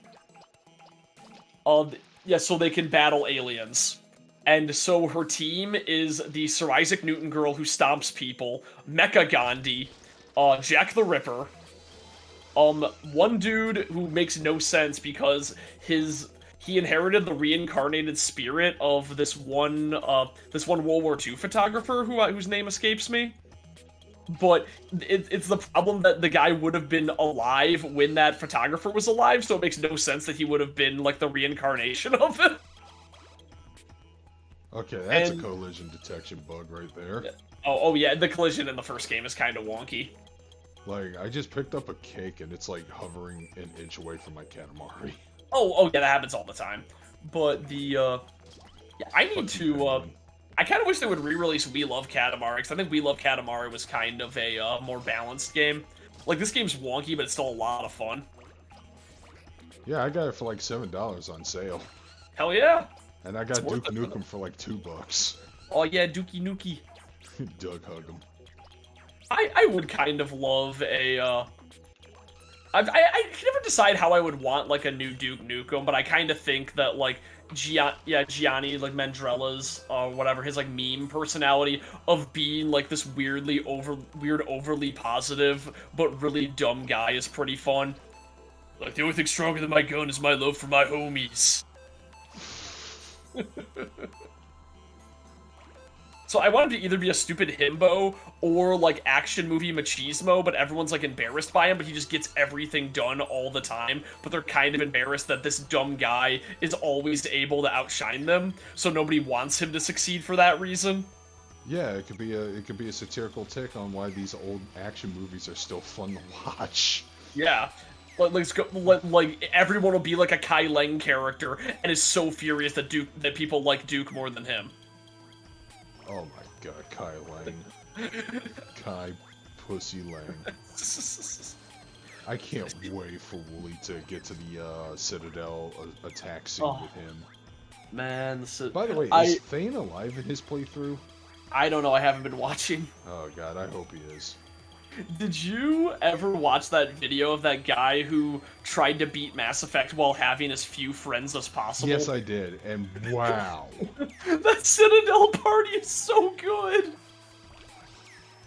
Yeah, so they can battle aliens. And so her team is the Sir Isaac Newton girl who stomps people, Mecha Gandhi, Jack the Ripper, one dude who makes no sense because he inherited the reincarnated spirit of this one World War II photographer whose name escapes me. But it's the problem that the guy would have been alive when that photographer was alive, so it makes no sense that he would have been like the reincarnation of it. Okay, that's a collision detection bug right there. Yeah. Oh yeah, the collision in the first game is kind of wonky. Like, I just picked up a cake and it's like hovering an inch away from my Katamari. Oh yeah, that happens all the time. But yeah, I need to. I kind of wish they would re-release We Love Katamari, because I think We Love Katamari was kind of a more balanced game. Like, this game's wonky, but it's still a lot of fun. Yeah, I got it for like $7 on sale. Hell yeah! And I got Duke Nukem for like $2. Oh yeah, Dookie Nukie. Doug hug him. I would kind of love a. I can never decide how I would want like a new Duke Nukem, but I kind of think that like Gianni like Mandrella's whatever his like meme personality of being like this overly positive but really dumb guy is pretty fun. Like, the only thing stronger than my gun is my love for my homies. So I want him to either be a stupid himbo or like action movie machismo, but everyone's like embarrassed by him, but he just gets everything done all the time, but they're kind of embarrassed that this dumb guy is always able to outshine them, so nobody wants him to succeed for that reason. Yeah, it could be a satirical take on why these old action movies are still fun to watch. Yeah. Like everyone will be like a Kai Lang character and is so furious that people like Duke more than him. Oh my god, Kai Lang. Kai Pussy Lang. I can't wait for Wooly to get to the Citadel attack scene with him. Man, by the way, is Thane alive in his playthrough? I don't know, I haven't been watching. Oh god, I hope he is. Did you ever watch that video of that guy who tried to beat Mass Effect while having as few friends as possible? Yes, I did, and wow. That Citadel party is so good!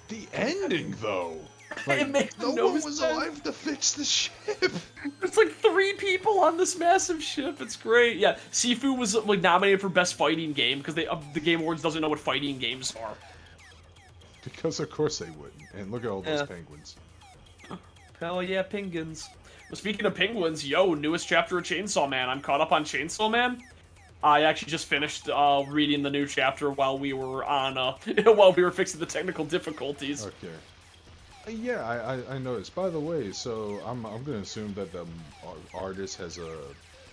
The ending, though! Like, it makes no one was alive to fix the ship! There's like 3 people on this massive ship, it's great. Yeah, Sifu was like nominated for Best Fighting Game, because the Game Awards doesn't know what fighting games are. Because of course they wouldn't. And look at all those penguins. Hell yeah, penguins. Well, speaking of penguins, yo, newest chapter of Chainsaw Man. I'm caught up on Chainsaw Man. I actually just finished reading the new chapter while we were on while we were fixing the technical difficulties. Okay. Yeah, I noticed. By the way, so I'm gonna assume that the artist has a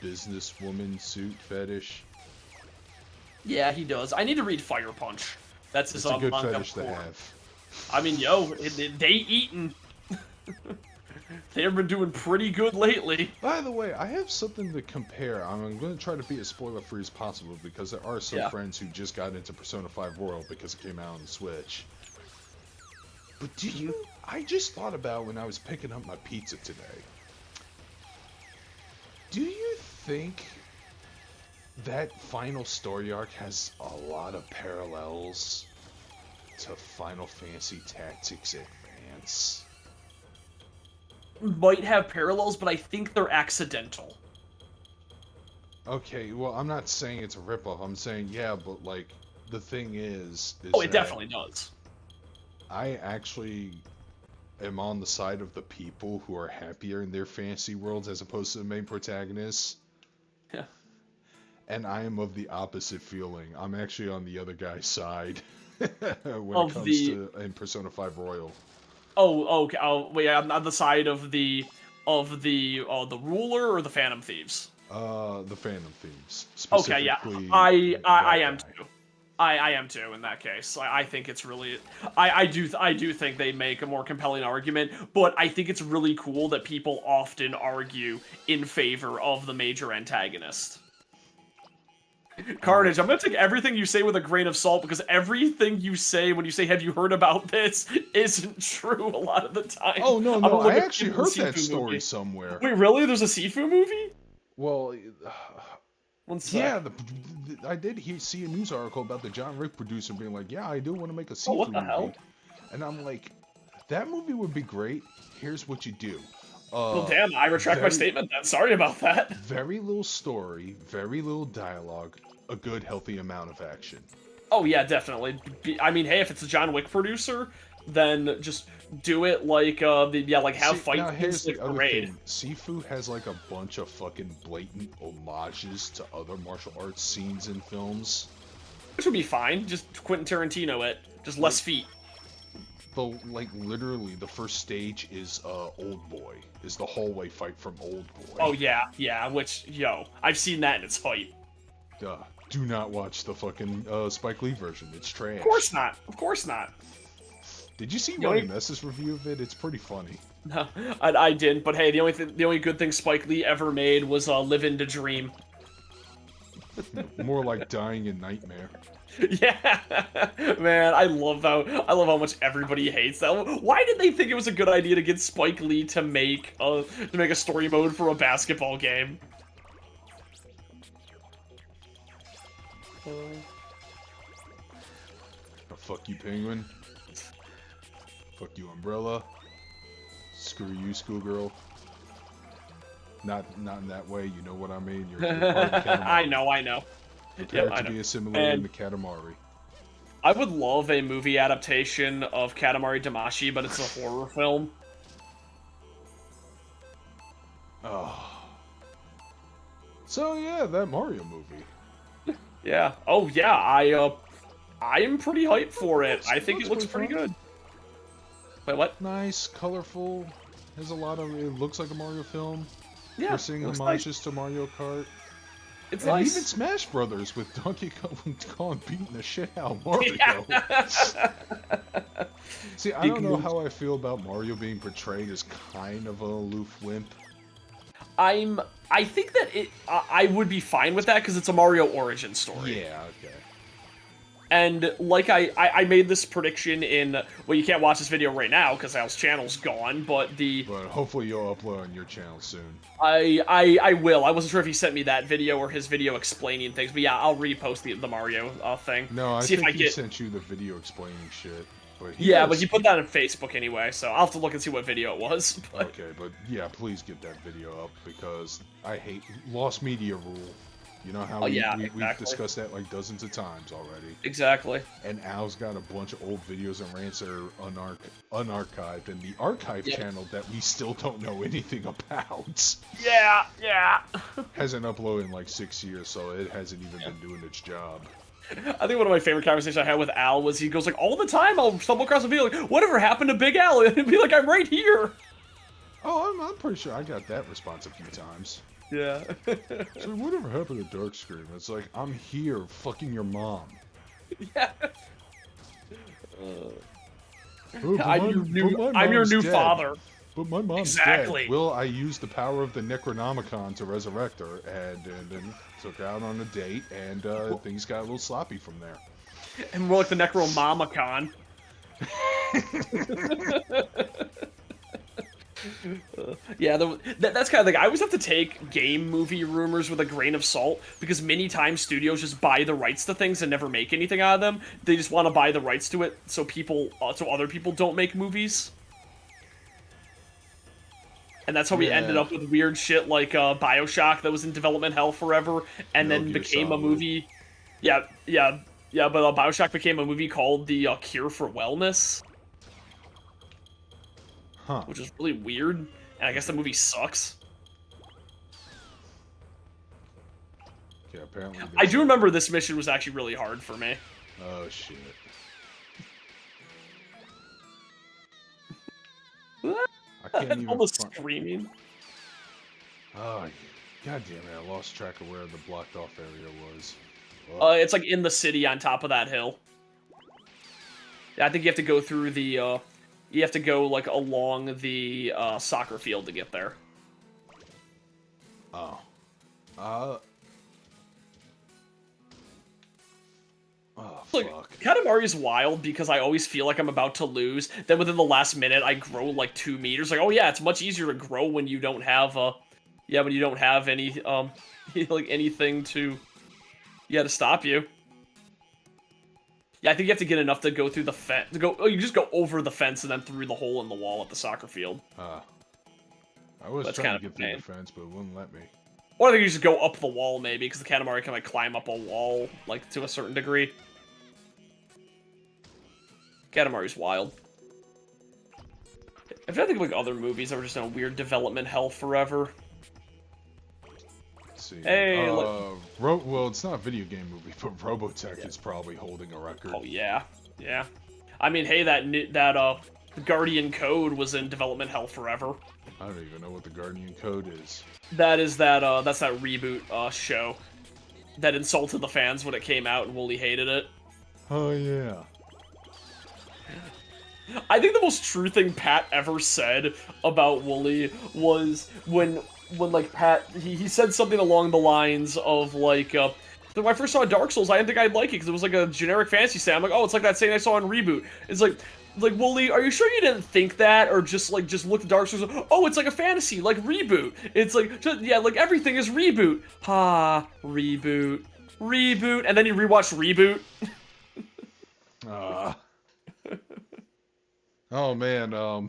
businesswoman suit fetish. Yeah, he does. I need to read Fire Punch. That's his It's a good manga fetish to core. have. I mean, yo, they eatin'. They've been doing pretty good lately. By the way, I have something to compare. I'm going to try to be as spoiler-free as possible because there are some friends who just got into Persona 5 Royal because it came out on the Switch. But do you... I just thought about when I was picking up my pizza today. Do you think that final story arc has a lot of parallels to Final Fantasy Tactics Advance? Might have parallels, but I think they're accidental. Okay, well, I'm not saying it's a ripoff. I'm saying, yeah, but, like, the thing is oh, it definitely does. I actually am on the side of the people who are happier in their fantasy worlds as opposed to the main protagonists. Yeah. And I am of the opposite feeling. I'm actually on the other guy's side when Of it comes the- to in Persona 5 Royal. Oh, okay. Oh, wait. I'm on the side of the ruler or the Phantom Thieves. The Phantom Thieves. Okay, yeah. Specifically I am that guy. too. I am too in that case. I think it's really I do think they make a more compelling argument, but I think it's really cool that people often argue in favor of the major antagonist. Carnage, I'm gonna take everything you say with a grain of salt because everything you say when you say "Have you heard about this?" isn't true a lot of the time. Oh, no, I'm no, gonna look I at actually the heard Sifu that story movie. somewhere. Wait, really? There's a Sifu movie? Well, One sec. yeah, I did see a news article about the John Wick producer being like, yeah, I do want to make a Sifu what the movie. hell? And I'm like, that movie would be great. Here's what you do. Well, damn, I retract my statement then. Sorry about that. Very little story, very little dialogue, a good, healthy amount of action. Oh, yeah, definitely. I mean, hey, if it's a John Wick producer, then just do it like, have fight now here's scenes the like other Parade. thing. Sifu has like a bunch of fucking blatant homages to other martial arts scenes in films. Which would be fine. Just Quentin Tarantino it. Just less feet. But like literally, the first stage is Old Boy, is the hallway fight from Old Boy. Oh, yeah, which, yo, I've seen that in its height. Duh. Do not watch the fucking Spike Lee version. It's trash. Of course not. Did you see Yo, Ronnie Mess's review of it? It's pretty funny. No, I didn't, but hey, the only good thing Spike Lee ever made was Living to Dream. More like Dying in Nightmare. Yeah, man, I love how much everybody hates that. Why did they think it was a good idea to get Spike Lee to make a story mode for a basketball game? Oh, fuck you, Penguin. Fuck you, Umbrella. Screw you, Schoolgirl. Not in that way. You know what I mean. You're part of the Katamari. I know. Prepare I to know. be assimilated And in the Katamari. I would love a movie adaptation of Katamari Damacy, but it's a horror film. Oh. So yeah, that Mario movie. Yeah. Oh yeah. I am pretty hyped for it. I think it looks pretty good. Wait, what? Nice, colorful. Has a lot of. It looks like a Mario film. Yeah. We're seeing looks homages to Mario Kart. It's And nice. even Smash Brothers with Donkey Kong beating the shit out of Mario. Yeah. See, I don't know how I feel about Mario being portrayed as kind of a aloof wimp. I think that I would be fine with that because it's a Mario origin story. Yeah, okay. And like I made this prediction in, well, you can't watch this video right now because Al's channel's gone, but But hopefully you'll upload on your channel soon. I will. I wasn't sure if he sent me that video or his video explaining things, but yeah, I'll repost the Mario thing. No, I See think if he sent you the video explaining shit. But but he put that on Facebook anyway, so I'll have to look and see what video it was. But... Okay, but yeah, please get that video up because I hate lost media rule. You know how Oh yeah, we've exactly. discussed that like dozens of times already. Exactly. And Al's got a bunch of old videos and rants that are unarchived, and the archive Yeah. channel that we still don't know anything about Yeah, yeah. hasn't uploaded in like 6 years, so it hasn't even been doing its job. I think one of my favorite conversations I had with Al was he goes like, all the time I'll stumble across a video like, whatever happened to Big Al? And he'd be like, I'm right here. Oh, I'm pretty sure I got that response a few times. Yeah. So whatever happened to Darkscream? It's like, I'm here fucking your mom. Yeah. Oh, I'm your new father. But my mom's Exactly. dead. Will I use the power of the Necronomicon to resurrect her? And then took her out on a date, and things got a little sloppy from there. And more like the Necromamicon. Yeah, that's kind of like, I always have to take game movie rumors with a grain of salt, because many times studios just buy the rights to things and never make anything out of them. They just want to buy the rights to it so so other people don't make movies. And that's how we ended up with weird shit like BioShock that was in development hell forever, and then became a movie. But BioShock became a movie called The Cure for Wellness. Huh. Which is really weird, and I guess the movie sucks. Yeah, apparently. I do remember this mission was actually really hard for me. Oh shit. I can't even. All the screaming. Oh, god damn it! I lost track of where the blocked off area was. It's like in the city on top of that hill. Yeah, I think you have to go through the. You have to go like along the soccer field to get there. Oh. Oh, like, fuck. Katamari's wild because I always feel like I'm about to lose. Then within the last minute, I grow like 2 meters. Like, oh yeah, it's much easier to grow when you don't have when you don't have any like anything to stop you. Yeah, I think you have to get enough to go through the fence. You just go over the fence and then through the hole in the wall at the soccer field. I was trying to get through the fence, but it wouldn't let me. Or I think you just go up the wall, maybe, because the Katamari can, like, climb up a wall, like, to a certain degree. Katamari's wild. I feel like, other movies that were just in a weird development hell forever. Let's see. Hey, well, it's not a video game movie, but Robotech is probably holding a record. Oh, yeah. Yeah. I mean, hey, that Guardian Code was in development hell forever. I don't even know what the Guardian Code is. That's that reboot show that insulted the fans when it came out and Wooly hated it. Oh, yeah. I think the most true thing Pat ever said about Wooly was when like Pat he said something along the lines of like when I first saw Dark Souls I didn't think I'd like it because it was like a generic fantasy set. I'm like, oh, it's like that saying I saw in Reboot. It's like Wooly, are you sure you didn't think that, or just look at Dark Souls? Oh, it's like a fantasy, like Reboot. It's like like everything is Reboot. Ha, Reboot, and then you rewatch Reboot. Oh man,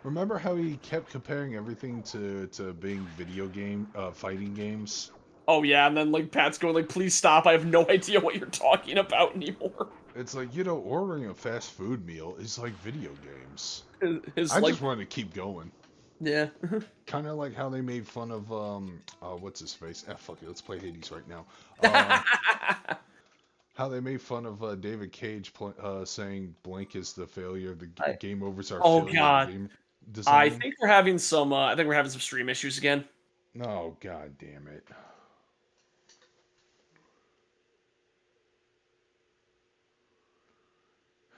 remember how he kept comparing everything to being video game fighting games? Oh yeah, and then like Pat's going like, please stop, I have no idea what you're talking about anymore. It's like, ordering a fast food meal is like video games. I just want to keep going. Yeah. Kind of like how they made fun of what's his face? Fuck it, let's play Hades right now. How they made fun of David Cage saying blank is the failure of the game overs are failure. Oh god. Game design. I think we're having some stream issues again. Oh god damn it.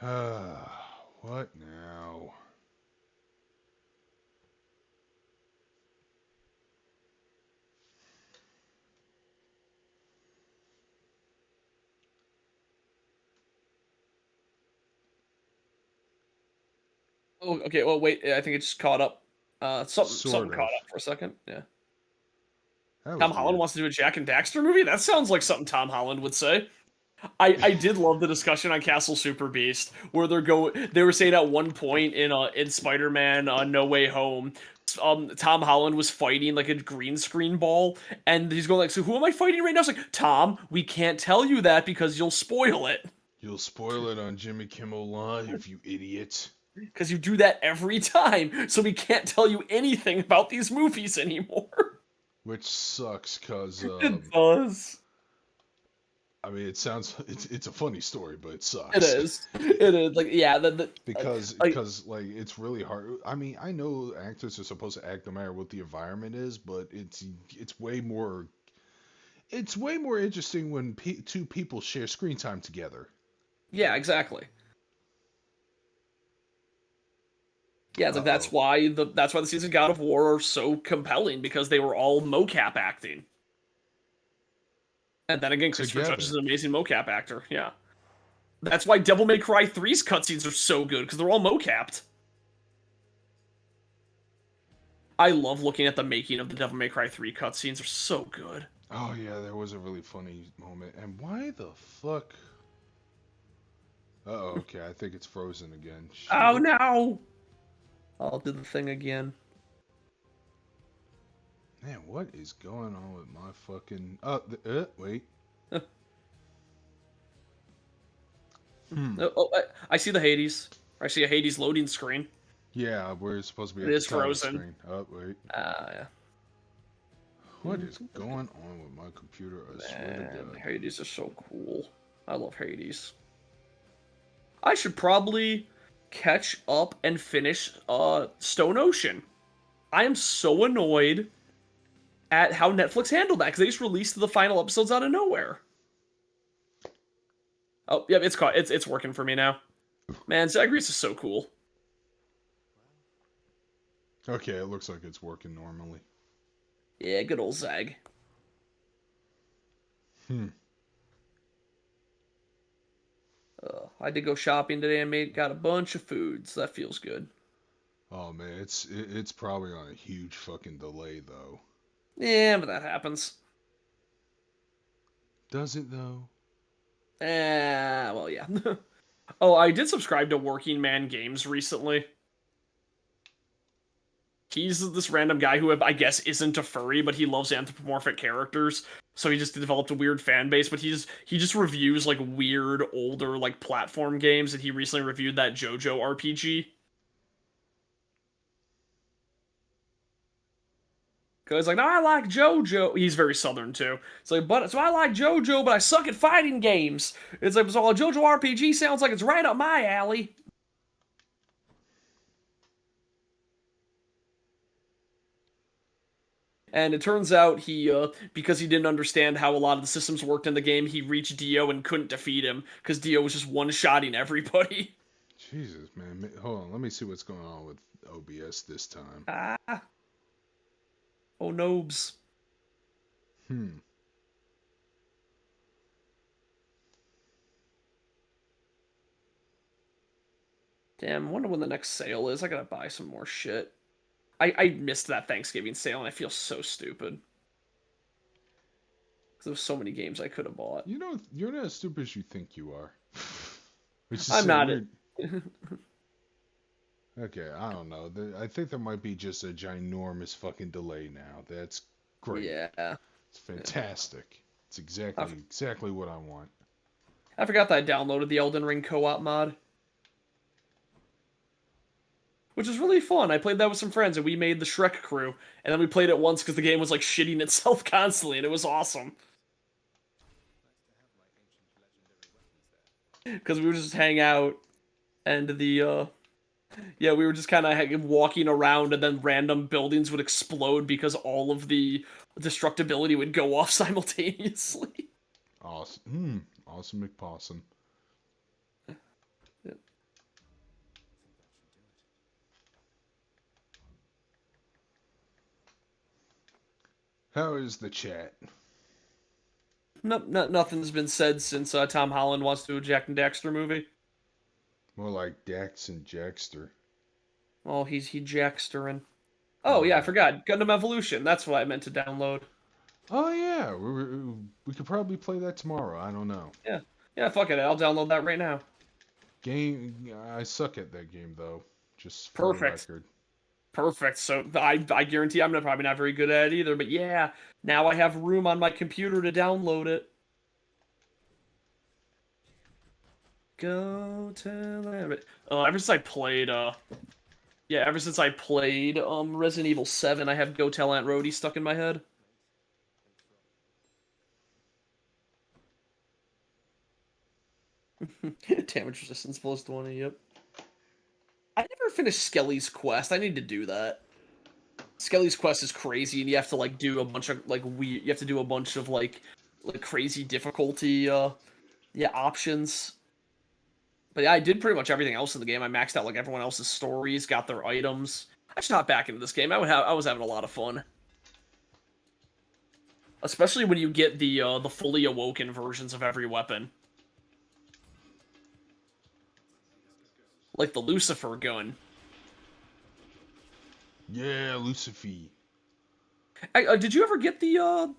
What now? Oh, okay. Well, wait. I think it just caught up. Something caught up for a second. Yeah. Tom Holland wants to do a Jack and Daxter movie? That sounds like something Tom Holland would say. I did love the discussion on Castle Super Beast where they were saying at one point in Spider-Man No Way Home Tom Holland was fighting like a green screen ball, and he's going like, "So who am I fighting right now?" It's like, "Tom, we can't tell you that because you'll spoil it." You'll spoil it on Jimmy Kimmel Live, you idiot. Because you do that every time, so we can't tell you anything about these movies anymore. Which sucks, cause It does. I mean, it's a funny story, but it sucks. It is. It is. Like, yeah, because like it's really hard. I mean, I know actors are supposed to act no matter what the environment is, but it's way more interesting when two people share screen time together. Yeah, exactly. Yeah, it's like that's why the scenes in God of War are so compelling, because they were all mocap acting. And then again, Christopher Judge is an amazing mocap actor. Yeah, that's why Devil May Cry 3's cutscenes are so good, because they're all mocapped. I love looking at the making of the Devil May Cry 3 cutscenes. They're so good. Oh yeah, there was a really funny moment. And why the fuck? Okay, I think it's frozen again. Shit. Oh no! I'll do the thing again. Man, what is going on with my fucking... wait. I see the Hades. I see a Hades loading screen. Yeah, we're supposed to be at the frozen. Screen. Oh, wait. Yeah. What is going on with my computer? I swear to God. Hades is so cool. I love Hades. I should probably catch up and finish Stone Ocean. I am so annoyed at how Netflix handled that, because they just released the final episodes out of nowhere. Oh, yeah, it's working for me now. Man, Zagreus is so cool. Okay, it looks like it's working normally. Yeah, good old Zag. I did go shopping today and got a bunch of food, so that feels good. Oh man, it's probably on a huge fucking delay though. Yeah, but that happens. Does it though? Well, yeah. Oh, I did subscribe to Working Man Games recently. He's this random guy who I guess isn't a furry, but he loves anthropomorphic characters. So he just developed a weird fan base, but he just reviews like weird older like platform games, and he recently reviewed that JoJo RPG. Cause like, no, I like JoJo. He's very southern too. It's like, so I like JoJo, but I suck at fighting games. It's like, so a JoJo RPG sounds like it's right up my alley. And it turns out because he didn't understand how a lot of the systems worked in the game, he reached Dio and couldn't defeat him, because Dio was just one-shotting everybody. Jesus, man. Hold on, let me see what's going on with OBS this time. Oh, nobs. Damn, I wonder when the next sale is. I gotta buy some more shit. I missed that Thanksgiving sale, and I feel so stupid. Because there was so many games I could have bought. You know, you're not as stupid as you think you are. I'm not. Okay, I don't know. I think there might be just a ginormous fucking delay now. That's great. Yeah. It's fantastic. It's exactly what I want. I forgot that I downloaded the Elden Ring co-op mod. Which is really fun. I played that with some friends, and we made the Shrek crew. And then we played it once because the game was like shitting itself constantly, and it was awesome. Because we would just hang out, and we were just kind of walking around, and then random buildings would explode because all of the destructibility would go off simultaneously. Awesome. Awesome McPawsome. How is the chat? Nothing's been said since Tom Holland wants to do a Jack and Daxter movie. More like Dax and Jackster. Oh, he Jacksterin'. Oh yeah, I forgot. Gundam Evolution. That's what I meant to download. Oh yeah, we could probably play that tomorrow. I don't know. Yeah. Fuck it. I'll download that right now. I suck at that game though. Just for the record. Perfect. So I guarantee I'm probably not very good at it either. But yeah, now I have room on my computer to download it. Go tell it. Ever since I played yeah, ever since I played Resident Evil 7, I have Go Tell Aunt Rhody stuck in my head. Damage resistance plus 20, yep. I never finished Skelly's quest. I need to do that. Skelly's quest is crazy, and you have to like do a bunch of like weird. You have to do a bunch of like crazy difficulty yeah options. But yeah, I did pretty much everything else in the game. I maxed out like everyone else's stories, got their items. I should hop back into this game. I was having a lot of fun, especially when you get the fully awoken versions of every weapon, like the Lucifer gun. Yeah, Lucifer. Did you ever get the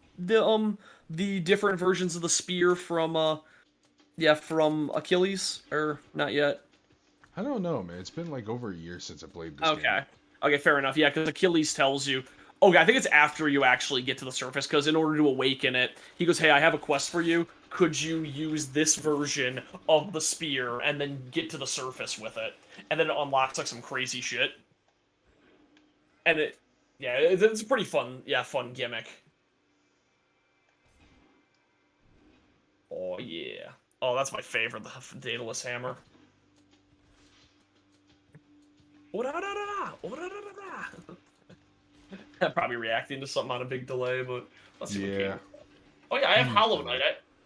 different versions of the spear from yeah, from Achilles, or not yet? I don't know, man. It's been like over a year since I played this game. Okay. Okay, fair enough. Yeah, because Achilles tells you. Okay, I think it's after you actually get to the surface, because in order to awaken it, he goes, "Hey, I have a quest for you. Could you use this version of the spear and then get to the surface with it?" And then it unlocks like some crazy shit. And yeah, it's a pretty fun, yeah, fun gimmick. Oh yeah. Oh, that's my favorite, the Daedalus Hammer. I'm probably reacting to something on a big delay, but let's see what game. Oh yeah, I have Hollow Knight.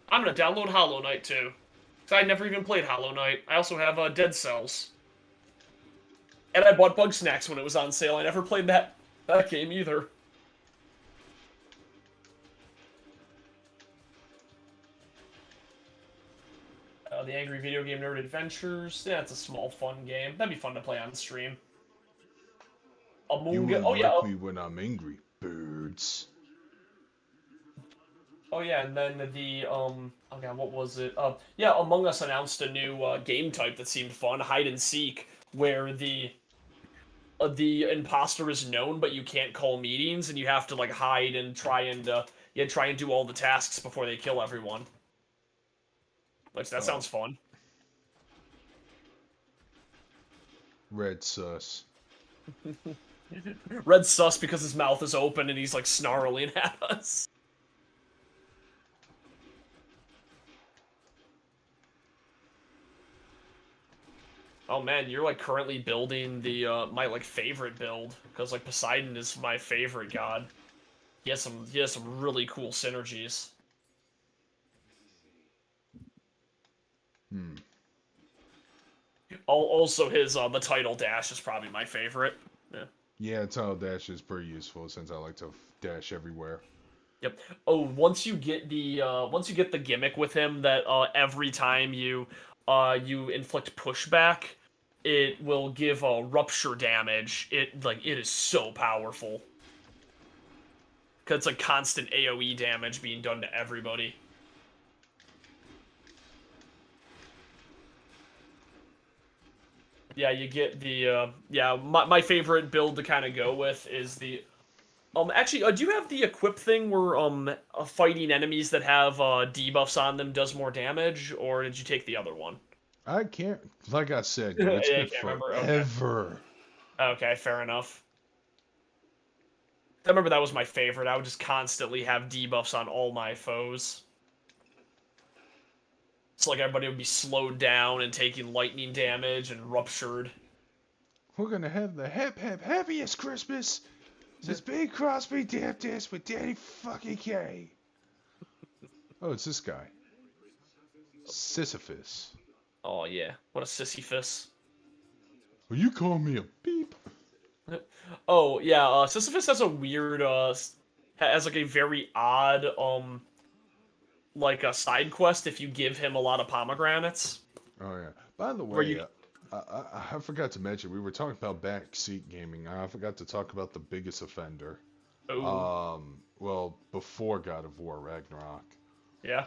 I'm gonna download Hollow Knight too. Cause I never even played Hollow Knight. I also have Dead Cells. And I bought Bug Snacks when it was on sale. I never played that game either. The Angry Video Game Nerd Adventures. Yeah, it's a small, fun game. That'd be fun to play on stream. You won't like me when I'm angry, birds. Oh yeah, and then the oh god, what was it? Yeah, Among Us announced a new game type that seemed fun, hide and seek, where the imposter is known, but you can't call meetings, and you have to like hide and try and do all the tasks before they kill everyone. Which that sounds fun. Red sus. Red sus because his mouth is open and he's like snarling at us. Oh man, you're like currently building the my like favorite build, because like Poseidon is my favorite god. He has some really cool synergies. Also, his the title dash is probably my favorite. Yeah. Yeah, title dash is pretty useful since I like to dash everywhere. Yep. Oh, once you get the gimmick with him that every time you inflict pushback, it will give rupture damage. It is so powerful. Cause it's like constant AoE damage being done to everybody. Yeah, you get the yeah. My favorite build to kind of go with is the actually, do you have the equip thing where fighting enemies that have debuffs on them does more damage, or did you take the other one? I can't, like I said, it's been forever. Okay, fair enough. I remember that was my favorite. I would just constantly have debuffs on all my foes. So like everybody would be slowed down and taking lightning damage and ruptured. We're gonna have the happiest Christmas since Bing Crosby did this with Daddy fucking K. Oh, it's this guy. Sisyphus. Oh yeah, what a Sisyphus. Well, you call me a beep. Oh yeah, Sisyphus has a weird has like a very odd like a side quest if you give him a lot of pomegranates. Oh yeah. By the way, I forgot to mention, we were talking about backseat gaming. I forgot to talk about the biggest offender. Oh. Well, before God of War Ragnarok. Yeah.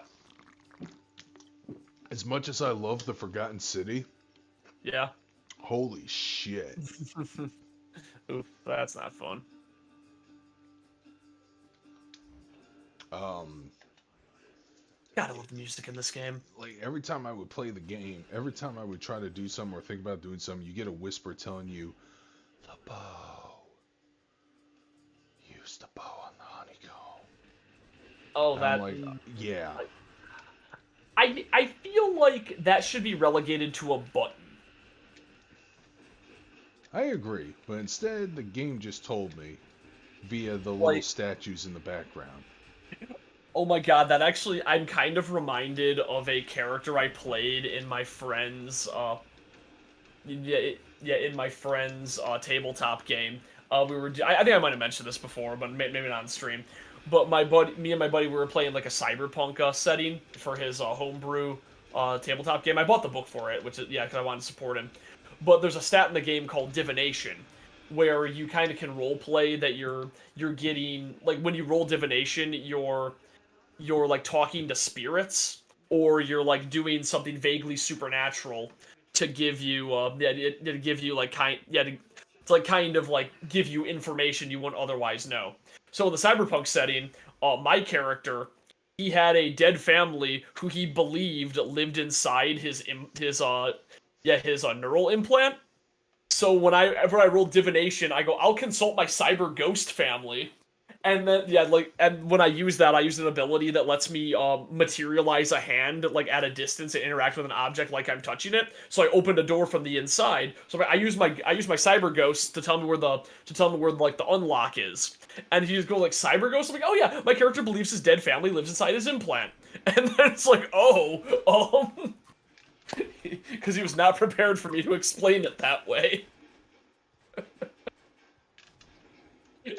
As much as I love the Forgotten City. Yeah. Holy shit. Oof, that's not fun. God, I love the music in this game. Like every time I would play the game, every time I would try to do something or think about doing something, you get a whisper telling you, "The bow. Use the bow on the honeycomb." Oh, And that. I'm like, yeah. I feel like that should be relegated to a button. I agree, but instead the game just told me via the little Like, statues in the background. oh my god, that actually, I'm kind of reminded of a character I played in my friend's, in my friend's tabletop game. I think I might have mentioned this before, but maybe not on stream. But me and my buddy, we were playing like a cyberpunk setting for his homebrew tabletop game. I bought the book for it, which is, because I wanted to support him. But there's a stat in the game called divination, where you kind of can role play that you're getting, like, when you roll divination, you're like talking to spirits, or you're like doing something vaguely supernatural to give you to give you like to like kind of like give you information you wouldn't otherwise know. So in the cyberpunk setting, my character, he had a dead family who he believed lived inside his neural implant. So whenever I roll divination, I go, I'll consult my cyber ghost family. And then, and when I use that, I use an ability that lets me materialize a hand, like, at a distance and interact with an object like I'm touching it. So I opened a door from the inside. So I use my cyber ghost to tell me where like the unlock is. And if you just go like cyber ghost, I'm like, oh yeah, my character believes his dead family lives inside his implant. And then it's like, because he was not prepared for me to explain it that way.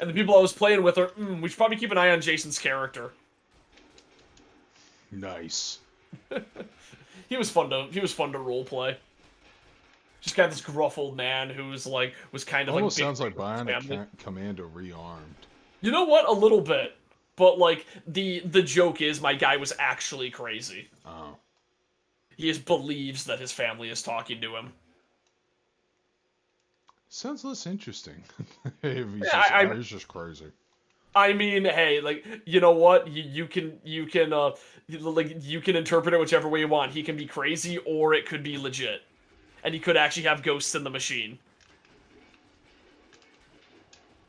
And the people I was playing with are, we should probably keep an eye on Jason's character. Nice. He was fun to roleplay. Just got this gruff old man who was kind of like. Almost sounds like Bionic Commando rearmed. You know what? A little bit, but like the joke is my guy was actually crazy. Oh. He just believes that his family is talking to him. Sounds less interesting. If he's just crazy. I mean, hey, like, you know what? You can interpret it whichever way you want. He can be crazy, or it could be legit, and he could actually have ghosts in the machine.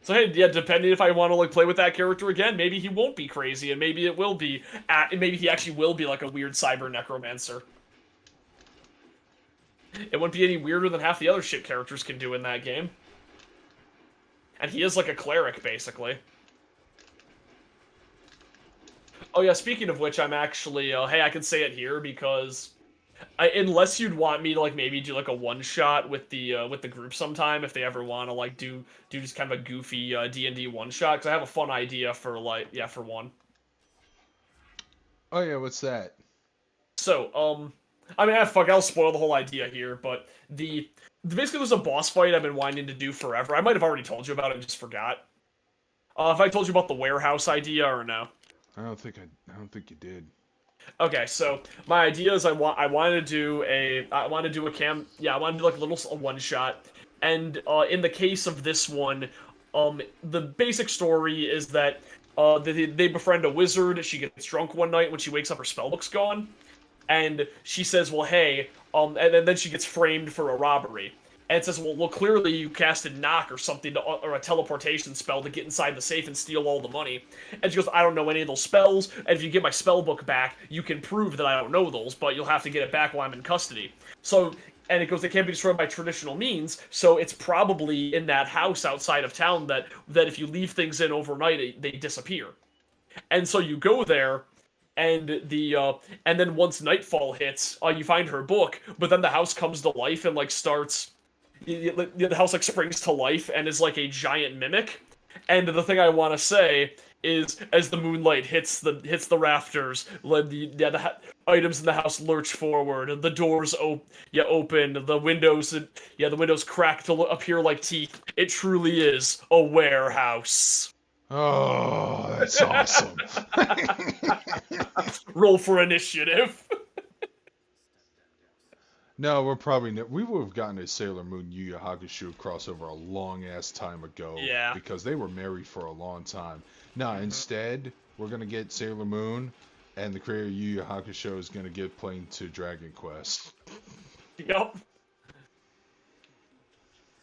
So hey, yeah, depending if I want to like play with that character again, maybe he won't be crazy, and maybe it will be. Maybe he actually will be like a weird cyber necromancer. It wouldn't be any weirder than half the other shit characters can do in that game. And he is like a cleric, basically. Oh yeah, speaking of which, I'm actually, hey, I can say it here because, unless you'd want me to like maybe do like a one-shot with the group sometime, if they ever want to like do just kind of a goofy D&D one-shot, because I have a fun idea for for one. Oh yeah, what's that? So, I mean, I'll spoil the whole idea here, but basically there's a boss fight I've been wanting to do forever. I might have already told you about it and just forgot. If I told you about the warehouse idea or no? I don't think you did. Okay, so my idea is I want to do like a little one shot, and in the case of this one, the basic story is that they befriend a wizard. She gets drunk one night. When she wakes up, her spellbook's gone. And she says, well, hey, and then she gets framed for a robbery. And it says, well, clearly you casted knock or something, or a teleportation spell to get inside the safe and steal all the money. And she goes, I don't know any of those spells, and if you get my spell book back, you can prove that I don't know those, but you'll have to get it back while I'm in custody. So, and it goes, they can't be destroyed by traditional means, so it's probably in that house outside of town that if you leave things in overnight, they disappear. And so you go there, and then once nightfall hits, you find her book, but then the house comes to life and like starts. The house like springs to life and is like a giant mimic. And the thing I want to say is, as the moonlight hits the rafters, the items in the house lurch forward, the doors open, the windows crack to appear like teeth. It truly is a warehouse. Oh, that's awesome. Roll for initiative. No, we're probably we would have gotten a Sailor Moon Yu Yu Hakusho crossover a long ass time ago Yeah. because they were married for a long time. Now instead, we're gonna get Sailor Moon, and the creator of Yu Yu Hakusho is gonna get playing to Dragon Quest. Yep.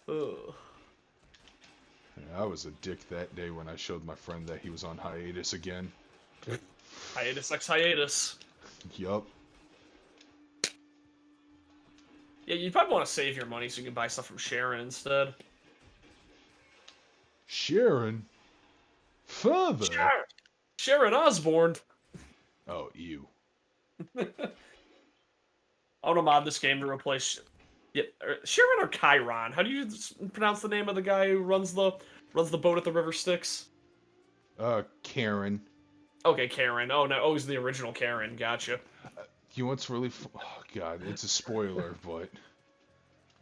Ugh. Yeah, I was a dick that day when I showed my friend that he was on hiatus again. Hiatus X hiatus. Yup. Yeah, you'd probably want to save your money so you can buy stuff from Sharon instead. Sharon? Further? Sharon Osbourne. Oh, ew. I want to mod this game to replace Sharon or Chiron. How do you pronounce the name of the guy who runs the boat at the River Styx? Karen. Okay, Karen. Oh no, he's the original Karen. Gotcha. You know what's really oh god, it's a spoiler, but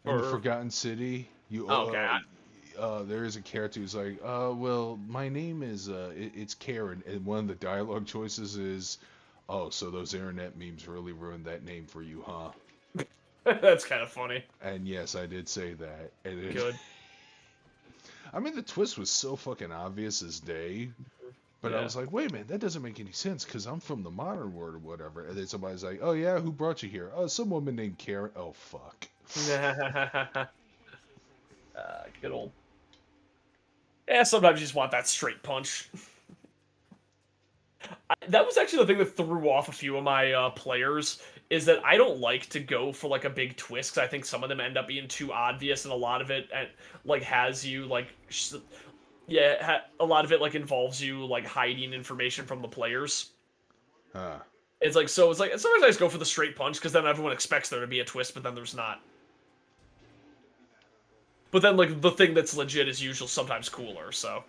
in the Forgotten City, there is a character who's like, well, my name is it's Karen, and one of the dialogue choices is, oh, so those internet memes really ruined that name for you, huh? That's kind of funny. And yes, I did say that. And Good. I mean, the twist was so fucking obvious as day. But I was like, wait a minute, that doesn't make any sense because I'm from the modern world or whatever. And then somebody's like, oh yeah, who brought you here? Oh, some woman named Karen. Oh, fuck. Good old. Yeah, sometimes you just want that straight punch. That was actually the thing that threw off a few of my players, is that I don't like to go for like a big twist, because I think some of them end up being too obvious, and a lot of it like has you like... a lot of it like involves you like hiding information from the players. It's like sometimes I just go for the straight punch because then everyone expects there to be a twist, but then there's not. But then like the thing that's legit is usually sometimes cooler. So,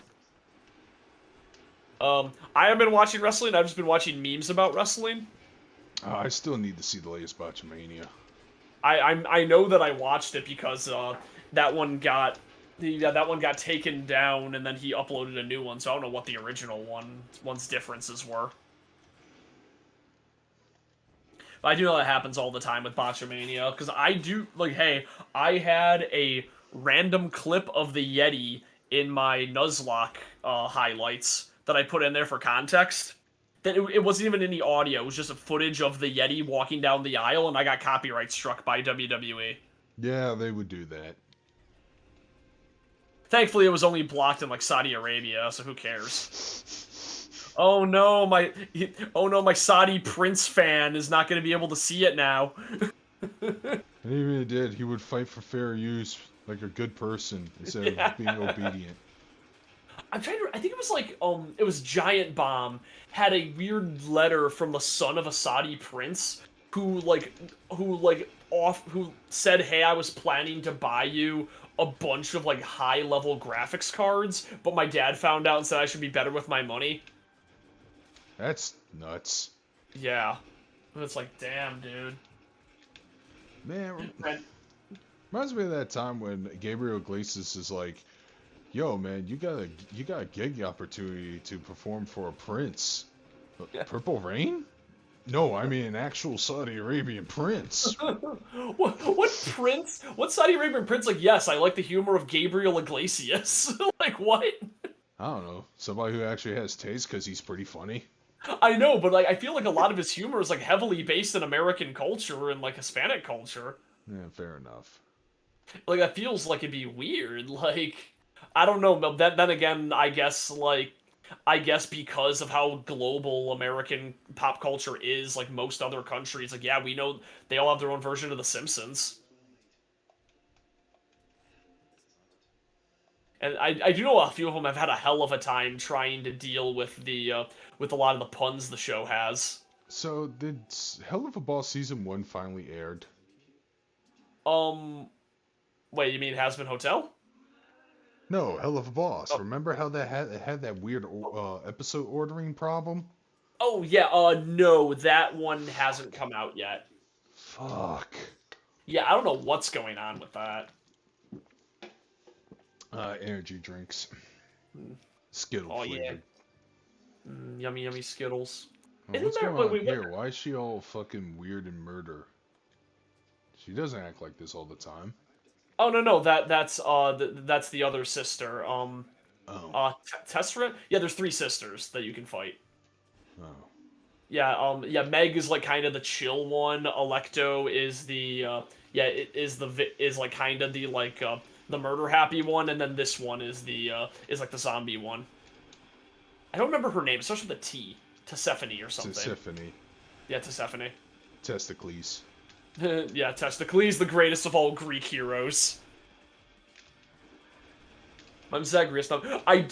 I have been watching wrestling. I've just been watching memes about wrestling. I still need to see the latest Botchamania. I know that I watched it because that one got. That one got taken down, and then he uploaded a new one, so I don't know what the original one's differences were. But I do know that happens all the time with Botchamania, because I do, like, hey, I had a random clip of the Yeti in my Nuzlocke highlights that I put in there for context. That it wasn't even any audio, it was just a footage of the Yeti walking down the aisle, and I got copyright struck by WWE. Yeah, they would do that. Thankfully, it was only blocked in like Saudi Arabia, so who cares? Oh no, my Saudi prince fan is not going to be able to see it now. And even if he did, he would fight for fair use like a good person instead of being obedient. I think it was like it was Giant Bomb had a weird letter from the son of a Saudi prince who said, "Hey, I was planning to buy you a bunch of like high-level graphics cards, but my dad found out and said I should be better with my money." That's nuts. Yeah. It's like, damn, dude. Man, reminds me of that time when Gabriel Iglesias is like, yo, man, you got a gig opportunity to perform for a prince. Purple Rain? No, I mean an actual Saudi Arabian prince. What prince? What Saudi Arabian prince? Like, yes, I like the humor of Gabriel Iglesias. Like, what? I don't know. Somebody who actually has taste because he's pretty funny. I know, but like, I feel like a lot of his humor is like heavily based in American culture and like Hispanic culture. Yeah, fair enough. Like, that feels like it'd be weird. Like, I don't know. But then again, I guess because of how global American pop culture is, like most other countries, like, yeah, we know they all have their own version of The Simpsons. And I do know a few of them have had a hell of a time trying to deal with with a lot of the puns the show has. So, did Hell of a Boss Season 1 finally aired? Wait, you mean Has-Been Hotel? No, Hell of a Boss. Oh. Remember how that had that weird episode ordering problem? Oh, yeah, no, that one hasn't come out yet. Fuck. Yeah, I don't know what's going on with that. Energy drinks. Skittle flavored. Yeah. Yummy, yummy Skittles. Oh, what's going on here? Why is she all fucking weird and murder? She doesn't act like this all the time. Oh no, that's the other sister. Oh. Tessera? Yeah, there's 3 sisters that you can fight. Oh. Yeah, Meg is like kind of the chill one. Electo is is like kind of the murder happy one, and then this one is like the zombie one. I don't remember her name. It starts with a T. Tsephone or something. Tsephone. Yeah, Tsephone. Testicles. Yeah, Testicles, the greatest of all Greek heroes. I'm Zagreus now.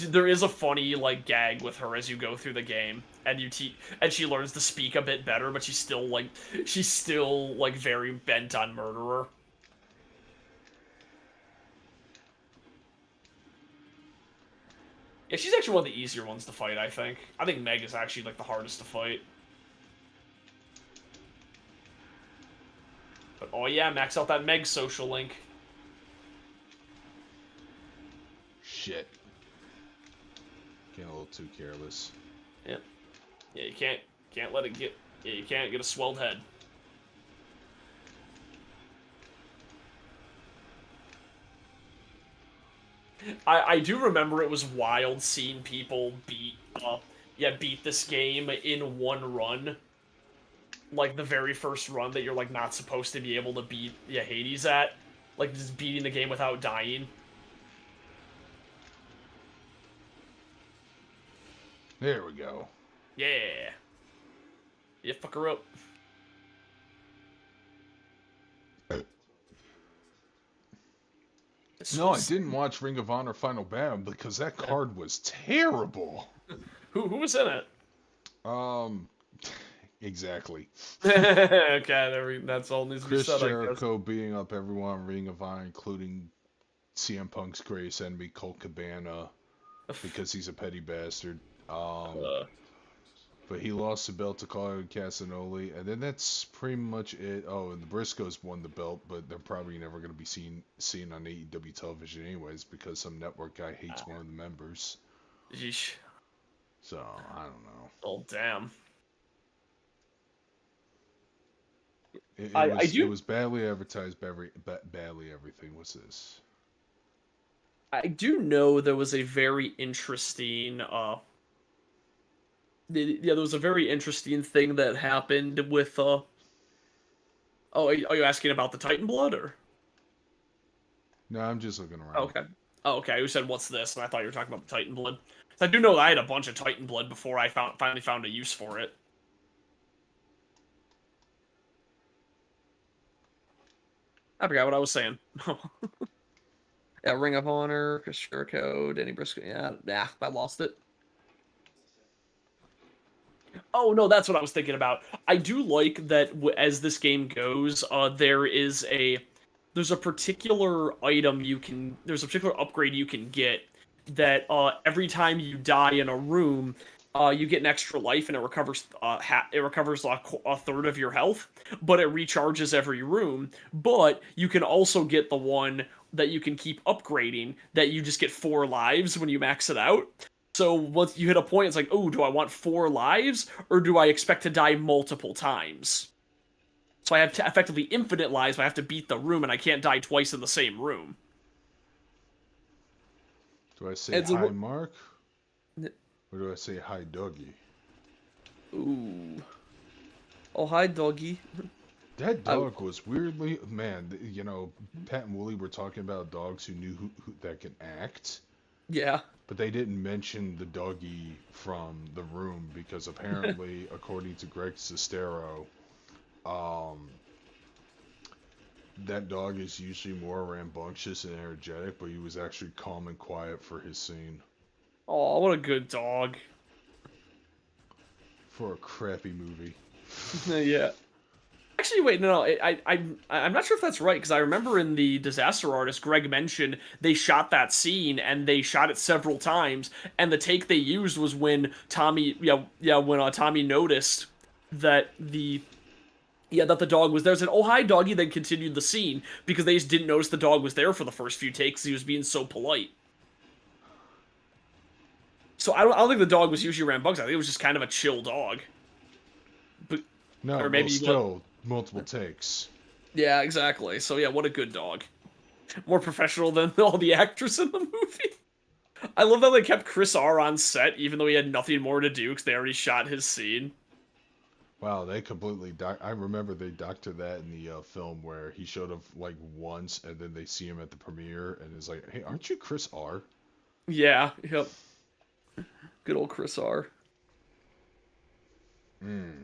There is a funny like gag with her as you go through the game, and she learns to speak a bit better, but she's still like very bent on murderer. Yeah, she's actually one of the easier ones to fight, I think. I think Meg is actually like the hardest to fight. But oh yeah, max out that Meg social link. Shit. Getting a little too careless. Yeah. Yeah, you can't let it get. Yeah, you can't get a swelled head. I do remember it was wild seeing people beat this game in one run. Like the very first run that you're like not supposed to be able to beat Hades at. Like just beating the game without dying. There we go. Yeah. Yeah, fuck her up. No, I didn't watch Ring of Honor Final Battle because that card was terrible. Who was in it? Exactly. Okay, that's all needs to be Chris said. Jericho beating up everyone in Ring of Honor, including CM Punk's greatest enemy, Colt Cabana, because he's a petty bastard. But he lost the belt to Claudio Castagnoli, and then that's pretty much it. Oh, and the Briscoes won the belt, but they're probably never going to be seen on AEW television anyways, because some network guy hates one of the members. Yeesh. So, I don't know. Oh, damn. It was badly advertised, badly everything was this. I do know there was a very interesting, there was a very interesting thing that happened with, oh, are you asking about the Titan Blood, or? No, I'm just looking around. Oh, okay. Oh, okay, you said, what's this? And I thought you were talking about the Titan Blood. I do know that I had a bunch of Titan Blood before I finally found a use for it. I forgot what I was saying. Yeah, Ring of Honor, Chris Jericho, Danny Briscoe. Yeah, I lost it. Oh no, that's what I was thinking about. I do like that as this game goes, there's a particular there's a particular upgrade you can get that every time you die in a room, you get an extra life and it recovers a third of your health, but it recharges every room. But you can also get the one that you can keep upgrading that you just get 4 lives when you max it out. So once you hit a point, it's like, oh, do I want 4 lives or do I expect to die multiple times? So I have effectively infinite lives, but I have to beat the room and I can't die twice in the same room. Do I say hi, Mark? Or do I say hi, doggy? Ooh. Oh, hi, doggy. That dog was weirdly... Man, Pat and Wooly were talking about dogs who knew who that can act. Yeah. But they didn't mention the doggy from The Room because apparently, according to Greg Sestero, that dog is usually more rambunctious and energetic, but he was actually calm and quiet for his scene. Oh, what a good dog. For a crappy movie. Yeah. Actually, wait, no, I'm not sure if that's right, because I remember in the Disaster Artist, Greg mentioned they shot that scene, and they shot it several times, and the take they used was when Tommy noticed that the dog was there, said, oh, hi, doggy, then continued the scene, because they just didn't notice the dog was there for the first few takes, he was being so polite. So I don't think the dog was usually rambunctious, I think it was just kind of a chill dog. But, no, or maybe still multiple takes. Yeah, exactly. So yeah, what a good dog. More professional than all the actors in the movie. I love that they kept Chris R on set, even though he had nothing more to do because they already shot his scene. Wow, they completely. I remember they doctored that in the film where he showed up like once, and then they see him at the premiere, and it's like, "Hey, aren't you Chris R?" Yeah, yep. Good old Chris R. Mm.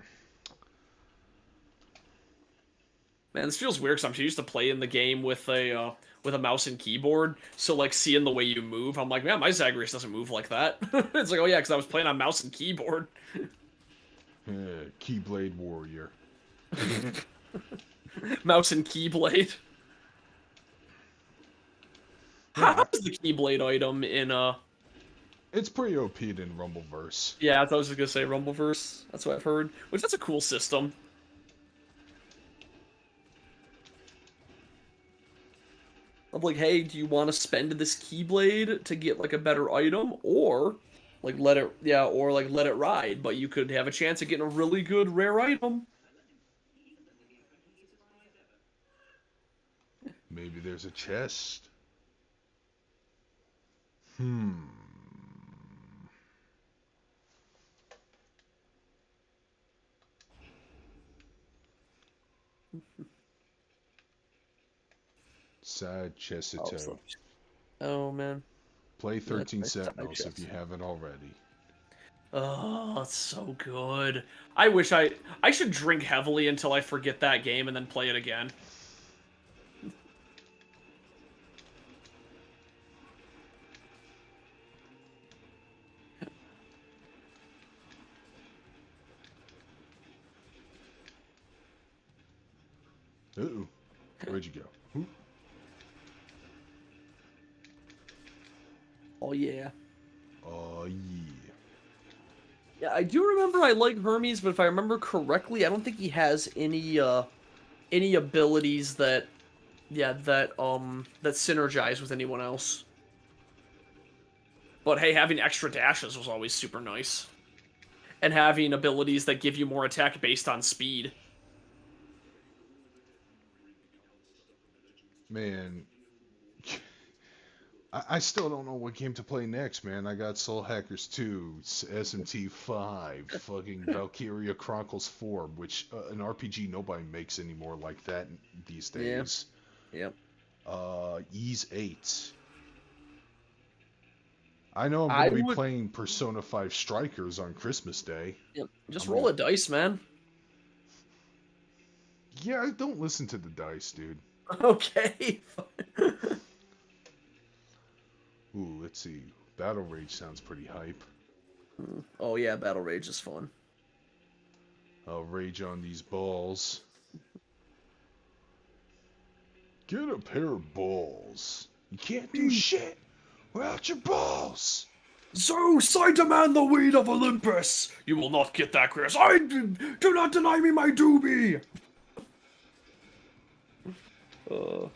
Man, this feels weird because I'm used to playing the game with a mouse and keyboard. So like seeing the way you move, I'm like, man, my Zagreus doesn't move like that. It's like, oh yeah, because I was playing on mouse and keyboard. Yeah, Keyblade Warrior. Mouse and keyblade. Yeah, How's the keyblade item in it's pretty OP'd in Rumbleverse. Yeah, I thought I was just gonna say Rumbleverse. That's what I've heard. Which that's a cool system. I'm like, hey, do you want to spend this keyblade to get like a better item, or like let it ride, but you could have a chance of getting a really good rare item. Maybe there's a chest. Hmm. Side Oh, Chesito. oh man, Play that's 13 my side Sentinels if you chest. haven't already. Oh, it's so good. I should drink heavily until I forget that game and then play it again. Uh-oh. Where'd you go? Who? Oh yeah. Oh, yeah. Yeah, I do remember I like Hermes, but if I remember correctly, I don't think he has any abilities that that synergize with anyone else. But hey, having extra dashes was always super nice. And having abilities that give you more attack based on speed. Man, I still don't know what game to play next, man. I got Soul Hackers 2, SMT 5, fucking Valkyria Chronicles 4, which an RPG nobody makes anymore like that these Yeah. days. Yep. Ys 8. I know I'm I going to be would playing Persona 5 Strikers on Christmas Day. Yep. Just I'm roll gonna. a dice, man. Yeah, I don't listen to the dice, dude. Okay. Ooh, let's see. Battle Rage sounds pretty hype. Oh yeah, Battle Rage is fun. I'll rage on these balls. Get a pair of balls. You can't do shit without your balls. Zeus, I demand the weed of Olympus! You will not get that, Chris. Do not deny me my doobie! Uh,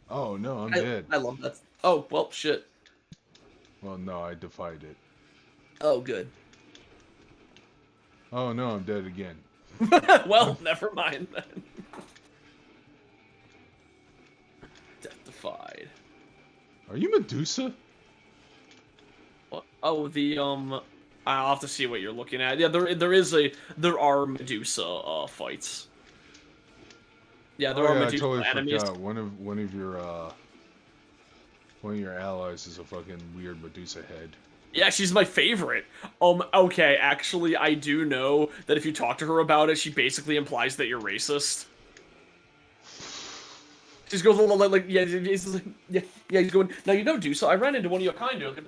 Oh no, I'm dead. I love that. Oh, well, shit. Well, no, I defied it. Oh, good. Oh no, I'm dead again. Well, never mind then. Death defied. Are you Medusa? What? Oh, I'll have to see what you're looking at. Yeah, there are Medusa fights. Yeah, there Oh are yeah, I Medusa totally enemies. forgot. One of your allies is a fucking weird Medusa head. Yeah, she's my favorite. Okay, actually, I do know that if you talk to her about it, she basically implies that you're racist. She's goes like yeah, he's going. Now you know, Dusa, I ran into one of your kind of.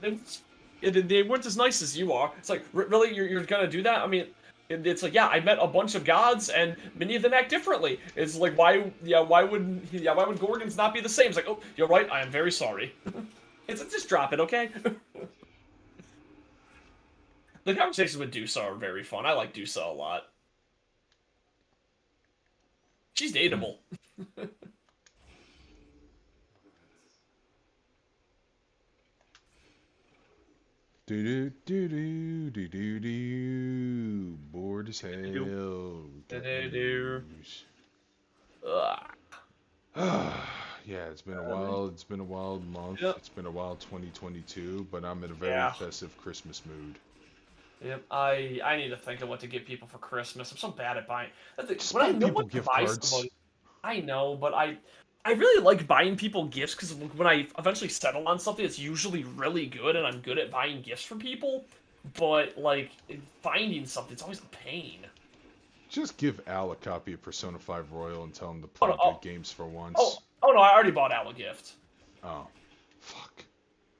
They weren't as nice as you are. It's like really, you're gonna do that? I mean, it's like yeah, I met a bunch of gods and many of them act differently. It's like why would Gorgons not be the same? It's like oh, you're right. I am very sorry. It's like, just drop it, okay? The conversations with Dusa are very fun. I like Dusa a lot. She's dateable. Do do do do do do do. Bored as hell. Got Do-do-do. news. Ugh. Yeah, it's been a while. It's been a wild month. Yep. It's been a wild 2022, but I'm in a very Yeah. festive Christmas mood. Yep. I need to think of what to get people for Christmas. I'm so bad at buying. Just When I buy know people what to gift buy cards. somebody, I know, but I really like buying people gifts because when I eventually settle on something, it's usually really good, and I'm good at buying gifts for people. But like finding something, it's always a pain. Just give Al a copy of Persona 5 Royal and tell him to Oh play no! good Oh, games for oh, once. oh no! I already bought Al a gift. Oh, fuck.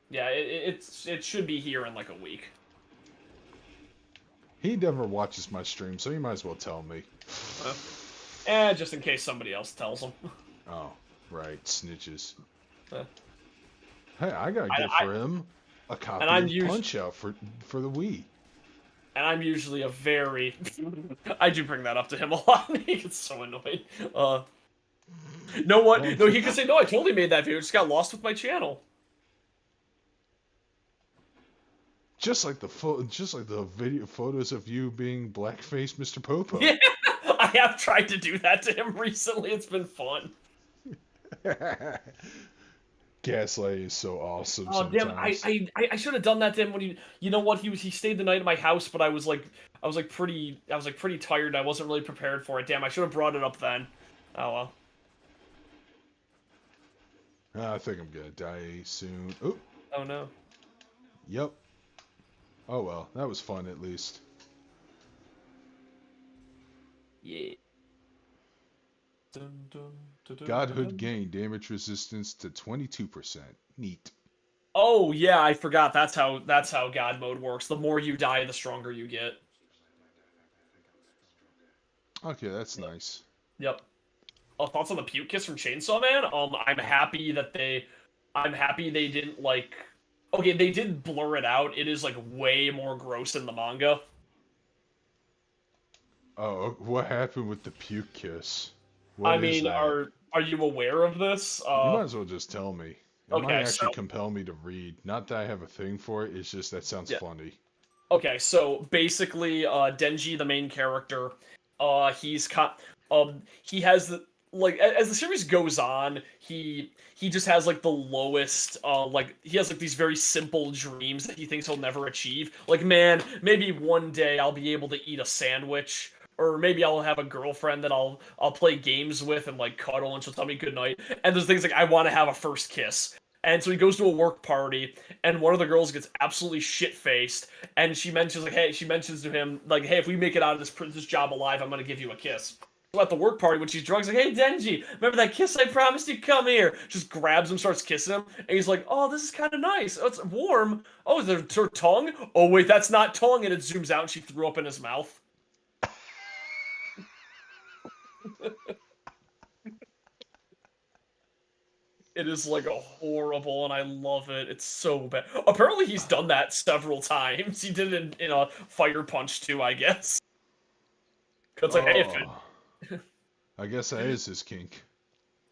Yeah, it should be here in like a week. He never watches my stream, so he might as well tell me. Just in case somebody else tells him. Oh, right, snitches. Uh, Hey, I got a gift I for him. A copy and I'm of usually Punch Out for the Wii. and I'm usually a very I do bring that up to him a lot. He gets so annoyed. Know what? No, he could say no. I totally made that video. It just got lost with my channel. Just like the video photos of you being blackface Mr. Popo. Yeah, I have tried to do that to him recently. It's been fun. Gaslight is so awesome. Oh damn! Sometimes. I should have done that to him when you know what, he stayed the night at my house, but I was pretty tired. I wasn't really prepared for it. Damn, I should have brought it up then. Oh well. I think I'm gonna die soon. Oop. Oh no. Yep. Oh well, that was fun at least. Yeah. Godhood gain damage resistance to 22%. Neat. Oh yeah, I forgot. That's how God mode works. The more you die, the stronger you get. Okay, that's nice. Yep. Oh, thoughts on the puke kiss from Chainsaw Man? I'm happy they didn't like. Okay, they did blur it out. It is like way more gross in the manga. Oh, what happened with the puke kiss? I What is mean, that? are you aware of this? You might as well just tell me. It might Okay, actually so compel me to read. Not that I have a thing for it, it's just that sounds yeah. funny. Okay, so basically, Denji, the main character, he has the like as the series goes on, he just has like the lowest, like he has like these very simple dreams that he thinks he'll never achieve. Like, man, maybe one day I'll be able to eat a sandwich. Or maybe I'll have a girlfriend that I'll play games with and like cuddle and she'll tell me goodnight. And there's things like I want to have a first kiss. And so he goes to a work party, and one of the girls gets absolutely shit-faced, and she mentions to him like, "Hey, if we make it out of this job alive, I'm gonna give you a kiss." So at the work party, when she's drunk, she's like, "Hey, Denji, remember that kiss I promised you? Come here." Just grabs him, starts kissing him, and he's like, "Oh, this is kind of nice. Oh, it's warm. Oh, is there her tongue? Oh, wait, that's not tongue." And it zooms out, and she threw up in his mouth. It is like a horrible, and I love it. It's so bad. Apparently, he's done that several times. He did it in a Fire Punch too, I guess. Cause like, hey, I guess that is his kink.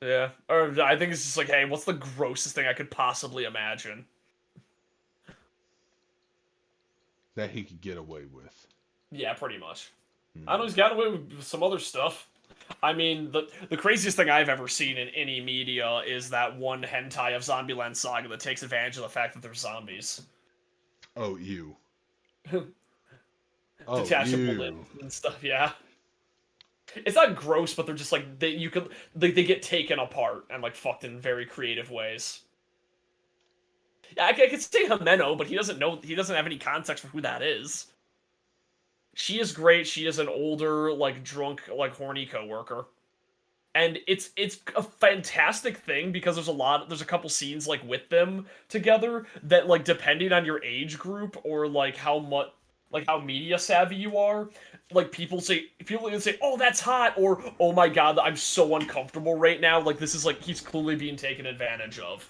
Yeah, or I think it's just like, hey, what's the grossest thing I could possibly imagine? That he could get away with. Yeah, pretty much. I know he's gotten away with some other stuff. I mean, the craziest thing I've ever seen in any media is that one hentai of Zombieland Saga that takes advantage of the fact that they're zombies. Oh, you. Detachable limbs and stuff, yeah. It's not gross, but they're just like they get taken apart and like fucked in very creative ways. Yeah, I could say Himeno, but he doesn't have any context for who that is. She is great. She is an older, like drunk, like horny coworker, and it's a fantastic thing because there's a couple scenes like with them together that like depending on your age group or like how media savvy you are, like people either say, "Oh, that's hot," or "Oh my god, I'm so uncomfortable right now." Like this is like he's clearly being taken advantage of.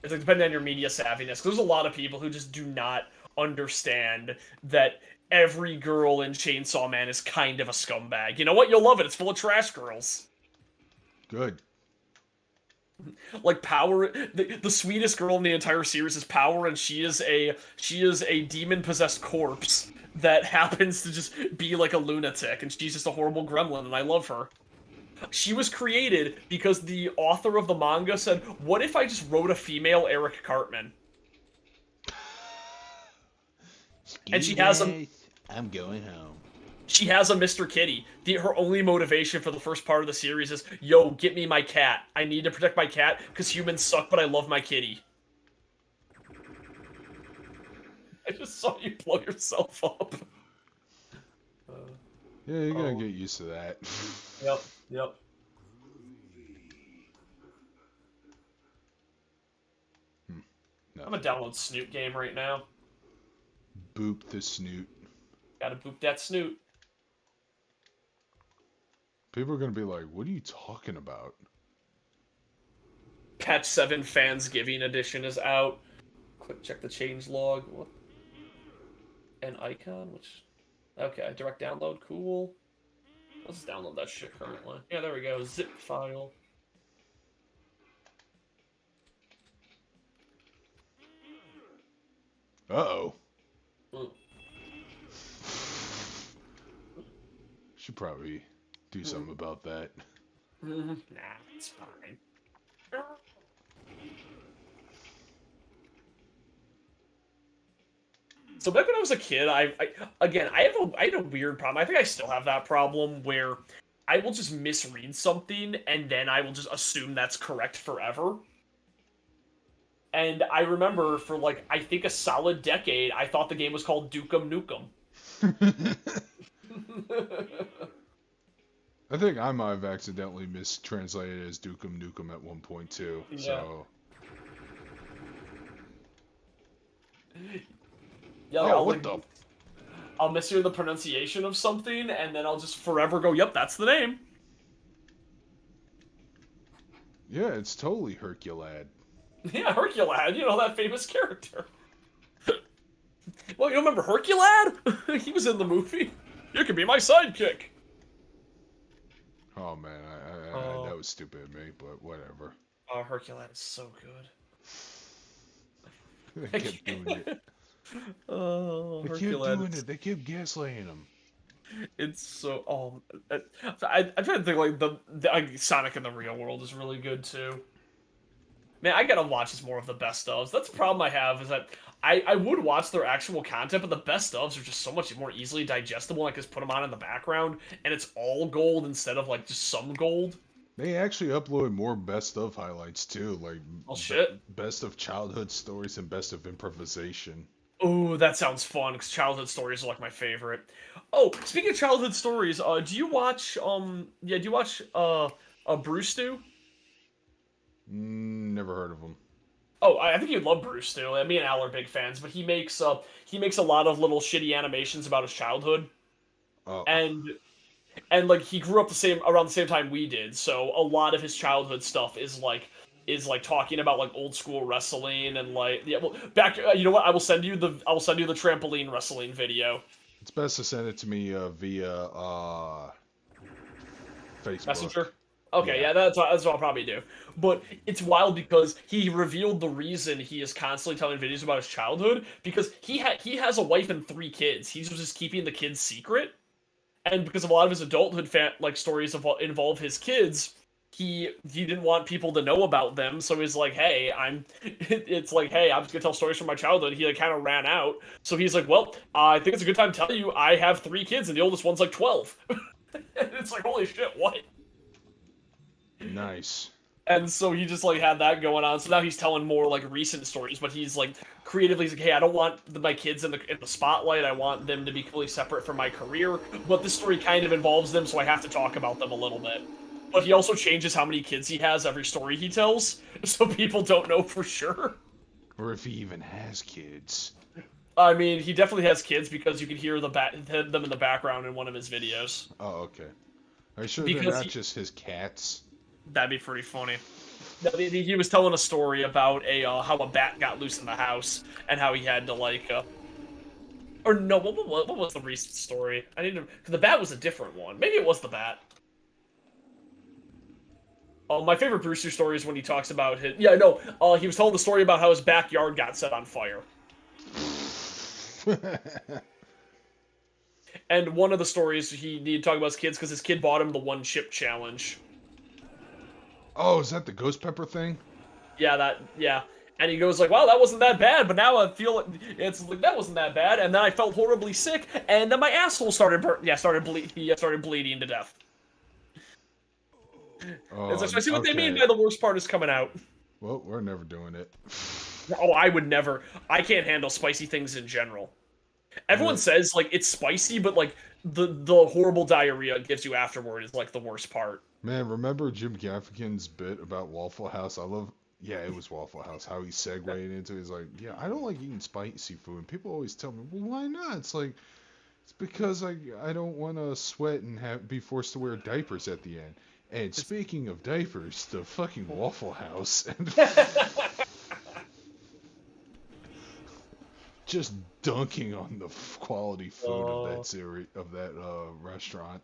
It's like depending on your media savviness. There's a lot of people who just do not understand that every girl in Chainsaw Man is kind of a scumbag. You know what? You'll love it. It's full of trash girls. Good. Like Power, the sweetest girl in the entire series is Power, and she is a demon-possessed corpse that happens to just be like a lunatic, and she's just a horrible gremlin, and I love her. She was created because the author of the manga said, "What if I just wrote a female Eric Cartman?" And she has a I'm going home. She has a Mr. Kitty. Her only motivation for the first part of the series is, yo, get me my cat. I need to protect my cat because humans suck, but I love my kitty. I just saw you blow yourself up. Yeah, you're gonna get used to that. Yep, yep. No. I'm gonna download Snoot game right now. Boop the snoot. Gotta boop that snoot. People are gonna be like, what are you talking about? Patch 7 Fansgiving Edition is out. Check the change log. What? An icon? Which... Okay, direct download. Cool. Let's download that shit currently. Yeah, there we go. Zip file. Uh-oh. Mm. Should probably do something about that. Nah, it's fine. So back when I was a kid, I had a weird problem. I think I still have that problem where I will just misread something and then I will just assume that's correct forever. And I remember for like I think a solid decade, I thought the game was called Dukem Nukem. I think I might have accidentally mistranslated it as Dukem Nukem at one point too. Yeah. So. Yeah, Oh, I'll mishear the pronunciation of something, and then I'll just forever go, "Yep, that's the name." Yeah, it's totally Herculad. Yeah, Herculad, you know, that famous character. Well, you don't remember Herculad? He was in the movie. You could be my sidekick. Oh man, that was stupid of me, but whatever. Oh, Herculad is so good. They kept doing it. Oh, They kept doing it. They kept gaslighting him. It's so... I'm trying to think, like, the Sonic in the real world is really good, too. Man, I gotta watch more of the best ofs. That's the problem I have, is that I would watch their actual content, but the best ofs are just so much more easily digestible. I can just put them on in the background, and it's all gold instead of, like, just some gold. They actually upload more best of highlights, too. Like, Oh, shit. Best of childhood stories and best of improvisation. Ooh, that sounds fun, because childhood stories are, like, my favorite. Oh, speaking of childhood stories, do you watch, Bruce Stew? Never heard of him. Oh, I think you'd love Bruce Stew. Me and Al are big fans, but he makes a lot of little shitty animations about his childhood. Oh. And like he grew up around the same time we did, so a lot of his childhood stuff is like talking about like old school wrestling and like you know what, I will send you the trampoline wrestling video. It's best to send it to me via Facebook. Messenger. Okay, yeah, that's what I'll probably do. But it's wild because he revealed the reason he is constantly telling videos about his childhood, because he has a wife and 3 kids. He's just keeping the kids secret. And because of a lot of his adulthood stories involve his kids, he didn't want people to know about them. So he's like, hey, I'm just gonna tell stories from my childhood. He like kind of ran out. So he's like, well, I think it's a good time to tell you I have 3 kids and the oldest one's like 12. And it's like, holy shit, what? Nice. And so he just like had that going on. So now he's telling more like recent stories, but he's like creatively, he's like, hey, I don't want my kids in the spotlight. I want them to be completely separate from my career. But this story kind of involves them, so I have to talk about them a little bit. But he also changes how many kids he has every story he tells, so people don't know for sure. Or if he even has kids. I mean, he definitely has kids because you can hear them in the background in one of his videos. Oh, okay. Are you sure they're not just his cats? That'd be pretty funny. He was telling a story about how a bat got loose in the house and how he had to like or no, what was the recent story? I need to, because the bat was a different one. Maybe it was the bat. Oh, my favorite Brewster story is when he talks about his he was telling the story about how his backyard got set on fire. And one of the stories he needed to talk about his kids because his kid bought him the 1 chip challenge. Oh, is that the ghost pepper thing? Yeah. And he goes like, "Wow, that wasn't that bad," but now I feel it's like that wasn't that bad, and then I felt horribly sick, and then my asshole started bleeding to death. It's Oh, like, so I see what they mean okay. by the worst part is coming out. Well, we're never doing it. Oh, I would never. I can't handle spicy things in general. Everyone Man, says like it's spicy, but like the horrible diarrhea it gives you afterward is like the worst part. man, remember Jim Gaffigan's bit about Waffle House? I love. Yeah, it was Waffle House. How he segued into it. He's like, yeah, I don't like eating spicy food. And people always tell me, well, why not? It's like, it's because I don't want to sweat and be forced to wear diapers at the end. And speaking of diapers, the fucking Waffle House and just dunking on the quality food of that restaurant.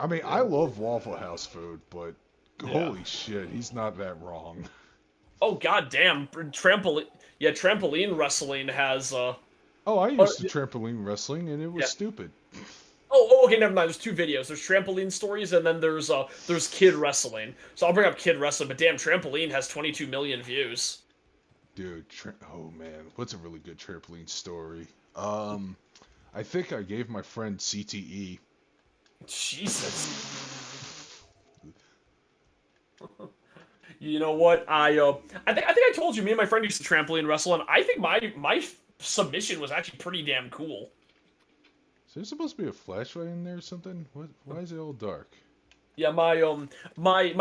I mean, I love Waffle House food, but Yeah. holy shit, he's not that wrong. Oh god damn, trampoline. Yeah, trampoline wrestling has Oh, I oh, used to trampoline wrestling, and it was yeah. stupid. Okay, never mind. There's two videos. There's trampoline stories, and then there's kid wrestling. So I'll bring up kid wrestling, but damn, trampoline has 22 million views. Dude, oh man, what's a really good trampoline story? I think I gave my friend CTE. Jesus. You know what? I think I told you me and my friend used to trampoline wrestle, and I think my submission was actually pretty damn cool. Is there supposed to be a flashlight in there or something? What? Why is it all dark? Yeah, my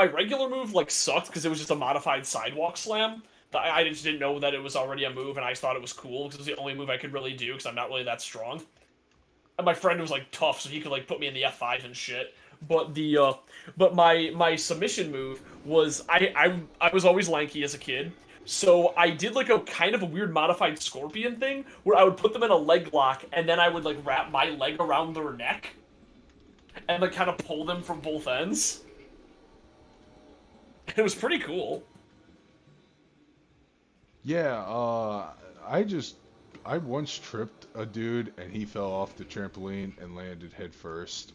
regular move like sucked because it was just a modified sidewalk slam. I just didn't know that it was already a move, and I thought it was cool because it was the only move I could really do because I'm not really that strong. And my friend was like tough, so he could like put me in the F5 and shit. But my submission move was I was always lanky as a kid, so I did like a kind of a weird modified scorpion thing where I would put them in a leg lock and then I would like wrap my leg around their neck and like kind of pull them from both ends. It was pretty cool. Yeah, I once tripped a dude and he fell off the trampoline and landed head first.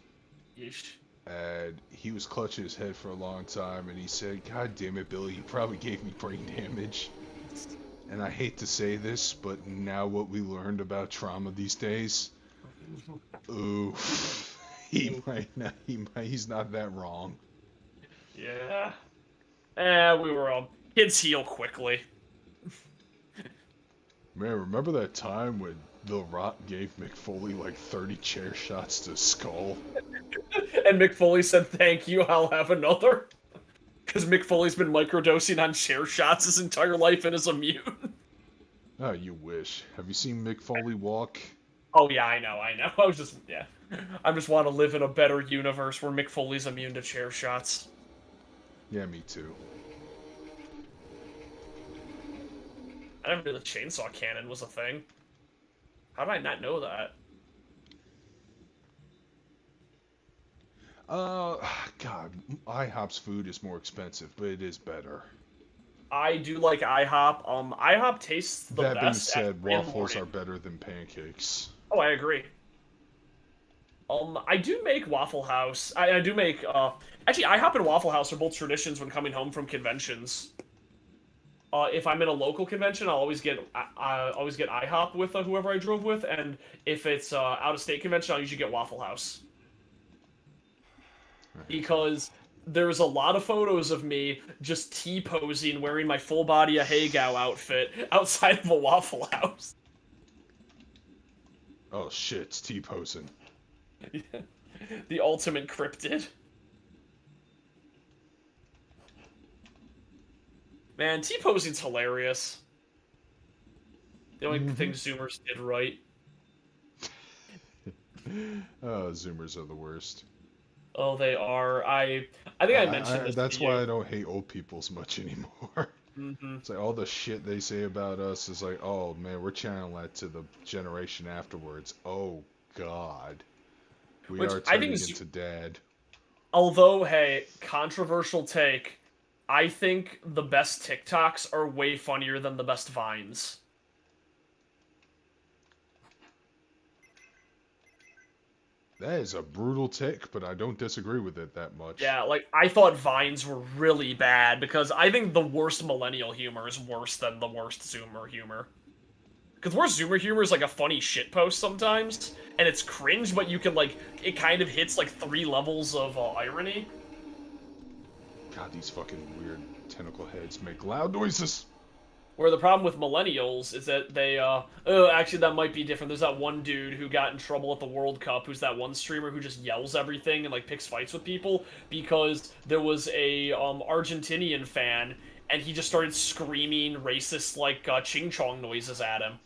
Yeesh. And he was clutching his head for a long time and he said, "God damn it, Billy, you probably gave me brain damage." And I hate to say this, but now what we learned about trauma these days, ooh, he's not that wrong. Yeah. We were all kids heal quickly. Man, remember that time when The Rock gave Mick Foley like 30 chair shots to skull? And Mick Foley said, "Thank you, I'll have another." Because Mick Foley's been microdosing on chair shots his entire life and is immune. Oh, you wish. Have you seen Mick Foley walk? Oh yeah, I know. I was just, yeah. I just want to live in a better universe where Mick Foley's immune to chair shots. Yeah, me too. I didn't know the chainsaw cannon was a thing. How did I not know that? God, IHOP's food is more expensive, but it is better. I do like IHOP. IHOP tastes the That being best said, at 3 in the waffles are morning. better than pancakes. Oh, I agree. I do make Waffle House. I do make, actually, IHOP and Waffle House are both traditions when coming home from conventions. If I'm in a local convention, I'll always get IHOP with whoever I drove with, and if it's out of state convention, I'll usually get Waffle House because there's a lot of photos of me just T-posing wearing my full body Ahegao outfit outside of a Waffle House. Oh shit, it's T-posing. The ultimate cryptid. Man, T-posing's hilarious. The only thing Zoomers did right. Zoomers are the worst. Oh, they are. I think I mentioned this. That's why I don't hate old people as much anymore. Mm-hmm. It's like all the shit they say about us is like, oh man, we're channeling that to the generation afterwards. Oh god, we are turning into dad. Although, hey, controversial take. I think the best TikToks are way funnier than the best Vines. That is a brutal take, but I don't disagree with it that much. Yeah, like I thought Vines were really bad because I think the worst millennial humor is worse than the worst Zoomer humor. Because worst Zoomer humor is like a funny shitpost sometimes, and it's cringe, but you can like it kind of hits like 3 levels of irony. God, these fucking weird tentacle heads make loud noises. Where the problem with millennials is that they, actually that might be different. There's that one dude who got in trouble at the World Cup, who's that one streamer who just yells everything and like picks fights with people because there was a Argentinian fan and he just started screaming racist like ching chong noises at him.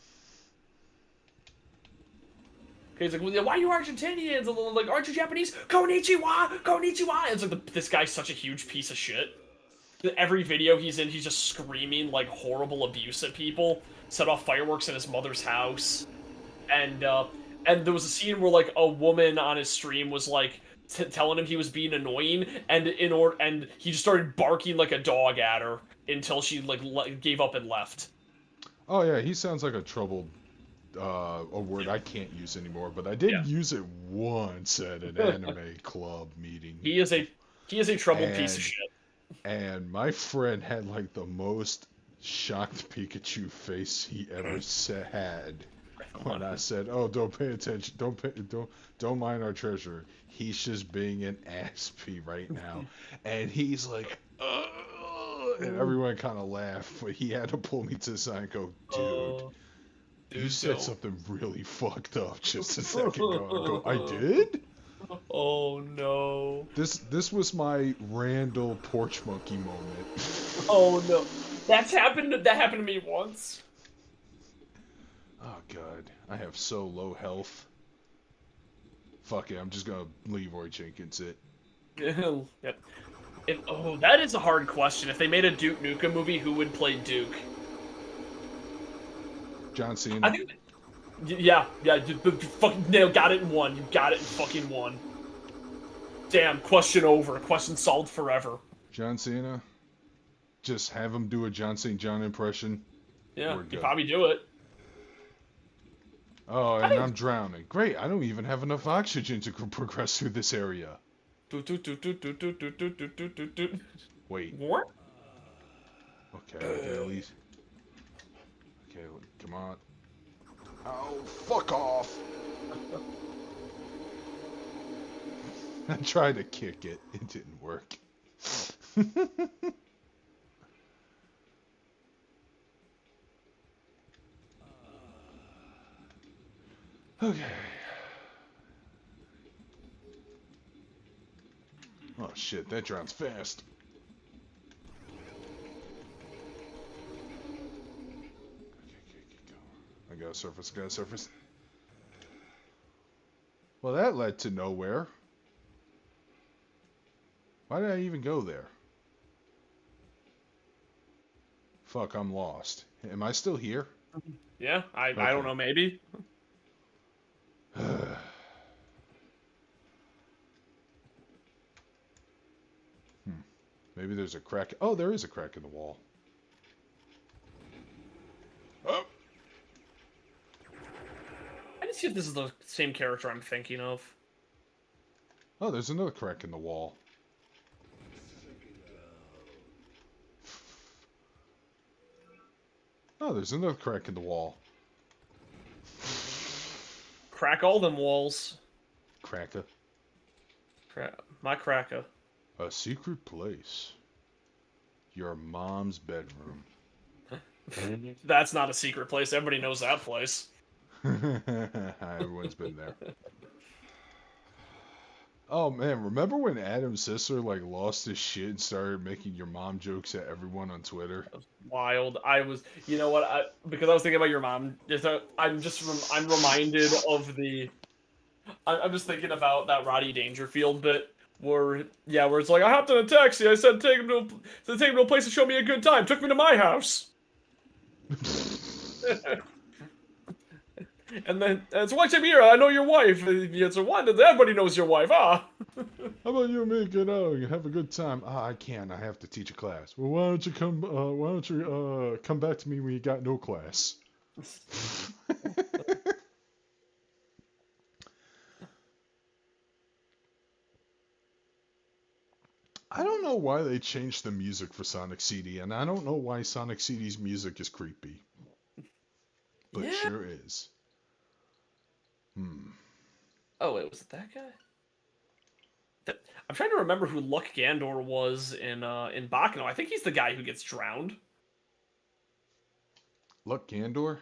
He's like, well, why are you Argentinians? And like, aren't you Japanese? Konnichiwa, konnichiwa. It's like this guy's such a huge piece of shit. Every video he's in, he's just screaming like horrible abuse at people. Set off fireworks in his mother's house, and there was a scene where like a woman on his stream was like telling him he was being annoying, and he just started barking like a dog at her until she like gave up and left. Oh yeah, he sounds like a troubled a word I can't use anymore, but I did use it once at an anime club meeting. He is a troubled piece of shit. And my friend had like the most shocked Pikachu face he ever had when I said, "Oh, don't pay attention. Don't mind our treasure. He's just being an aspie right now." And he's like, and everyone kind of laughed, but he had to pull me to the side and go, "Dude, you said something really fucked up just a second ago." I go, "I did?" Oh no. This was my Randall porch monkey moment. Oh no. That happened to me once. Oh god. I have so low health. Fuck it, I'm just gonna Leroy Jenkins it. Yep. That is a hard question. If they made a Duke Nukem movie, who would play Duke? John Cena. I think yeah, fucking got it in one. You got it in fucking one. Damn, question over. Question solved forever. John Cena. Just have him do a John St. John impression. Yeah, you probably do it. Oh, and I'm drowning. Great, I don't even have enough oxygen to progress through this area. Wait. What? Okay, at least. Okay, come on. Oh, fuck off! I tried to kick it. It didn't work. Okay. Oh shit, that drowns fast. I got a surface. Well, that led to nowhere. Why did I even go there? Fuck, I'm lost. Am I still here? Yeah, I don't know, maybe. Maybe there's a crack. Oh, there is a crack in the wall. Oh! I just see if this is the same character I'm thinking of. Oh, there's another crack in the wall. Oh, there's another crack in the wall. Crack all them walls. Cracker. My cracker. A secret place. Your mom's bedroom. That's not a secret place. Everybody knows that place. Everyone's been there. Oh man, remember when Adam's sister like lost his shit and started making your mom jokes at everyone on Twitter? That was wild. You know what? Because I was thinking about your mom. I'm reminded of I'm just thinking about that Roddy Dangerfield bit where it's like I hopped in a taxi. I said take him to a place to show me a good time. Took me to my house. And then, so why take me here? I know your wife. So why? Everybody knows your wife. Ah. How about you and me get out and have a good time? I can't. I have to teach a class. Well, why don't you come back to me when you got no class? I don't know why they changed the music for Sonic CD, and I don't know why Sonic CD's music is creepy. But it sure is. Oh, wait, was it that guy? I'm trying to remember who Luck Gandor was in Bakano. I think he's the guy who gets drowned. Luck Gandor?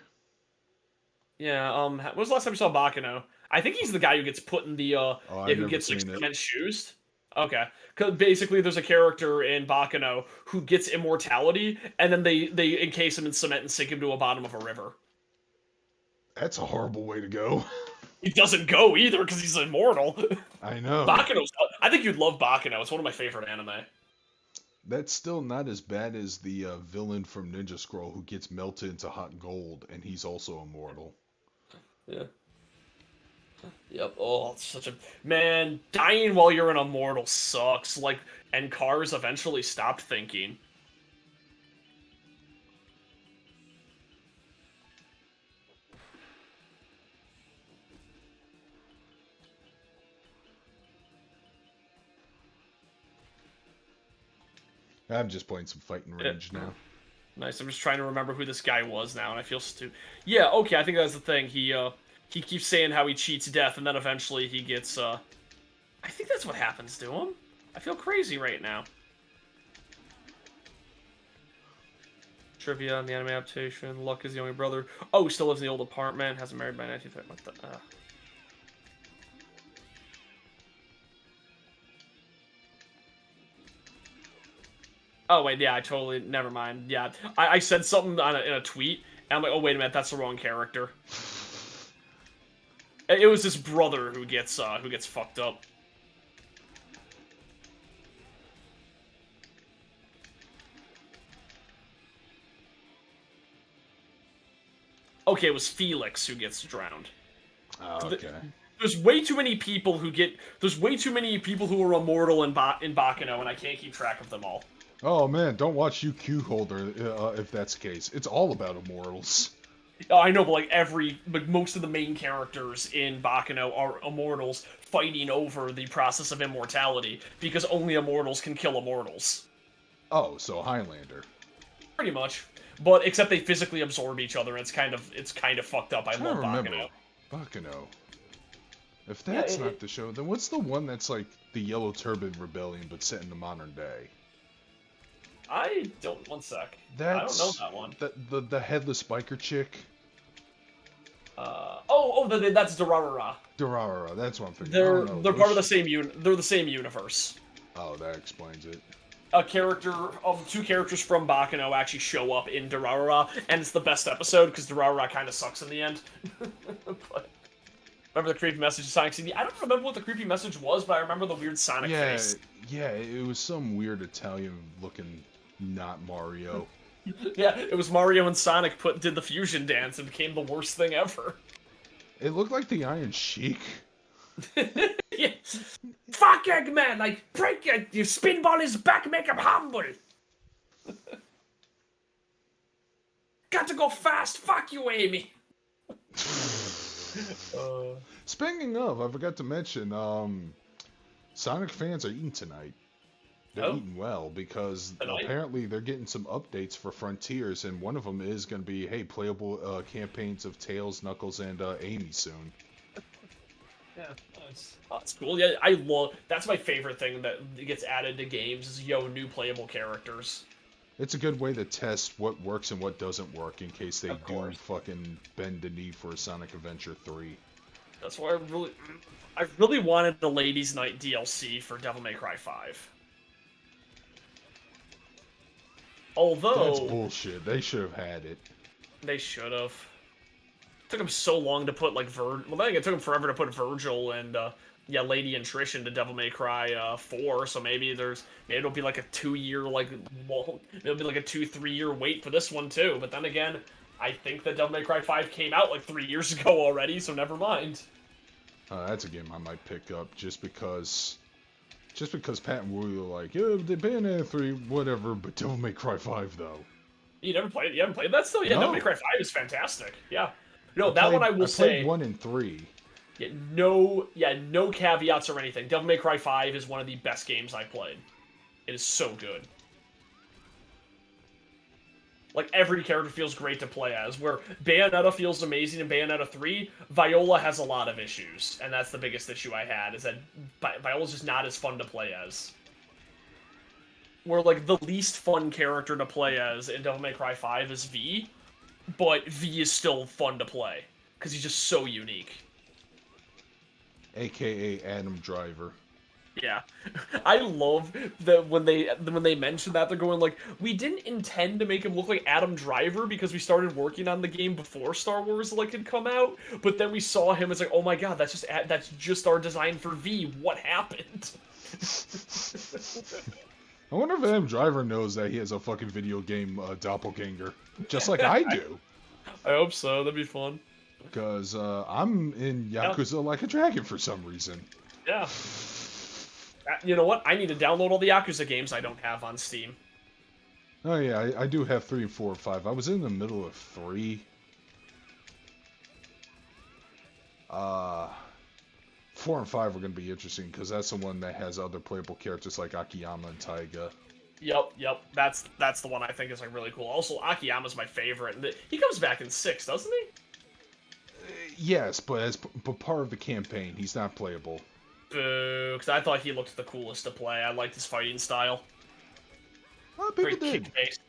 Yeah, when was the last time you saw Bakano? I think he's the guy who gets put in the who gets like seen it. cement shoes. Okay, because basically there's a character in Bakano who gets immortality, and then they encase him in cement and sink him to the bottom of a river. That's a horrible way to go. He doesn't go either because he's immortal. I know. Bakano's. I think you'd love Bakano. It's one of my favorite anime. That's still not as bad as the villain from Ninja Scroll who gets melted into hot gold, and he's also immortal. Yeah. Yep. Oh, it's such a man. Dying while you're an immortal sucks. Like, and cars eventually stopped thinking. I'm just playing some fighting range now. Nice. I'm just trying to remember who this guy was now, and I feel stupid. Yeah. Okay. I think that's the thing. He keeps saying how he cheats death, and then eventually he gets. I think that's what happens to him. I feel crazy right now. Trivia on the anime adaptation. Luck is the only brother. Oh, he still lives in the old apartment. Hasn't married by 1950. What the? Oh, wait, yeah, I totally... Never mind. Yeah, I said something in a tweet, and I'm like, oh, wait a minute, that's the wrong character. It was his brother who gets fucked up. Okay, it was Felix who gets drowned. Oh, okay. There's way too many people who get... There's way too many people who are immortal in Bakano, and I can't keep track of them all. Oh man, don't watch UQ Holder if that's the case. It's all about immortals. I know, but most of the main characters in Bakano are immortals fighting over the process of immortality because only immortals can kill immortals. Oh, so Highlander. Pretty much, but except they physically absorb each other. It's kind of fucked up. I love Bakano. Bakano. If that's not the show, then what's the one that's like the Yellow Turban Rebellion but set in the modern day? I don't. One sec. I don't know that one. The headless biker chick. That's Durarara. Durarara, that's what I'm thinking. They're part of the same They're the same universe. Oh, that explains it. Two characters from Bakano actually show up in Durarara, and it's the best episode because Durarara kind of sucks in the end. But remember the creepy message of Sonic CD? I don't remember what the creepy message was, but I remember the weird Sonic face. Yeah, it was some weird Italian-looking, not Mario. Yeah, it was Mario and Sonic did the fusion dance and became the worst thing ever. It looked like the Iron Sheik. Yeah. Fuck Eggman! Like, break it! You spinball his back, make him humble! Got to go fast! Fuck you, Amy! Speaking of, I forgot to mention, Sonic fans are eating tonight. They're eating well because apparently they're getting some updates for Frontiers, and one of them is going to be, hey, playable campaigns of Tails, Knuckles, and Amy soon. Yeah, that's cool. Yeah, that's my favorite thing that gets added to games is new playable characters. It's a good way to test what works and what doesn't work in case they do fucking bend the knee for a Sonic Adventure 3. That's why I really wanted the Ladies' Night DLC for Devil May Cry 5. Although... That's bullshit. They should have had it. They should have. It took them so long to put, like, I think it took them forever to put Virgil and, Lady and Trish into Devil May Cry 4, so maybe it'll be like a 2-year, it'll be like a 2-3 year wait for this one, too. But then again, I think that Devil May Cry 5 came out, like, 3 years ago already, so never mind. That's a game I might pick up just because Pat and Woody are like, yeah, they Bayonetta 3, whatever, but Devil May Cry 5, though. You haven't played that still? Yeah, No. Devil May Cry 5 is fantastic. Yeah. No, that one I will say... I played 1 and 3. Yeah, no caveats or anything. Devil May Cry 5 is one of the best games I played. It is so good. Like, every character feels great to play as, where Bayonetta feels amazing in Bayonetta 3, Viola has a lot of issues, and that's the biggest issue I had, is that Viola's just not as fun to play as. Where, like, the least fun character to play as in Devil May Cry 5 is V, but V is still fun to play, because he's just so unique. AKA Adam Driver. Yeah, I love that when they mention that, they're going like, we didn't intend to make him look like Adam Driver because we started working on the game before Star Wars like had come out, but then we saw him, it's like, oh my god, that's just our design for V. What happened? I wonder if Adam Driver knows that he has a fucking video game doppelganger, just like I do. I hope so. That'd be fun. Because I'm in Yakuza Like a Dragon for some reason. Yeah. You know what? I need to download all the Yakuza games I don't have on Steam. Oh yeah, I do have 3, 4, 5. I was in the middle of 3. 4 and 5 are going to be interesting, because that's the one that has other playable characters like Akiyama and Taiga. Yep. That's the one I think is like really cool. Also, Akiyama's my favorite. He comes back in 6, doesn't he? Yes, but part of the campaign, he's not playable. Boo, because I thought he looked the coolest to play. I liked his fighting style. People did. Kick-based.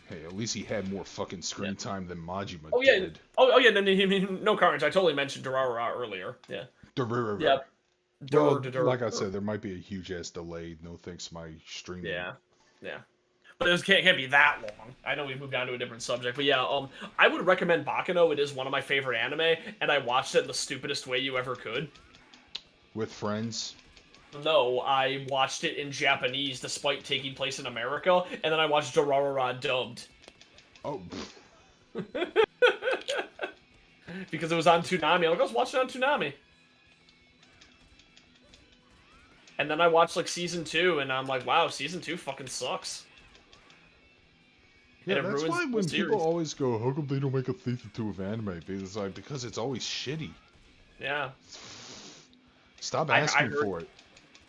Hey, at least he had more fucking screen time than Majima did. Oh yeah, no carnage. I totally mentioned Durarara earlier. Yeah. Durarara. Yep. Well, like I said, there might be a huge ass delay. No thanks to my streaming. Yeah. But it can't be that long. I know we moved on to a different subject, but yeah, I would recommend Baccano. It is one of my favorite anime, and I watched it in the stupidest way you ever could. With friends? No, I watched it in Japanese despite taking place in America, and then I watched Durarara dubbed. Oh. Because it was on Toonami. I was watching it on Toonami. And then I watched, like, Season 2, and I'm like, wow, Season 2 fucking sucks. Yeah, that's why when people always go, how come they don't make a Season 2 of anime? Because it's always shitty. Yeah. Stop asking for it.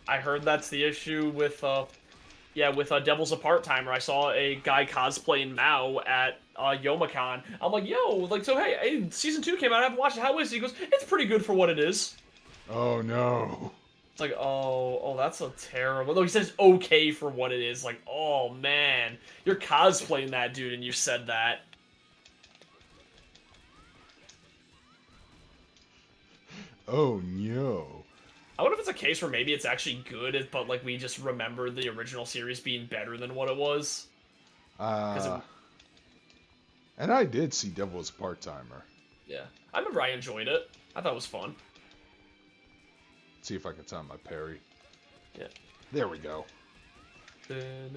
I heard that's the issue with, Devils Apart Timer. I saw a guy cosplaying Mao at Youmacon. I'm like, yo, like, so hey, Season 2 came out, I haven't watched it, how is it? He goes, it's pretty good for what it is. Oh, no. It's like, oh, that's a terrible... No, he says okay for what it is. Like, oh, man. You're cosplaying that dude and you said that. Oh, no. I wonder if it's a case where maybe it's actually good, but, like, we just remember the original series being better than what it was. And I did see Devil's Part-Timer. Yeah. I remember I enjoyed it. I thought it was fun. See if I can time my parry. Yeah. There we go.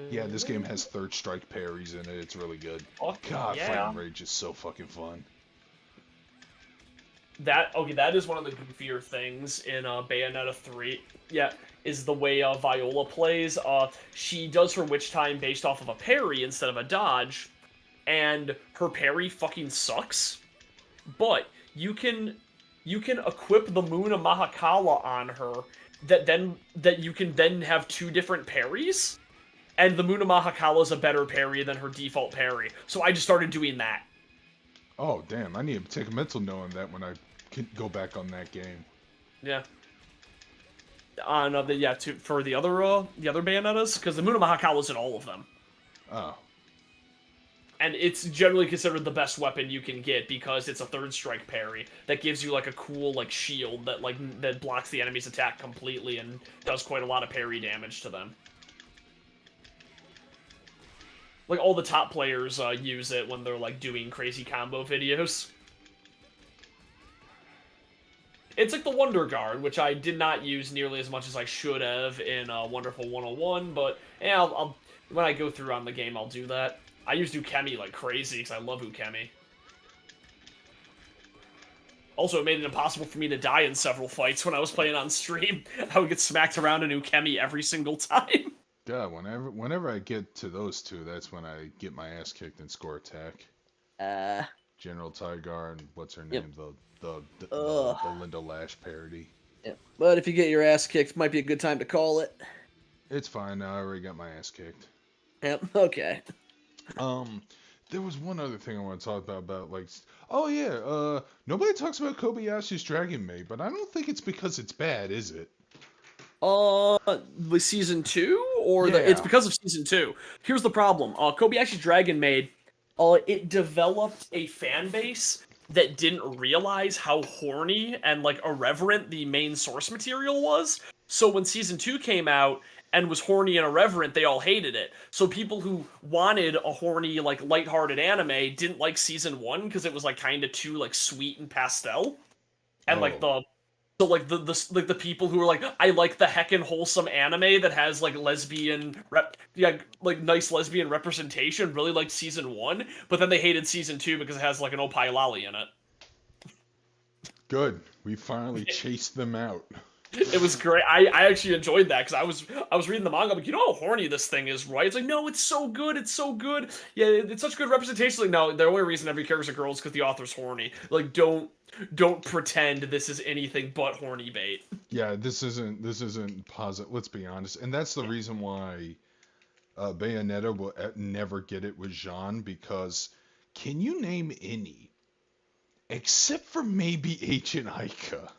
Yeah, this game has third strike parries in it. It's really good. Oh, God, yeah. Fighting Rage is so fucking fun. That is one of the goofier things in Bayonetta 3. Yeah, is the way Viola plays. She does her witch time based off of a parry instead of a dodge, and her parry fucking sucks. But you can equip the Muna Mahakala on her that you can then have 2 different parries, and the Muna Mahakala is a better parry than her default parry. So I just started doing that. Oh damn! I need to take a mental note on that when I can go back on that game. Yeah. For the other Bayonettas, because the Muna Mahakala is in all of them. Oh. And it's generally considered the best weapon you can get because it's a third strike parry that gives you like a cool like shield that blocks the enemy's attack completely and does quite a lot of parry damage to them. Like all the top players use it when they're like doing crazy combo videos. It's like the Wonder Guard, which I did not use nearly as much as I should have in Wonderful 101, but yeah, I'll when I go through on the game, I'll do that. I use Ukemi like crazy because I love Ukemi. Also, it made it impossible for me to die in several fights when I was playing on stream. I would get smacked around in Ukemi every single time. God, whenever I get to those two, that's when I get my ass kicked in Score Attack. General Tygar and what's her name? Yep. The Linda Lash parody. Yeah, but if you get your ass kicked, might be a good time to call it. It's fine now. I already got my ass kicked. Yep. Okay. Um, there was one other thing I want to talk about like, oh yeah, nobody talks about Kobayashi's Dragon Maid, but I don't think it's because it's bad, is it? With season 2 or it's Yeah. because of season 2. Here's the problem. Kobayashi's Dragon Maid, it developed a fan base that didn't realize how horny and like irreverent the main source material was. So when season 2 came out and was horny and irreverent, they all hated it. So people who wanted a horny, like lighthearted anime didn't like season 1 because it was like kind of too like sweet and pastel. And like Oh. the people who are like, I like the heckin' wholesome anime that has like like nice lesbian representation, really liked season 1, but then they hated season 2 because it has like an opie lolly in it. Good. We finally chased them out. It was great. I actually enjoyed that because I was reading the manga, like, you know how horny this thing is, right? It's like, no, it's so good, it's so good. Yeah, it's such good representation. Like, no, the only reason every character's a girl is because the author's horny. Like, don't pretend this is anything but horny bait. Yeah, this isn't positive. Let's be honest, and that's the reason why Bayonetta will never get it with Jean, because can you name any, except for maybe H and Aika?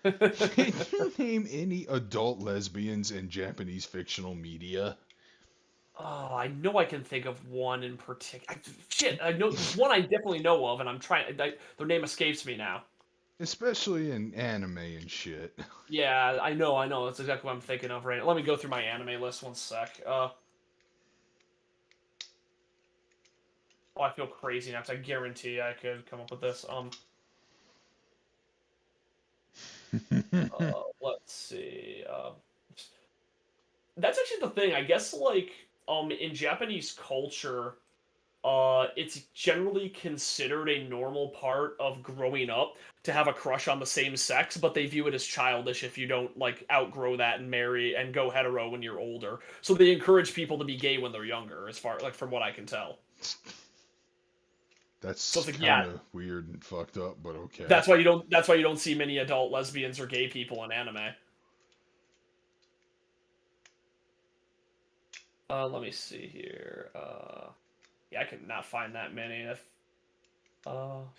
Can you name any adult lesbians in Japanese fictional media? Oh, I know I can think of one in particular. Shit, I know one I definitely know of, and I'm trying. Their name escapes me now. Especially in anime and shit. Yeah, I know. That's exactly what I'm thinking of right now. Let me go through my anime list one sec. Oh, I feel crazy now because I guarantee I could come up with this. Let's see. That's actually the thing. I guess like in Japanese culture, it's generally considered a normal part of growing up to have a crush on the same sex, but they view it as childish if you don't like outgrow that and marry and go hetero when you're older. So they encourage people to be gay when they're younger, as far like from what I can tell. That's So it's like, yeah, kind of weird and fucked up, but okay. That's why you don't see many adult lesbians or gay people in anime. Let me see here. Yeah, I could not find that many.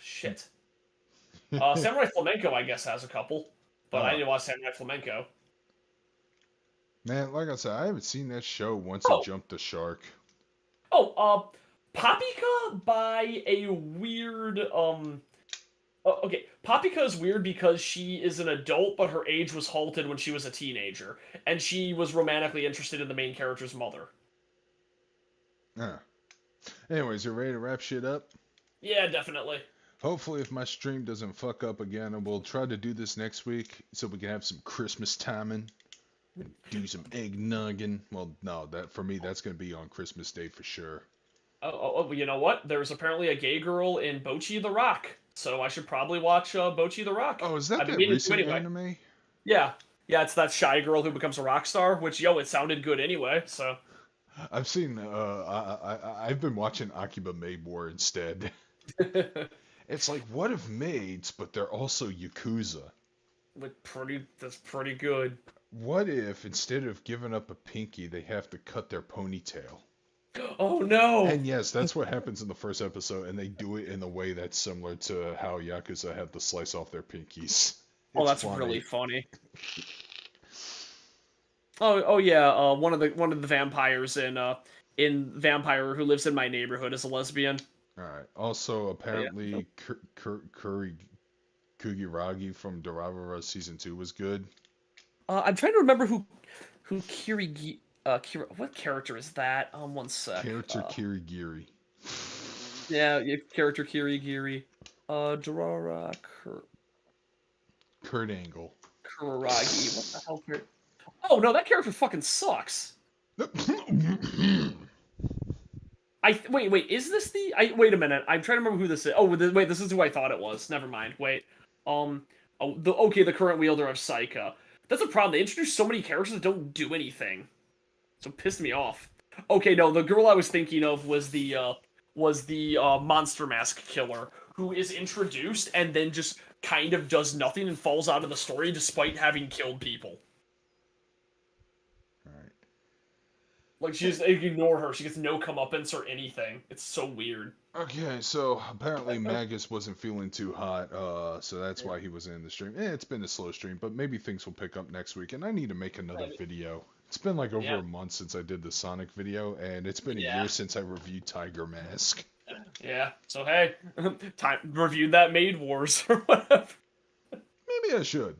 Shit. Samurai Flamenco, I guess, has a couple, but I Oh, didn't watch Samurai Flamenco. man, like I said, I haven't seen that show once it Oh, jumped the shark. Papika by a weird okay, Papika is weird because she is an adult, but her age was halted when she was a teenager, and she was romantically interested in the main character's mother. Ah. Anyways, you ready to wrap shit up? Yeah, definitely. Hopefully, if my stream doesn't fuck up again, and we'll try to do this next week so we can have some Christmas timing and do some eggnogging. Well, no, that for me, that's gonna be on Christmas Day for sure. Oh, you know what? There's apparently a gay girl in Bocchi the Rock, so I should probably watch Bocchi the Rock. Oh, is that I've been that meaning to recent anyway. anime? Yeah, yeah, it's that shy girl who becomes a rock star. Which, yo, it sounded good anyway. So. I've seen. I've been watching Akiba Maid War instead. It's like, what if maids, but they're also yakuza? That's pretty good. What if instead of giving up a pinky, they have to cut their ponytail? Oh no! And yes, that's what happens in the first episode, and they do it in a way that's similar to how yakuza have to slice off their pinkies. Oh, It's that's funny. really funny. Oh yeah, one of the vampires in Vampire who lives in my neighborhood is a lesbian. All right. Also, Yeah. apparently, Kugiragi from Durarara season 2 was good. I'm trying to remember who what character is that? One sec. Character Kirigiri. Yeah, character Kirigiri. Durara Kurt Angle. Kuragi. What the hell? Oh no, that character fucking sucks. Wait, is this the? Wait a minute. I'm trying to remember who this is. Oh, wait, this is who I thought it was. Never mind. Wait. The current wielder of Psycha. That's a problem. They introduced so many characters that don't do anything. So it pissed me off. Okay, no, the girl I was thinking of was the Monster Mask killer, who is introduced and then just kind of does nothing and falls out of the story despite having killed people. Alright. Like, she just ignore her. She gets no comeuppance or anything. It's so weird. Okay, so apparently Magus wasn't feeling too hot, so that's why he wasn't in the stream. It's been a slow stream, but maybe things will pick up next week, and I need to make another video. It's been like over a month since I did the Sonic video, and it's been a year since I reviewed Tiger Mask. Yeah, so hey, reviewed that Maid Wars or whatever. Maybe I should.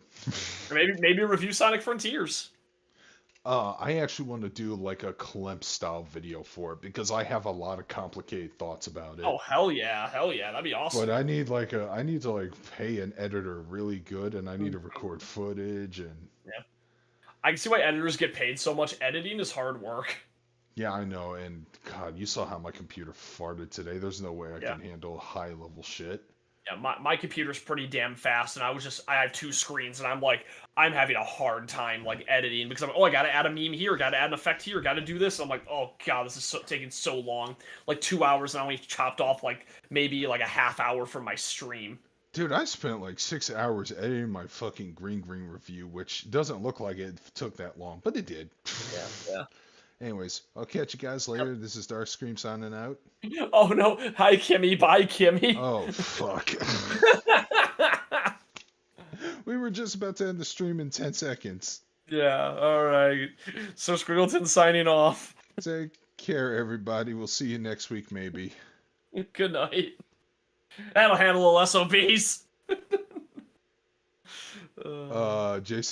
Or maybe review Sonic Frontiers. I actually want to do like a Clemp style video for it because I have a lot of complicated thoughts about it. Oh hell yeah, that'd be awesome. But I need to pay an editor really good, and I need to record footage and. Yeah, I can see why editors get paid so much. Editing is hard work. Yeah, I know, and God, you saw how my computer farted today. There's no way I can handle high level shit. Yeah, my computer's pretty damn fast, and I have 2 screens, and I'm having a hard time like editing because I gotta add a meme here, gotta add an effect here, gotta do this. And I'm like, oh god, this is taking so long, like 2 hours, and I only chopped off like maybe like a half hour from my stream. Dude, I spent like 6 hours editing my fucking Green review, which doesn't look like it took that long, but it did. Yeah. Anyways, I'll catch you guys later. This is Darkscream signing out. Oh no, hi Kimmy, bye Kimmy. Oh fuck. We were just about to end the stream in 10 seconds. Yeah, alright. So Squiggleton signing off. Take care, everybody. We'll see you next week, maybe. Good night. That'll handle the SOBs. Jason.